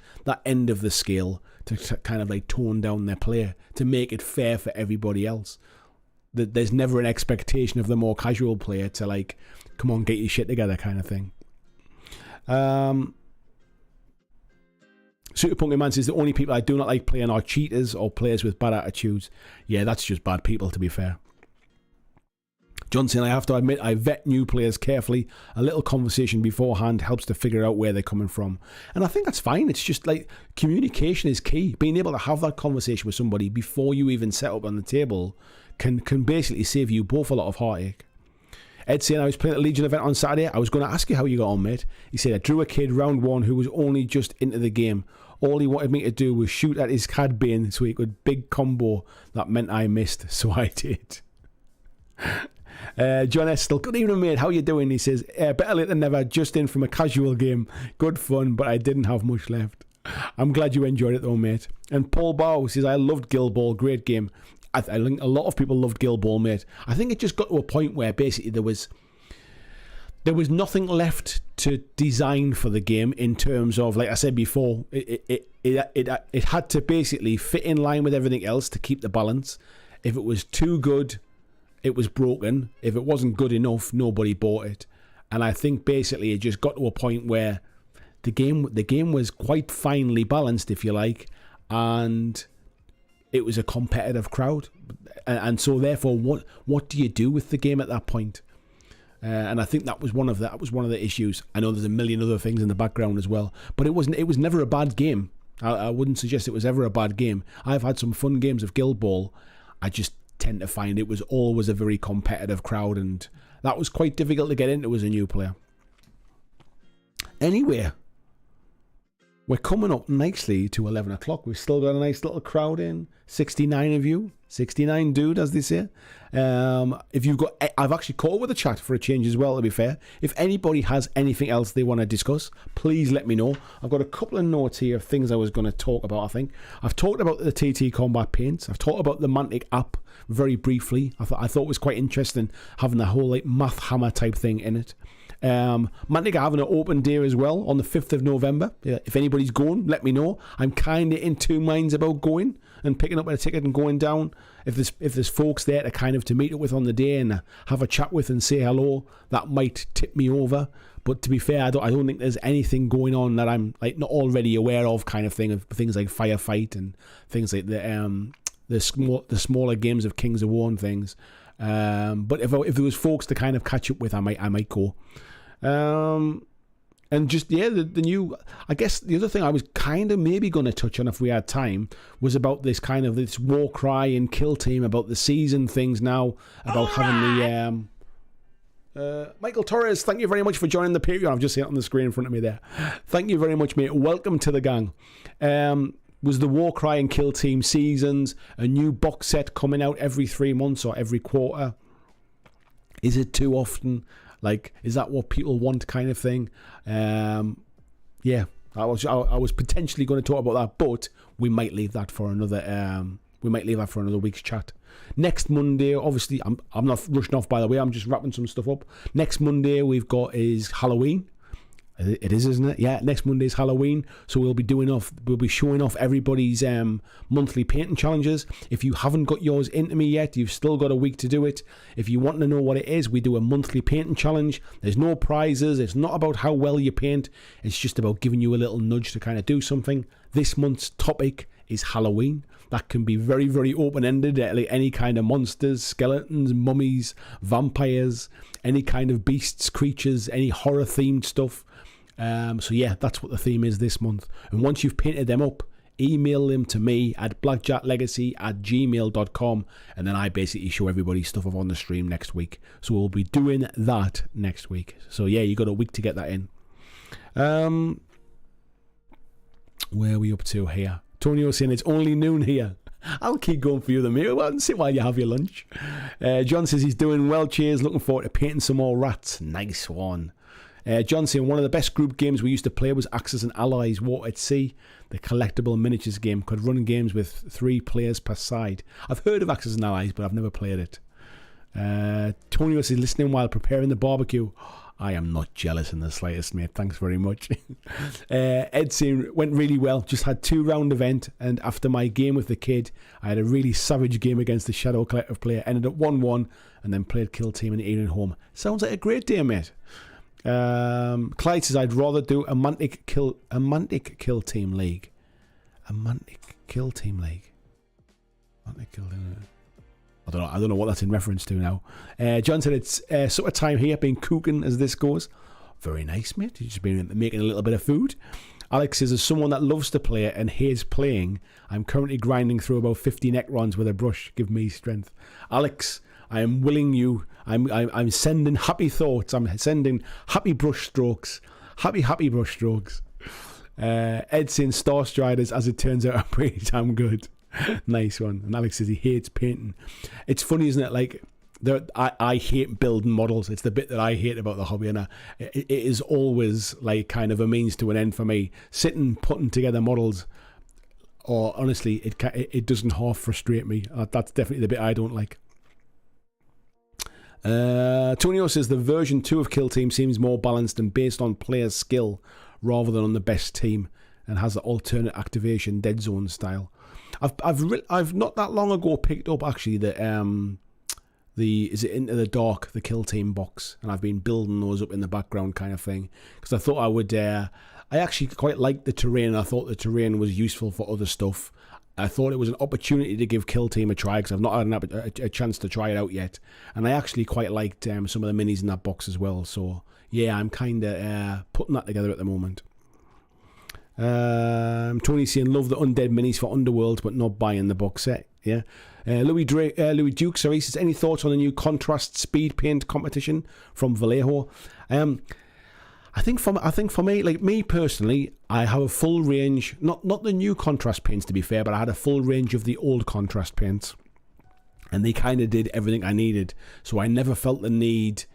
end of the scale to kind of like tone down their play to make it fair for everybody else. There's never an expectation of the more casual player to like, come on, get your shit together kind of thing. Super Punky Man says the only people I do not like playing are cheaters or players with bad attitudes. Yeah, that's just bad people, to be fair. Johnson, I have to admit, I vet new players carefully. A little conversation beforehand helps to figure out where they're coming from. And I think that's fine. It's just like communication is key. Being able to have that conversation with somebody before you even set up on the table can basically save you both a lot of heartache. Ed saying, I was playing at a Legion event on Saturday. I was going to ask you how you got on, mate. He said, I drew a kid round one who was only just into the game. All he wanted me to do was shoot at his cad bin so he could big combo. That meant I missed, so I did. John Estel, good evening, mate. How you doing? He says, better late than never. Just in from a casual game. Good fun, but I didn't have much left. I'm glad you enjoyed it though, mate. And Paul Bow says, I loved Guild Ball. Great game. I think a lot of people loved Guild Ball, mate. I think it just got to a point where basically there was nothing left to design for the game in terms of, like I said before, it had to basically fit in line with everything else to keep the balance. If it was too good, it was broken. If it wasn't good enough, nobody bought it. And I think basically it just got to a point where the game was quite finely balanced, if you like, and it was a competitive crowd. And so therefore, what do you do with the game at that point? And I think that was one of the issues. I know there's a million other things in the background as well, but it was never a bad game. I wouldn't suggest it was ever a bad game. I've had some fun games of Guild Ball. I just tend to find it was always a very competitive crowd, and that was quite difficult to get into as a new player. Anyway, we're coming up nicely to 11 o'clock. We've still got a nice little crowd in. 69 of you. 69 dude, as they say. If you've got, I've actually called with a chat for a change as well, to be fair. If anybody has anything else they want to discuss, please let me know. I've got a couple of notes here of things I was going to talk about, I think. I've talked about the TT Combat Paints. I've talked about the Mantic app very briefly. I thought it was quite interesting having the whole like math hammer type thing in it. Mantic are having an open day as well on the 5th of November. If anybody's going, let me know. I'm kind of in two minds about going and picking up a ticket and going down. If there's folks there to kind of to meet up with on the day and have a chat with and say hello, that might tip me over. But to be fair, I don't think there's anything going on that I'm like not already aware of, kind of thing, of things like Firefight and things like the smaller games of Kings of War and things. But if there was folks to kind of catch up with, I might go. And just, yeah, the new, I guess the other thing I was kind of maybe going to touch on if we had time was about this kind of this war cry and kill team, about the season things now, about having the, Michael Torres, thank you very much for joining the Patreon. I've just seen it on the screen in front of me there. Thank you very much, mate. Welcome to the gang. Was the war cry and kill team seasons, a new box set coming out every 3 months or every quarter? Is it too often? Like, is that what people want, kind of thing? Yeah, I was potentially going to talk about that, but we might leave that for another. We might leave that for another week's chat. Next Monday, obviously, I'm not rushing off. By the way, I'm just wrapping some stuff up. Next Monday we've got is Halloween. It is, isn't it? Yeah, next Monday's Halloween, so we'll be showing off everybody's monthly painting challenges. If you haven't got yours into me yet, you've still got a week to do it. If you want to know what it is, we do a monthly painting challenge. There's no prizes. It's not about how well you paint. It's just about giving you a little nudge to kind of do something. This month's topic is Halloween. That can be very, very open-ended, like any kind of monsters, skeletons, mummies, vampires, any kind of beasts, creatures, any horror-themed stuff. So yeah, that's what the theme is this month. And once you've painted them up, email them to me at blackjacklegacy@gmail.com, and then I basically show everybody stuff up on the stream next week. So we'll be doing that next week. So yeah, you got a week to get that in. Where are we up to here? Tony was saying it's only noon here. I'll keep going for you the meal. Well, sit while you have your lunch. John says he's doing well. Cheers. Looking forward to painting some more rats. Nice one. John saying one of the best group games we used to play was Axis and Allies War at Sea. The collectible miniatures game could run games with 3 players per side. I've heard of Axis and Allies, but I've never played it. Tony was listening while preparing the barbecue. I am not jealous in the slightest, mate. Thanks very much. Ed saying went really well. Just had 2-round event, and after my game with the kid, I had a really savage game against the Shadow Collective player. Ended up 1-1, and then played kill team and eating home. Sounds like a great day, mate. Clyde says I'd rather do a mantic kill team league. A mantic kill team league. Mantic kill team. I don't know what that's in reference to now. John said it's sort of time here, been cooking as this goes. Very nice, mate. You've just been making a little bit of food. Alex says, as someone that loves to play and hates playing, I'm currently grinding through about 50 Necrons with a brush. Give me strength. Alex, I am willing you. I'm sending happy thoughts. I'm sending happy brush strokes. Happy brush strokes. Ed saying Star Striders, as it turns out, are pretty damn good. Nice one. And Alex says he hates painting. It's funny, isn't it? Like, I hate building models. It's the bit that I hate about the hobby, and it is always like kind of a means to an end for me. Sitting putting together models, or honestly, it doesn't half frustrate me. That's definitely the bit I don't like. Tonio says the version 2 of Kill Team seems more balanced and based on players' skill rather than on the best team, and has the alternate activation Dead Zone style. I've not that long ago picked up actually the is it Into the Dark, the Kill Team box, and I've been building those up in the background kind of thing, because I thought I would. I actually quite liked the terrain. I thought the terrain was useful for other stuff. I thought it was an opportunity to give Kill Team a try, because I've not had a chance to try it out yet, and I actually quite liked some of the minis in that box as well. So yeah, I'm kind of putting that together at the moment. Tony's saying love the undead minis for Underworld, but not buying the box set. Yeah. Louis Duke, sorry, says any thoughts on the new contrast speed paint competition from Vallejo? I think for me, like me personally, I have a full range, not the new contrast paints to be fair, but I had a full range of the old contrast paints, and they kind of did everything I needed. So I never felt the need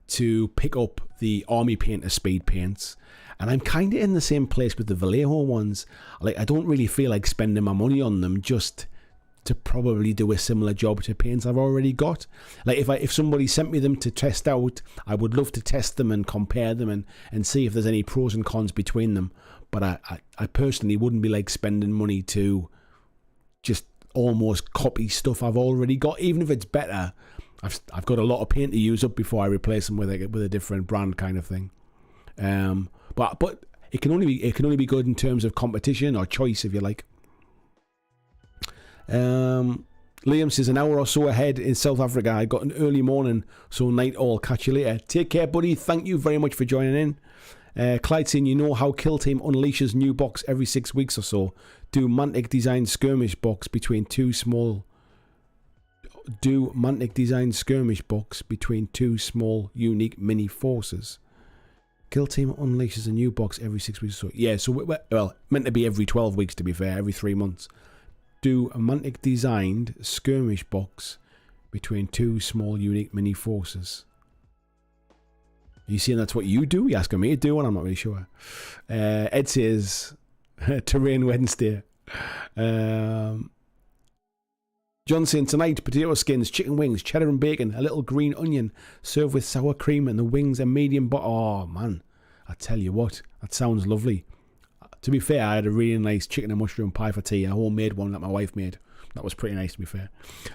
to pick up the Army Painter speed paints. And I'm kind of in the same place with the Vallejo ones. Like, I don't really feel like spending my money on them just to probably do a similar job to paints I've already got. Like, if somebody sent me them to test out, I would love to test them and compare them and see if there's any pros and cons between them. But I personally wouldn't be like spending money to just almost copy stuff I've already got, even if it's better. I've got a lot of paint to use up before I replace them with a different brand kind of thing. But it can only be good in terms of competition or choice, if you like. Liam says an hour or so ahead in South Africa. I got an early morning, so night all. Catch you later. Take care, buddy. Thank you very much for joining in. Clyde saying, you know how Kill Team unleashes new box every 6 weeks or so? Do Mantic design skirmish box between two small unique mini forces? Kill Team unleashes a new box every 6 weeks or so. Yeah, so well, meant to be every 12 weeks to be fair, every 3 months. Do a Mantic designed skirmish box between two small unique mini forces. Are you saying that's what you do? You're asking me to do, and I'm not really sure. Ed says, Terrain Wednesday. John saying, tonight, potato skins, chicken wings, cheddar and bacon, a little green onion, served with sour cream, and the wings are medium. Oh, man, I tell you what, that sounds lovely. To be fair, I had a really nice chicken and mushroom pie for tea, a homemade one that my wife made. That was pretty nice, to be fair.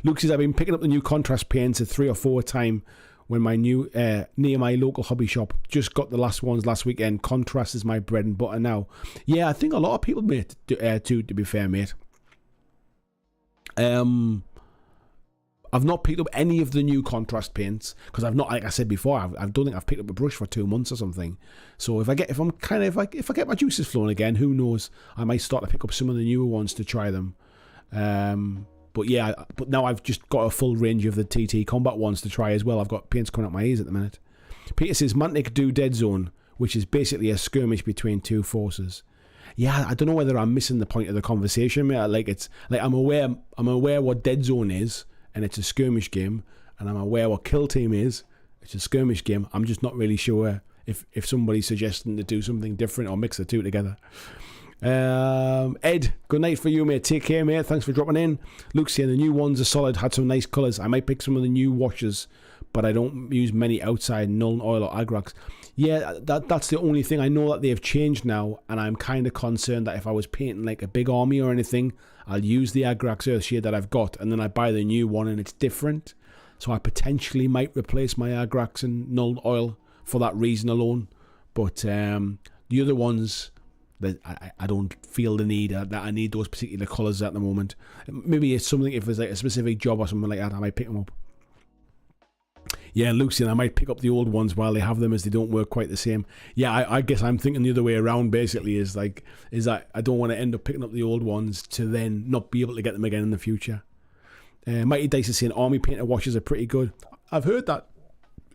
Luke says, I've been picking up the new contrast paints at 3 or 4 a time when my new, near my local hobby shop. Just got the last ones last weekend. Contrast is my bread and butter now. Yeah, I think a lot of people, mate, too, to be fair, mate. I've not picked up any of the new contrast paints because I've not, like I said before, I don't think I've picked up a brush for 2 months or something. So if I get my juices flowing again, who knows? I might start to pick up some of the newer ones to try them. But yeah, but now I've just got a full range of the TT Combat ones to try as well. I've got paints coming out my ears at the minute. Peter says Mantic do Dead Zone, which is basically a skirmish between two forces. Yeah, I don't know whether I'm missing the point of the conversation, mate. I'm aware what Dead Zone is, and it's a skirmish game, and I'm aware what Kill Team is. It's a skirmish game. I'm just not really sure if somebody's suggesting to do something different or mix the two together. Ed, good night for you, mate. Take care, mate. Thanks for dropping in. Luke's saying the new ones are solid, had some nice colours. I might pick some of the new washes, but I don't use many outside Nuln Oil or Agrax. Yeah, that's the only thing. I know that they've changed now, and I'm kind of concerned that if I was painting like a big army or anything, I'll use the Agrax Earthshade that I've got, and then I buy the new one and it's different. So I potentially might replace my Agrax and Nuln Oil for that reason alone. But the other ones, that I don't feel the need that I need those particular colours at the moment. Maybe it's something, if there's like a specific job or something like that, I might pick them up. Yeah, Luke's saying I might pick up the old ones while they have them, as they don't work quite the same. Yeah, I guess I'm thinking the other way around. Basically, is that I don't want to end up picking up the old ones to then not be able to get them again in the future. Mighty Dice is saying army painter washes are pretty good. I've heard that.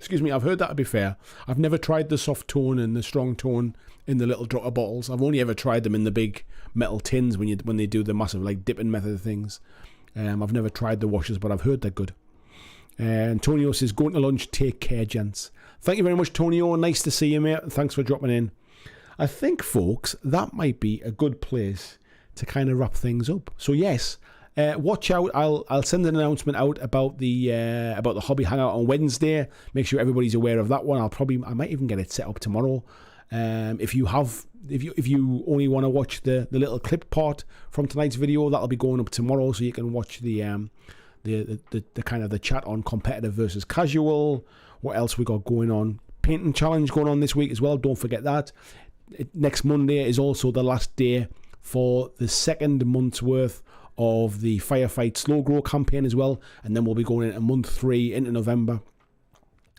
I've heard that, to be fair. I've never tried the soft tone and the strong tone in the little drotter bottles. I've only ever tried them in the big metal tins when they do the massive like dipping method of things. I've never tried the washes, but I've heard they're good. Antonio says, going to lunch, take care, gents. Thank you very much, Tonio. Nice to see you, mate. Thanks for dropping in. I think, folks, that might be a good place to kind of wrap things up. So yes, watch out. I'll send an announcement out about the hobby hangout on Wednesday. Make sure everybody's aware of that one. I might even get it set up tomorrow. If you only want to watch the little clip part from tonight's video, that'll be going up tomorrow, so you can watch the kind of the chat on competitive versus casual. What else we got going on? Painting challenge going on this week as well. Don't forget that. Next Monday is also the last day for the second month's worth of the Firefight Slow Grow campaign as well, and then we'll be going into month 3 into November.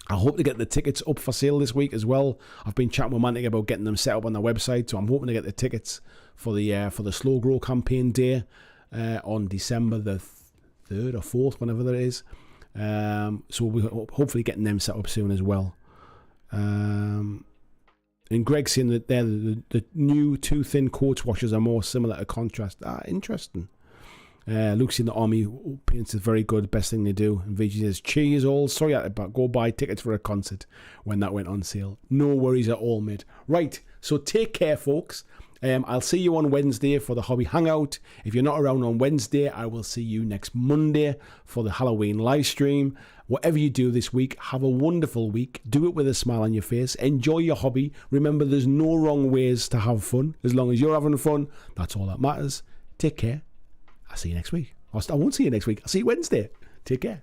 I hope to get the tickets up for sale this week as well. I've been chatting with Mantic about getting them set up on their website, so I'm hoping to get the tickets for the Slow Grow campaign day on December the 3rd or 4th, whenever that is. So we'll hopefully getting them set up soon as well. And Greg's saying that the new too thin coats washers are more similar to contrast. Interesting. Luke's in the army paints is very good, best thing they do. And VG says, cheers all, sorry I had to go buy tickets for a concert when that went on sale. No worries at all, mate. Right, so take care, folks. I'll see you on Wednesday for the hobby hangout. If you're not around on Wednesday, I will see you next Monday for the Halloween live stream. Whatever you do this week, have a wonderful week. Do it with a smile on your face. Enjoy your hobby. Remember, there's no wrong ways to have fun. As long as you're having fun, that's all that matters. Take care. I'll see you next week. I won't see you next week. I'll see you Wednesday. Take care.